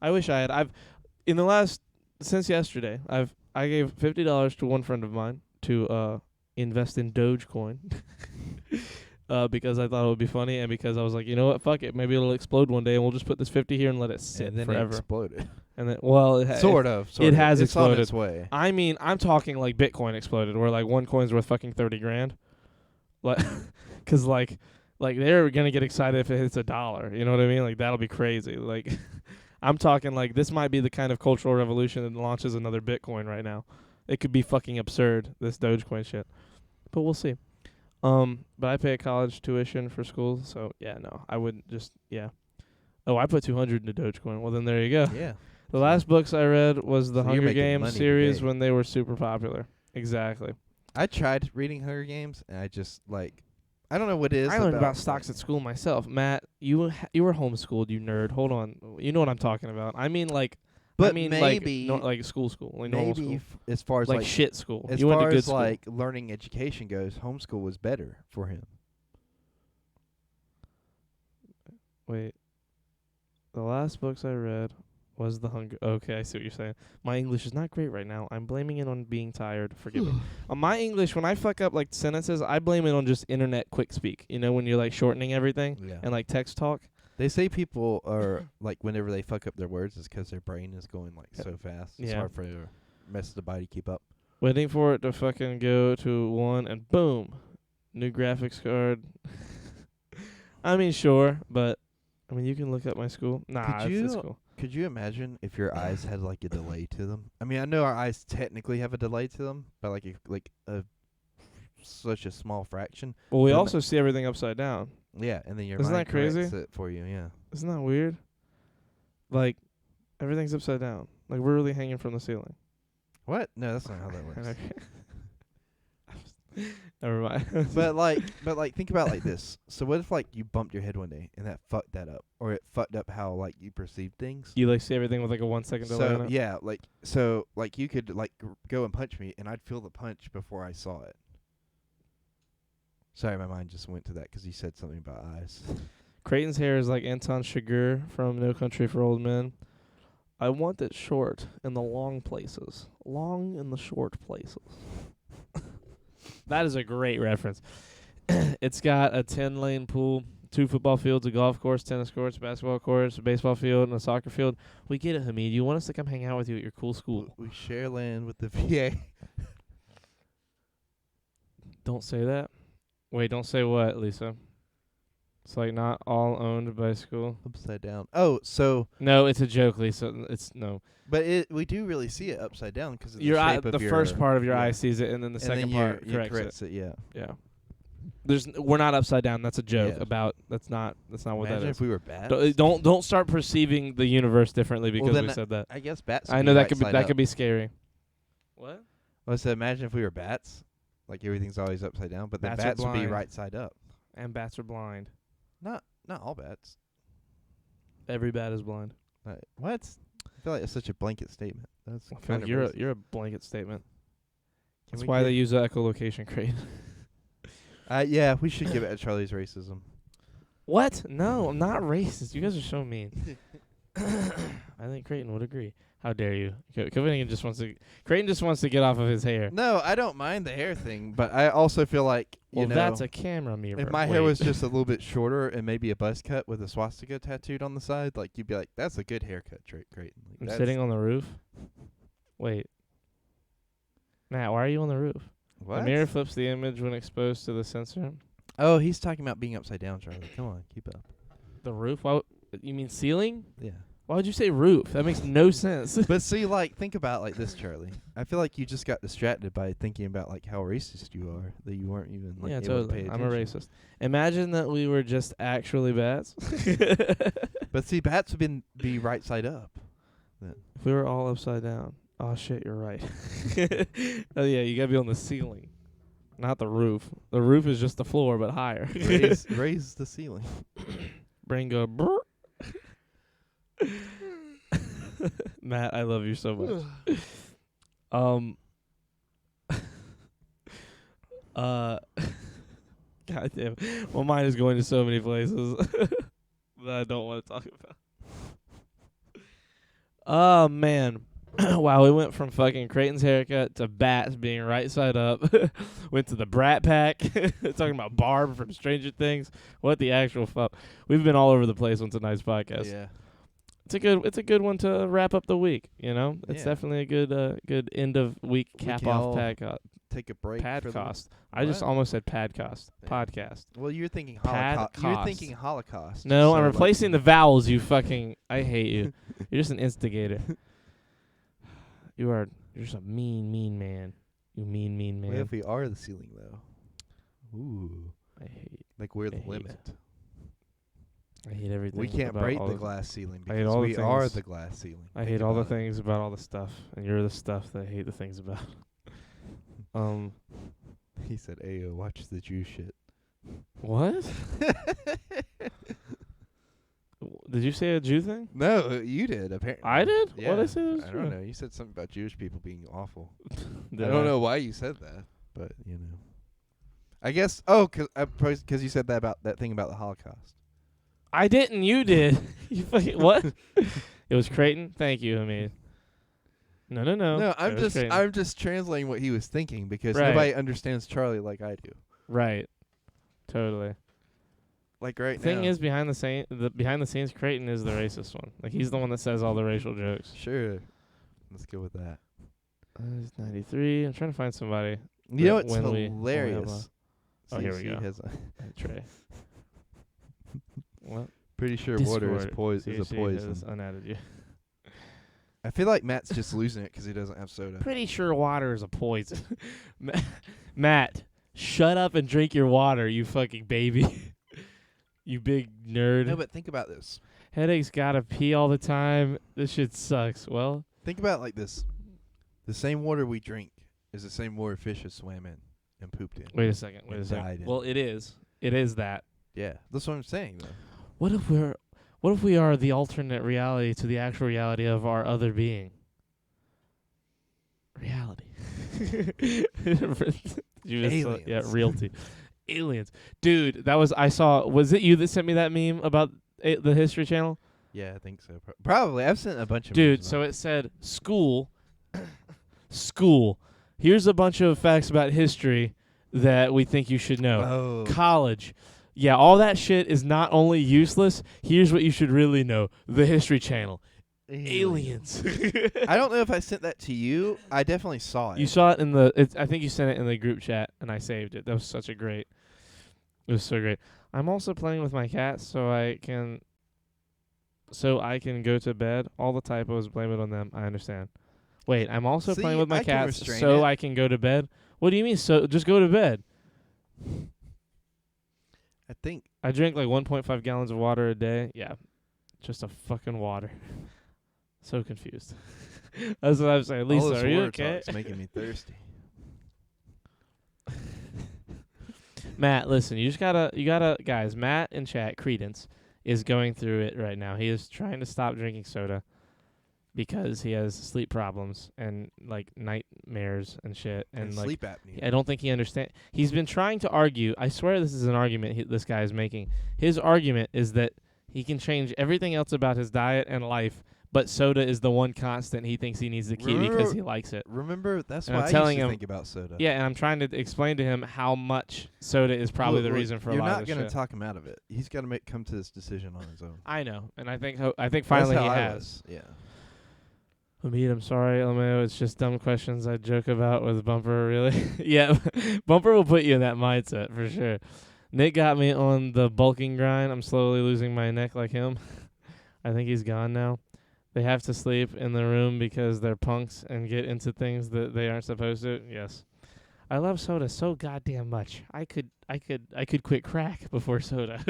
I had. In the last since yesterday, I gave $50 to one friend of mine to invest in Dogecoin. Because I thought it would be funny, and because I was like, you know what, fuck it, maybe it'll explode one day, and we'll just put this 50 here and let it sit and then it forever. exploded. And then, well, Sort of. it has it's on exploded. its way. I mean, I'm talking like Bitcoin exploded, where like one coin's worth fucking 30 grand. Like, 'cause like they're gonna get excited if it hits $1. You know what I mean? Like that'll be crazy. Like, I'm talking like this might be the kind of cultural revolution that launches another Bitcoin right now. It could be fucking absurd, this Dogecoin shit. But we'll see. But I pay a college tuition for school, so yeah, no, I wouldn't just Oh, I put 200 into Dogecoin. Well, then there you go. Yeah. The last books I read was the So you're Hunger making Games money series today. when they were super popular. Exactly. I tried reading Hunger Games, and I just, like, I don't know what it is. I learned about stocks at school myself. Matt, you were homeschooled, you nerd. Hold on. You know what I'm talking about. I mean, like, But I mean, maybe, like school, like normal maybe school. as far as, Like like, shit school. as You went far to good as, school. like, learning education goes, homeschool was better for him. Wait. The last books I read was the Hunger. Okay, I see what you're saying. My English is not great right now. I'm blaming it on being tired. Forgive me. On my English, when I fuck up like sentences, I blame it on just internet quick speak. You know, when you're like shortening everything Yeah. and like text talk. They say people are, like, whenever they fuck up their words, it's 'cause their brain is going, like, Yeah. so fast. It's Yeah. hard for the rest of the body to keep up. Waiting for it to fucking go to 1 and boom. New graphics card. I mean, sure, but I mean, you can look up my school. Nah, it's cool. Could you imagine if your eyes had like a delay to them? I mean, I know our eyes technically have a delay to them, but like a such a small fraction. Well, we But also see everything upside down. Yeah, and then your Isn't mind that crazy? corrects it for you. Yeah. Isn't that weird? Like, everything's upside down. Like, we're really hanging from the ceiling. What? No, that's not how that works. Never mind. but like, think about it like this. So what if like you bumped your head one day and that fucked that up, or it fucked up how like you perceive things? You like see everything with like a 1 second delay. So yeah, like you could like go and punch me, and I'd feel the punch before I saw it. Sorry, my mind just went to that because you said something about eyes. Creighton's hair is like Anton Chigurh from No Country for Old Men. I want it short in the long places. Long in the short places. That is a great reference. It's got a 10-lane pool, 2 football fields, a golf course, tennis courts, basketball courts, a baseball field, and a soccer field. We get it, Hamid. You want us to come hang out with you at your cool school. We share land with the VA. Don't say that. Wait, don't say what, Lisa? It's like not all owned by school. Upside down. Oh, so No, it's a joke, Lisa. It's no. but we do really see it upside down because of the Your eye, shape of the your first part of your yeah. eye sees it, and then the And second then part you corrects it. it. Yeah. Yeah. We're not upside down. That's a joke Yeah. about. That's not what Imagine that if is. we were bats. Don't start perceiving the universe differently because then we said that. I guess bats. I know that could be scary. What? Well, so imagine if we were bats, like everything's always upside down, but the Bats are bats would be blind. right side up. And bats are blind. Not all bats. Every bat is blind. What? I feel like it's such a blanket statement. That's I feel kind like of you're a blanket statement. Can That's we why they get- use the echolocation crate. Yeah, we should give it a Charlie's Racism. What? No, I'm not racist. You guys are so mean. I think Creighton would agree. How dare you? Creighton just wants to get off of his hair. No, I don't mind the hair thing, but I also feel like you Well, know, that's a camera mirror. if my hair Wait. was just a little bit shorter and maybe a buzz cut with a swastika tattooed on the side, like you'd be like, "That's a good haircut, Creighton." Like, I'm that's- sitting on the roof. Wait. Matt, why are you on the roof? What? The mirror flips the image when exposed to the sensor. Oh, he's talking about being upside down, Charlie. Come on, keep up. The roof? Why? You mean ceiling? Yeah. Why would you say roof? That makes no sense. But see, like, think about it like this, Charlie. I feel like you just got distracted by thinking about like how racist you are, that you weren't even like yeah, able totally. to pay I'm a attention. racist. Imagine that we were just actually bats. But see, bats would be right side up. If we were all upside down. Oh shit, you're right. Oh yeah, you gotta be on the ceiling, not the roof. The roof is just the floor, but higher. Raise the ceiling. Brain go. Brr. Matt, I love you so much. God damn. My mind is going to so many places that I don't want to talk about. Oh man. Wow, we went from fucking Creighton's haircut to bats being right side up. Went to the Brat Pack, talking about Barb from Stranger Things. What the actual fuck? We've been all over the place on tonight's podcast. Yeah. It's a good one to wrap up the week. You know, it's Yeah. definitely a good end of week We cap can off all Take a break. for the- podcast. I just What? almost said padcast. Yeah. Podcast. Well, you're thinking Holocaust. You're Padcast. thinking Holocaust. No, so, I'm like, replacing the vowels. You fucking. I hate you. You're just an instigator. You're just a mean man. You mean man. What if we are the ceiling though? Ooh, I hate. like we're I the hate limit. I hate everything. We can't about break all the glass ceiling I hate because all the we are things- the glass ceiling. I Think hate all the about it. things about all the stuff, and you're the stuff that I hate the things about. He said, "Ayo, watch the Jew shit." What? Did you say a Jew thing? No, you did apparently. I did? Yeah. What did I say that was I true? don't know. You said something about Jewish people being awful. Did I don't know why you said that, but you know. I guess. Oh, because you said that about that thing about the Holocaust. I didn't. You did. You fucking what? It was Creighton. Thank you, Hamid. No. No, It was Creighton. I'm just translating what he was thinking because Right. nobody understands Charlie like I do. Right. Totally. Like right Thing now. is, behind the scenes, Creighton is the racist one. Like he's the one that says all the racial jokes. Sure. Let's go with that. He's 93. I'm trying to find somebody. You know that what's when we have hilarious? Oh, here we go. Has a Trey. What? pretty sure water is Discord. is a CC poison. has unadded you. I feel like Matt's just losing it because he doesn't have soda. Pretty sure water is a poison. Matt, shut up and drink your water, you fucking baby. You big nerd. No, but think about this. Headaches gotta pee all the time. This shit sucks. Well, Think about it like this. The same water we drink is the same water fish has swam in and pooped in. wait a second. And died in. Well, it is. It is that. Yeah, that's what I'm saying, though. What if we are the alternate reality to the actual reality of our other being? Reality. Aliens. Yeah, realty. Aliens. Dude, was it you that sent me that meme about the History Channel? Yeah, I think so. Probably. I've sent a bunch of Dude, memes so about it said school. Here's a bunch of facts about history that we think you should know. Oh. College. Yeah, all that shit is not only useless. Here's what you should really know. The History Channel. Aliens. I don't know if I sent that to you. I definitely saw it. You saw it in I think you sent it in the group chat, and I saved it. That was it was so great. I'm also playing with my cat so I can go to bed. All the typos, blame it on them. I understand. Wait, I'm also See, playing with my I can cats restrain so it. I can go to bed? What do you mean, so just go to bed? I think I drink like 1.5 gallons of water a day. Yeah, just a fucking water. So confused. That's what I'm saying. all Lisa, this are you water okay? talk's making me thirsty. Matt, listen, you gotta, guys, Matt in chat, Credence, is going through it right now. He is trying to stop drinking soda because he has sleep problems and, like, nightmares and shit. And, like, sleep apnea. I don't think he understands. He's been trying to argue. I swear this is an argument this guy is making. His argument is that he can change everything else about his diet and life, but soda is the one constant he thinks he needs to keep because he likes it. Remember, that's And why I'm I telling used to him- think about soda. Yeah, and I'm trying to explain to him how much soda is probably the Look, reason for a you're lot not of this gonna shit. talk him out of it. He's got to come to this decision on his own. I know, and I think finally That's he how I has. was. Yeah. Hamid, I'm sorry, LMAO. It's just dumb questions I joke about with Bumper, really. Yeah, Bumper will put you in that mindset for sure. Nick got me on the bulking grind. I'm slowly losing my neck like him. I think he's gone now. They have to sleep in the room because they're punks and get into things that they aren't supposed to. Yes. I love soda so goddamn much. I could quit crack before soda.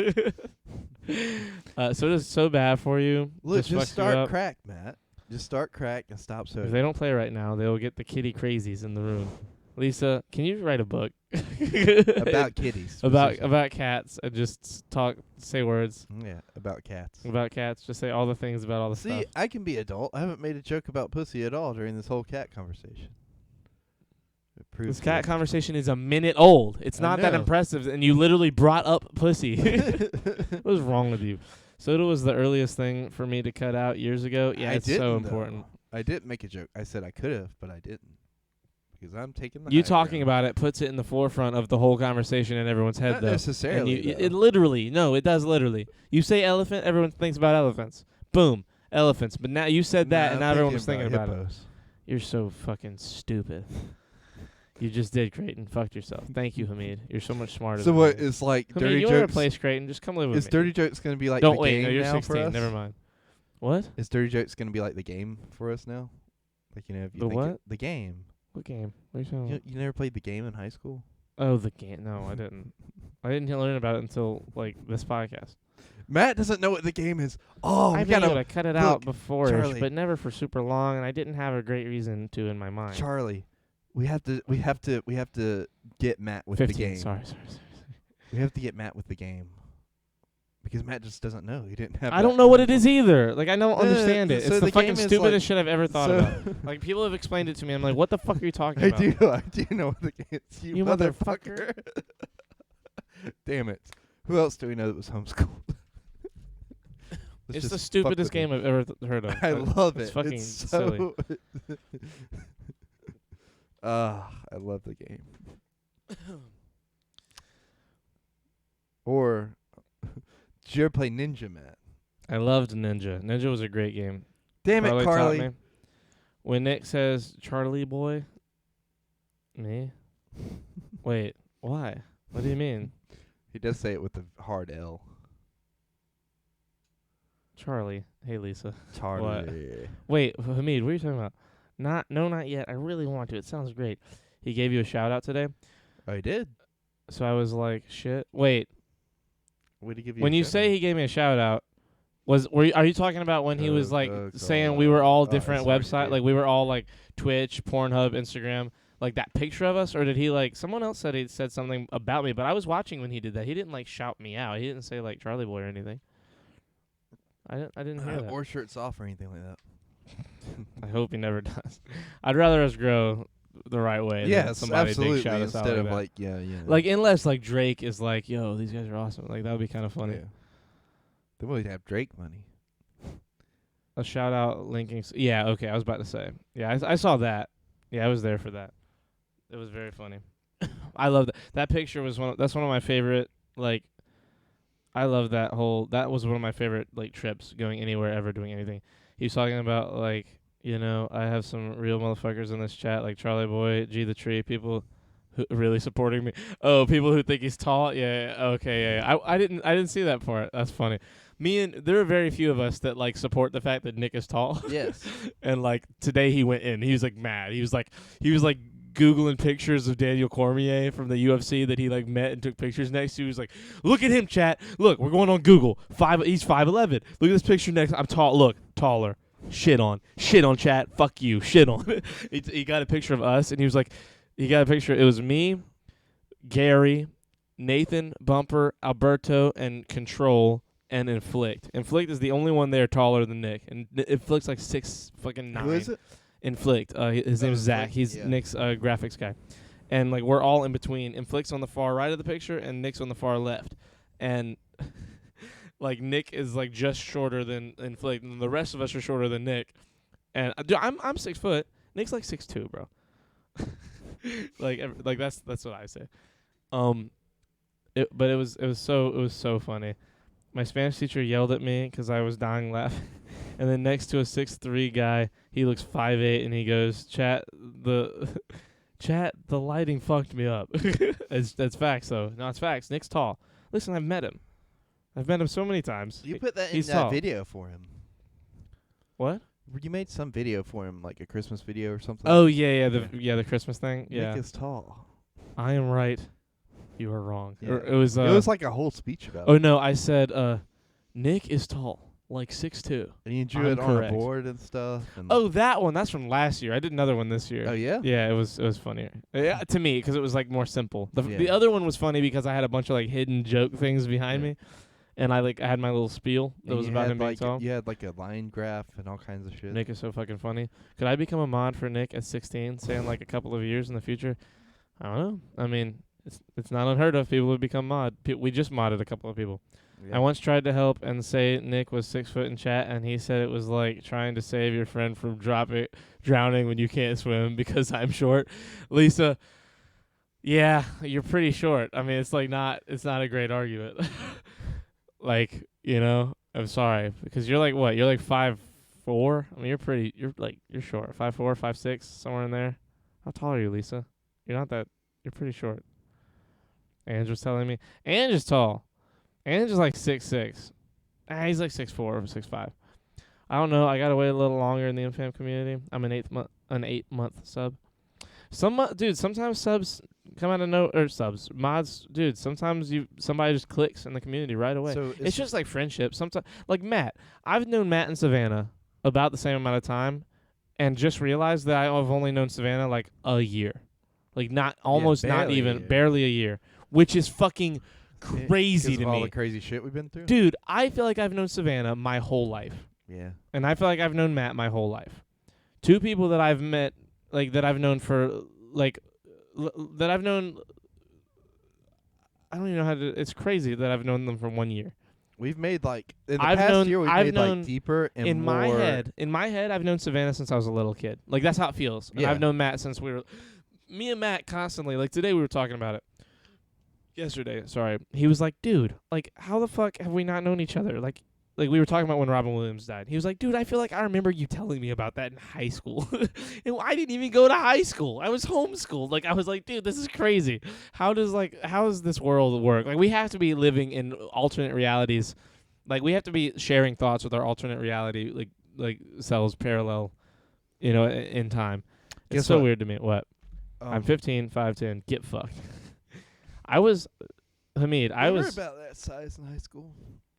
Soda's so bad for you. Look, fucks just you start up. crack, Matt. Just start crack and stop If soda. they don't play right now, they will get the kitty crazies in the room. Lisa, can you write a book About kitties. about specifically. cats and just say words Yeah, about cats. about cats? Just say all the things about all the See, stuff. I can be adult. I haven't made a joke about pussy at all during this whole cat conversation. It proves This cat it. conversation is a minute old. It's I not that know. impressive, and you literally brought up pussy. What was wrong with you? Soda was the earliest thing for me to cut out years ago. Yeah, I it's so didn't, important. though. I didn't make a joke. I said I could have, but I didn't. Because I'm taking the You high talking ground. about it puts it in the forefront of the whole conversation in everyone's head, Not though. necessarily. And though. it literally, no, it does literally. You say elephant, everyone thinks about elephants. Boom, elephants. But now you said that, and now everyone was thinking about it. hippos. You're so fucking stupid. You just did, Creighton. Fucked yourself. Thank you, Hamid. You're so much smarter. So than what me. is like Hamid, dirty you want to jokes? replace Creighton? Just come live with Is me. dirty jokes going to be like Don't the wait. game No, you're now 16. for us? Never mind. What? Is dirty jokes going to be like the game for us now? Like if you The think what? the game. What game? What are you talking about? You never played the game in high school? Oh, the game. No, I didn't. I didn't learn about it until like this podcast. Matt doesn't know what the game is. Oh, I've we been able gotta to cut it out look, before, Charlie. but never for super long, and I didn't have a great reason to in my mind. Charlie. We have to get Matt with 15. the game. Sorry. We have to get Matt with the game. Because Matt just doesn't know. He didn't have I don't know what it is either. Like I don't understand it. so It's the the fucking game is stupidest like- shit I've ever thought so- about. Like people have explained it to me. I'm like, what the fuck are you talking I about? do know what the game is. You, You motherfucker. Damn it. Who else do we know that was homeschooled? Let's It's the just fuck stupidest with game I've ever heard of. I love it. It's fucking it's silly. so I love the game. Or did you ever play Ninja, Matt? I loved Ninja. Ninja was a great game. Damn it, Taught Carly. me. When Nick says Charlie boy, me. Wait, why? What do you mean? He does say it with a hard L. Charlie. Hey, Lisa. Charlie. Wait, Hamid, what are you talking about? Not yet. I really want to. It sounds great. He gave you a shout out today. Oh, he did? So I was like, shit. Wait. What did he give you? When you say he gave me a shout out, are you talking about when he was like saying we were all different websites, like we were all like Twitch, Pornhub, Instagram, like that picture of us, or did he like someone else said he said something about me? But I was watching when he did that. He didn't like shout me out. He didn't say like Charlie Boy or anything. I didn't hear that. Or shirts off or anything like that. I hope he never does. I'd rather us grow the right way. Than Yes, somebody absolutely. Big shout us out Instead of that. like, yeah. Like unless like Drake is like, yo, these guys are awesome. Like that would be kind of funny. Yeah. They would have Drake money. A shout out linking. Yeah, okay. I was about to say. Yeah, I saw that. Yeah, I was there for that. It was very funny. I love that. That picture was that's one of my favorite. Like, I love that whole. That was one of my favorite like trips, going anywhere ever, doing anything. He was talking about like, I have some real motherfuckers in this chat, like Charlie Boy, G the Tree, people who really supporting me. Oh, people who think he's tall. Yeah. Okay. Yeah. I didn't see that part. That's funny. There are very few of us that like support the fact that Nick is tall. Yes. And like today he went in. He was like mad. He was like Googling pictures of Daniel Cormier from the UFC that he like met and took pictures next to. He was like, look at him, chat. Look, we're going on Google. He's 5'11". Look at this picture next. I'm tall. Look, taller. Shit on chat. Fuck you. Shit on. He got a picture of us and he was like, he got a picture. It was me, Gary, Nathan, Bumper, Alberto, and Control. And Inflict. Inflict is the only one there taller than Nick. And Inflict's like 6'9". Who is it? Inflict. His name is Zach. He's Nick's Graphics guy. And like we're all in between. Inflict's on the far right of the picture and Nick's on the far left. And like Nick is like just shorter than Inflict, and the rest of us are shorter than Nick. And I'm 6 foot. Nick's like 6'2", bro. like that's what I say. But it was so funny. My Spanish teacher yelled at me because I was dying laughing. And then next to a 6'3" guy, he looks 5'8", and he goes, chat, the lighting fucked me up. That's facts, though. No, it's facts. Nick's tall. Listen, I've met him. I've met him so many times. You put that in He's that tall. video for him. What? You made some video for him, like a Christmas video or something. Oh, yeah, the Christmas thing. Yeah. Nick is tall. I am right. You are wrong. Yeah. Or it was like a whole speech about it. Oh, no, I said, Nick is tall, like 6'2". And you drew it on a board and stuff. And Oh, that one. That's from last year. I did another one this year. Oh, yeah? Yeah, it was funnier. Yeah, to me, because it was like more simple. The Yeah. other one was funny because I had a bunch of like hidden joke things behind Yeah. me, and I had my little spiel that And was you about had him being like tall. You had like a line graph and all kinds of shit. Nick is so fucking funny. Could I become a mod for Nick at 16, say in like a couple of years in the future? I don't know. I mean, it's not unheard of. People would become mod. We just modded a couple of people. Yeah. I once tried to help and say Nick was 6 foot in chat, and he said it was like trying to save your friend from drowning when you can't swim because I'm short. Lisa, yeah, you're pretty short. I mean, it's not a great argument. Like, I'm sorry because you're like what? You're like 5'4". I mean, you're short. 5'4", 5'6", somewhere in there. How tall are you, Lisa? You're pretty short. Ange was telling me. Ange is tall. Ange is like 6'6". He's like 6'4" or 6'5". I don't know. I gotta wait a little longer in the MFAM community. I'm an 8-month sub. Sometimes subs come out of mods, dude. Sometimes somebody just clicks in the community right away. So it's just like friendship. Sometimes, like Matt. I've known Matt and Savannah about the same amount of time, and just realized that I've only known Savannah like a year, like barely a year, which is fucking crazy to all me. the crazy shit we've been through. Dude, I feel like I've known Savannah my whole life. Yeah. And I feel like I've known Matt my whole life. Two people that I've met, like, that I've known for, like, that I've known, I don't even know how to, it's crazy that I've known them for 1 year. We've made, like, in the past year, we've made, like, deeper and in more. In my head, I've known Savannah since I was a little kid. Like, that's how it feels. And Yeah. I've known Matt since me and Matt constantly, like, today we were talking about it. Yesterday, sorry. He was like, dude, like, how the fuck have we not known each other? Like like we were talking about when Robin Williams died. He was like, dude, I feel like I remember you telling me about that in high school. And I didn't even go to high school. I was homeschooled. Like I was like, dude, this is crazy. How does this world work? Like we have to be living in alternate realities. Like we have to be sharing thoughts with our alternate reality like selves parallel, in time. It's Guess so what? weird to me. What? I'm 15, 5'10". Get fucked. I was Hamid, I You were was about that size in high school.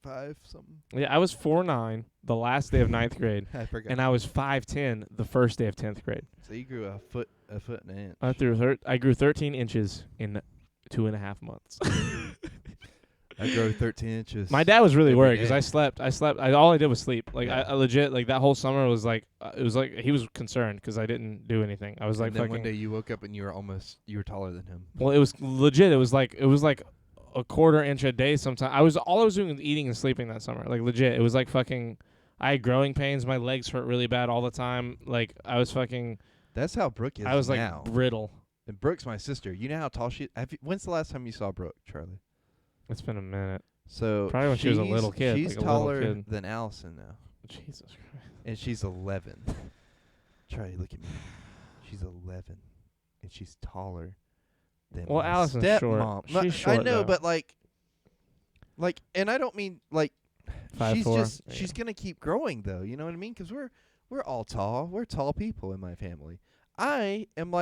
5 something. I was 4'9" the last day of 9th grade. I forgot. And I was 5'10" the first day of 10th grade. So you grew a foot and an inch. I grew 13 inches in 2.5 months. I grew 13 inches. My dad was really every worried because day. I slept. All I did was sleep. Like Yeah. I legit, like that whole summer was like, it was like he was concerned because I didn't do anything. I was like And then fucking. one day you woke up and you were taller than him. Well, it was legit. It was like a quarter inch a day. Sometimes all I was doing was eating and sleeping that summer. Like legit, it was like fucking. I had growing pains. My legs hurt really bad all the time. Like I was fucking. That's how Brooke is I was like now. brittle. And Brooke's my sister. You know how tall she is? When's the last time you saw Brooke, Charlie? It's been a minute. So Probably when she was a little kid, She's like a little taller kid. than Allison now, Jesus Christ. and she's 11. Charlie, look at me. She's 11, and she's taller than Well, my Allison's short. stepmom. She's I short, know, though. but like, and I don't mean like. 5'4". She's gonna keep growing though. You know what I mean? Because we're all tall. We're tall people in my family. I am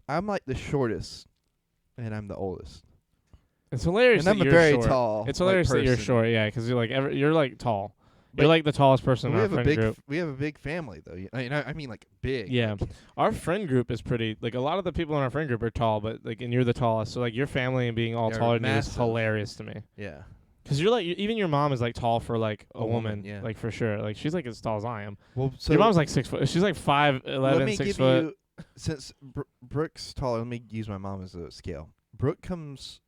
I'm like the shortest, and I'm the oldest. It's hilarious. And I'm that a you're very short. tall. It's hilarious that you're person. short. Yeah, because you're like you're like tall. But You're like the tallest person in We our have a friend big group. we have a big family though. I mean like big. Yeah, Like, our friend group is pretty. Like a lot of the people in our friend group are tall, but and you're the tallest. So like your family and being all They're taller than you is massive. hilarious to me. yeah. Because you're like even your mom is like tall for like a woman. yeah. Like for sure. Like she's like as tall as I am. Well, so Your mom's like 6 foot. She's like 5'11", let me 6 give foot. you since Brooke's taller. Let me use my mom as a scale. Brooke comes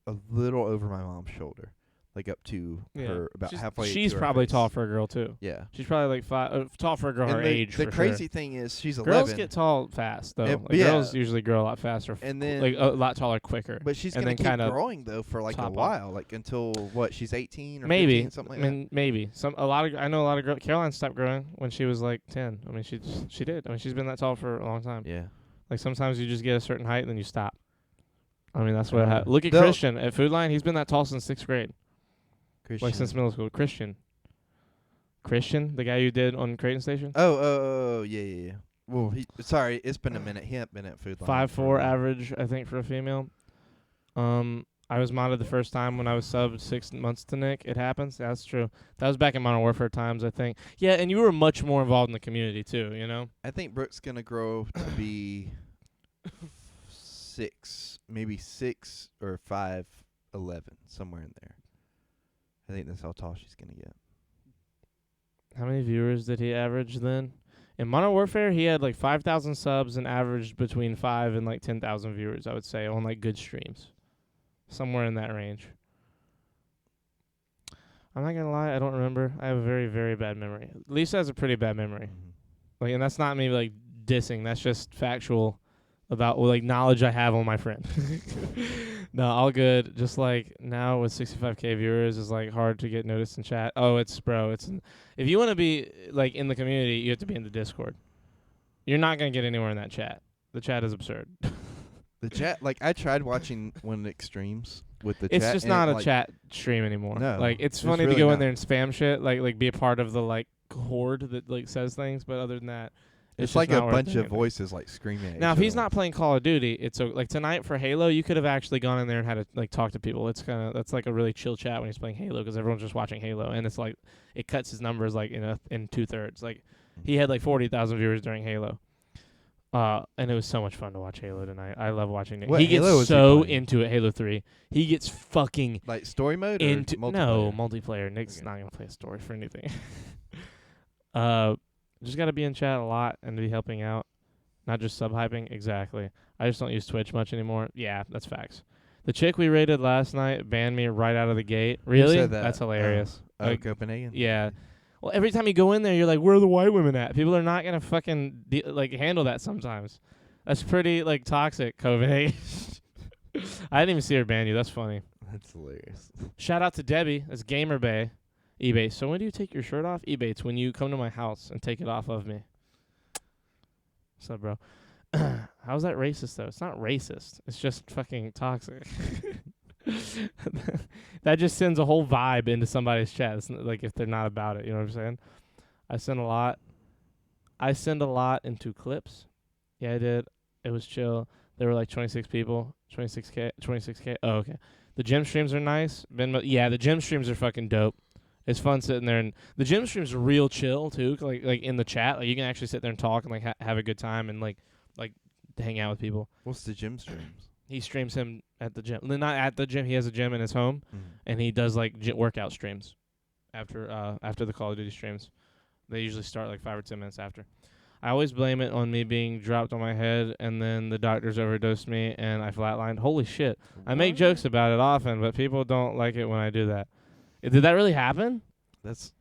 a little over my mom's shoulder, like up to her about halfway. She's to her probably face. tall for a girl too. Yeah. She's probably like tall for a girl her And age. the for crazy sure. thing is she's 11. Girls get tall fast though. And- Like, yeah. Girls usually grow a lot faster. And then like a lot taller quicker. but she's and gonna then keep kinda growing though for like a top off. while, like until what? She's 18 or Maybe 15, something like I mean, maybe I know a lot of girls. Caroline stopped growing when she was like 10. I mean, she did. I mean, she's been that tall for a long time. that. Yeah. Like sometimes you just get a certain height and then you stop. I mean, that's what Uh, happened. Look at they'll- Christian at Food Line. He's been that tall since 6th grade. Christian. Like since middle school. Christian, the guy you did on Creighton Station. Oh, yeah. Well, sorry, it's been a minute. He ain't been at Food Line. for a 5'4" while. average, I think, for a female. I was modded the first time when I was subbed 6 months to Nick. It happens. That's true. That was back in Modern Warfare times, I think. Yeah, and you were much more involved in the community too. You know. I think Brooke's gonna grow to be 6, maybe 6 or 5'11", somewhere in there. I think that's how tall she's gonna get. How many viewers did he average then? In Modern Warfare, he had like 5,000 subs and averaged between 5 and like 10,000 viewers, I would say, on like good streams. Somewhere in that range. I'm not gonna lie, I don't remember. I have a very, very bad memory. Lisa has a pretty bad memory. Like, and that's not me like dissing. That's just factual about like knowledge I have on my friend. No, all good. Just like now with 65K viewers, is like hard to get noticed in chat. Oh, it's if you want to be like in the community, you have to be in the Discord. You're not gonna get anywhere in that chat. The chat is absurd. The chat, like I tried watching one of Nick's streams with the It's chat. just and not it, a like, chat stream anymore. No, Like it's it's funny to really go in not. there and spam shit, like be a part of the like horde that like says things, but other than that, It's just like not a worth bunch of anything. voices like screaming at Now, each if he's other. not playing Call of Duty, it's like tonight for Halo, you could have actually gone in there and had to like talk to people. That's like a really chill chat when he's playing Halo because everyone's just watching Halo, and it's like it cuts his numbers like in 2/3. Like he had like 40,000 viewers during Halo. And it was so much fun to watch Halo tonight. I love watching it. What He gets Halo was he so playing? into it. Halo 3. He gets fucking like story mode or into multiplayer? multiplayer. Nick's Okay. not gonna play a story for anything. Just gotta be in chat a lot and be helping out, not just sub hyping. Exactly. I just don't use Twitch much anymore. Yeah, that's facts. The chick we raided last night banned me right out of the gate. Really? said that? That's hilarious. Like, Copenhagen. yeah. Well, every time you go in there, you're like, where are the white women at? People are not gonna fucking handle that sometimes. That's pretty like toxic, Copenhagen. I didn't even see her ban you. That's funny. That's hilarious. Shout out to Debbie. That's Gamer Bay. eBay. So when do you take your shirt off? eBay. It's when you come to my house and take it off of me. What's up, bro? How's that racist, though? It's not racist. It's just fucking toxic. That just sends a whole vibe into somebody's chat. It's like if they're not about it. You know what I'm saying? I send a lot into clips. Yeah, I did. It was chill. There were like 26 people. 26K. Oh, okay. The gym streams are nice. Yeah, the gym streams are fucking dope. It's fun sitting there, and the gym streams are real chill too. Like in the chat, like you can actually sit there and talk and like have a good time and like hang out with people. What's the gym streams? He streams him at the gym. Not at the gym. He has a gym in his home, and he does like workout streams after the Call of Duty streams. They usually start like 5 or 10 minutes after. I always blame it on me being dropped on my head, and then the doctors overdosed me, and I flatlined. Holy shit. I make jokes about it often, but people don't like it when I do that. Did that really happen? That's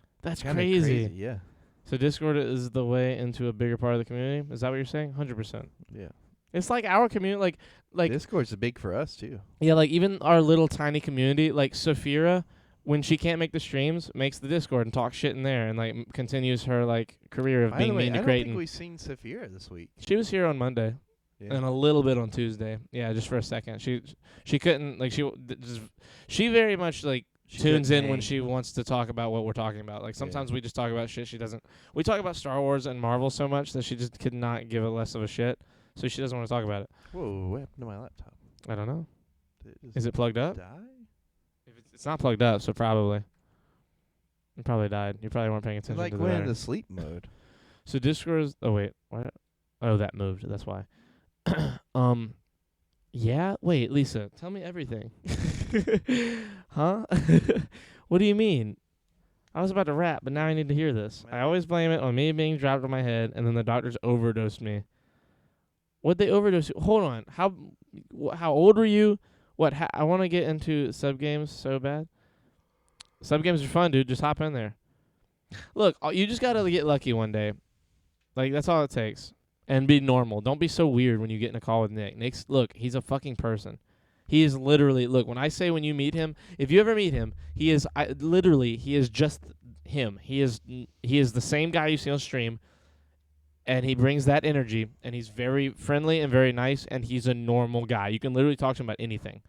crazy. Yeah. So Discord is the way into a bigger part of the community? Is that what you're saying? 100%. Yeah. It's like our community, like Discord's big for us too. yeah, like even our little tiny community, like Saphira, when she can't make the streams, makes the Discord and talks shit in there and like continues her like career of being mean to I don't Creighton. think we've seen Saphira this week. She was here on Monday and a little bit on Tuesday. Yeah, just for a second. She couldn't like she very much like tunes in when she wants to talk about what we're talking about. Like sometimes we just talk about shit she doesn't. We talk about Star Wars and Marvel so much that she just could not give a less of a shit. So she doesn't want to talk about it. Whoa, what happened to my laptop? I don't know. Does Is it plugged up? die? If it's not plugged up, so probably. It probably died. You probably weren't paying attention Like to the went battery. into sleep mode. So Discord is... Oh, wait. Why? Oh, that moved. That's why. Yeah? Wait, Lisa, tell me everything. Huh? What do you mean? I was about to rap, but now I need to hear this. I always blame it on me being dropped on my head, and then the doctors overdosed me. What'd they overdose you? Hold on. How old were you? I want to get into sub games so bad. Sub games are fun, dude. Just hop in there. Look, you just gotta get lucky one day. Like that's all it takes. And be normal. Don't be so weird when you get in a call with Nick. Look, he's a fucking person. He is literally, look, when I say when you meet him, if you ever meet him, he is just him. He is the same guy you see on stream, and he brings that energy, and he's very friendly and very nice, and he's a normal guy. You can literally talk to him about anything.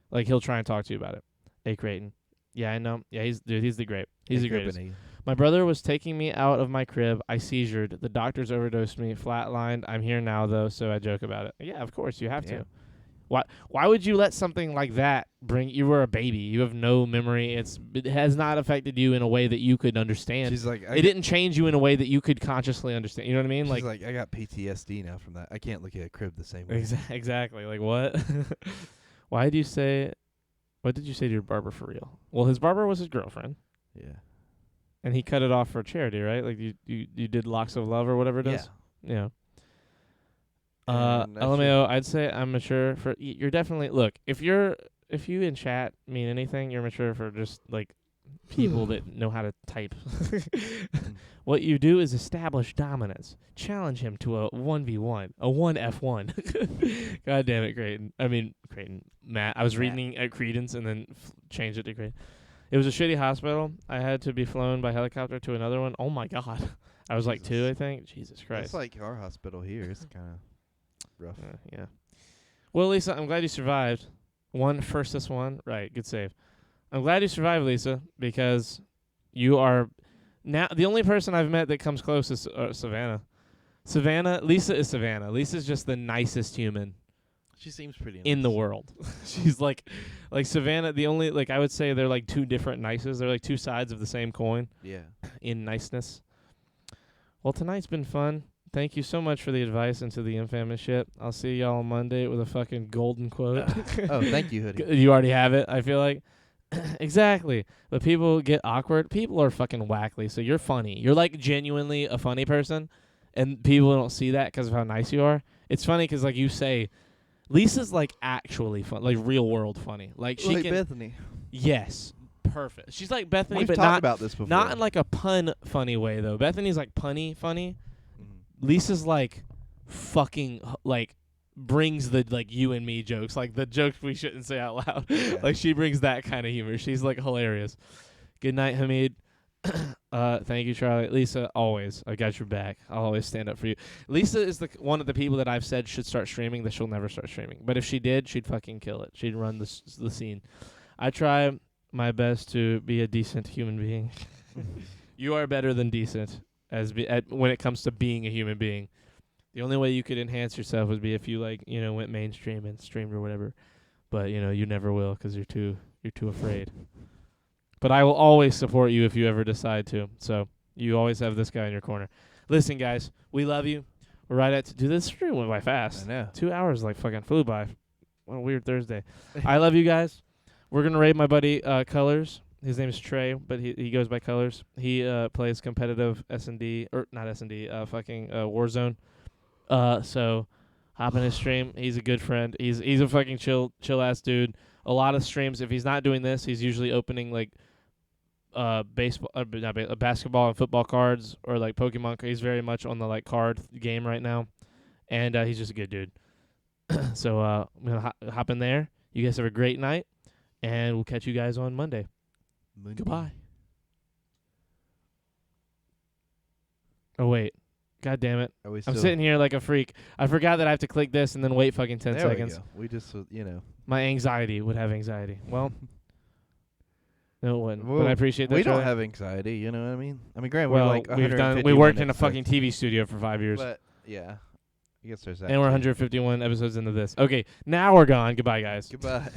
Like, he'll try and talk to you about it. Hey, Creighton. Yeah, I know. Yeah, he's the great. He's the greatest. My brother was taking me out of my crib. I seizured. The doctors overdosed me. Flatlined. I'm here now, though, so I joke about it. Yeah, of course, you have to. Why would you let something like that bring... You were a baby. You have no memory. It has not affected you in a way that you could understand. She's like... It didn't change you in a way that you could consciously understand. You know what I mean? She's like, I got PTSD now from that. I can't look at a crib the same way. Exactly. Like, what? Why did you say... What did you say to your barber for real? Well, his barber was his girlfriend. Yeah. And he cut it off for charity, right? Like, you did Locks of Love or whatever it is? Yeah. LMAO, I'd say I'm mature for... You're definitely... Look, if you in chat mean anything, you're mature for just, like, people that know how to type. What you do is establish dominance. Challenge him to a 1v1. A 1f1. God damn it, Creighton. Matt. I was reading at Credence and then changed it to Creighton. It was a shitty hospital. I had to be flown by helicopter to another one. Oh, my God. I was like 2, I think. Jesus Christ. It's like our hospital here. It's kind of rough. Yeah. Well, Lisa, I'm glad you survived. This one. Right, good save. I'm glad you survived, Lisa, because you are now the only person I've met that comes close is Savannah. Lisa is Savannah. Lisa's just the nicest human. She seems pretty nice. In the world. She's like Savannah, the only, like, I would say they're like two different nices. They're like two sides of the same coin. Yeah. In niceness. Well, tonight's been fun. Thank you so much for the advice into the infamous shit. I'll see y'all on Monday with a fucking golden quote. Oh, thank you, Hoodie. You already have it, I feel like. Exactly. But people get awkward. People are fucking wackly, so you're funny. You're like genuinely a funny person, and people don't see that because of how nice you are. It's funny because, like you say, Lisa's like actually fun, like real world funny. Like she like can, Bethany. Yes, perfect. She's like Bethany, We've but talked not about this before. Not in like a pun funny way though. Bethany's like punny funny. Mm-hmm. Lisa's like fucking like brings the like you and me jokes, like the jokes we shouldn't say out loud. Like she brings that kind of humor. She's like hilarious. Good night, Hamid. Thank you, Charlie. Lisa, always. I got your back. I'll always stand up for you. Lisa is one of the people that I've said should start streaming that she'll never start streaming. But if she did, she'd fucking kill it. She'd run the scene. I try my best to be a decent human being. You are better than decent when it comes to being a human being. The only way you could enhance yourself would be if you went mainstream and streamed or whatever. But you never will because you're too afraid. But I will always support you if you ever decide to. So you always have this guy in your corner. Listen, guys, we love you. We're right at this stream went by fast. I know. 2 hours like fucking flew by. What a weird Thursday. I love you guys. We're gonna raid my buddy Colors. His name is Trey, but he goes by Colors. He plays competitive S&D or not S&D, Warzone. So hop in his stream. He's a good friend. He's a fucking chill ass dude. A lot of streams. If he's not doing this, he's usually opening like basketball and football cards or like Pokemon. He's very much on the like card game right now, and he's just a good dude. So I'm gonna hop in there. You guys have a great night, and we'll catch you guys on Monday. Goodbye. Oh wait, god damn it! I'm sitting here like a freak. I forgot that I have to click this and then wait fucking 10 seconds. We just My anxiety would have anxiety. Well. No, it wouldn't. Well, but I appreciate that. We don't have anxiety, you know what I mean? I mean, granted, well, we're like we worked in a fucking TV studio for 5 years. But, yeah. I guess there's that. And we're 151 episodes into this. Okay, now we're gone. Goodbye, guys. Goodbye.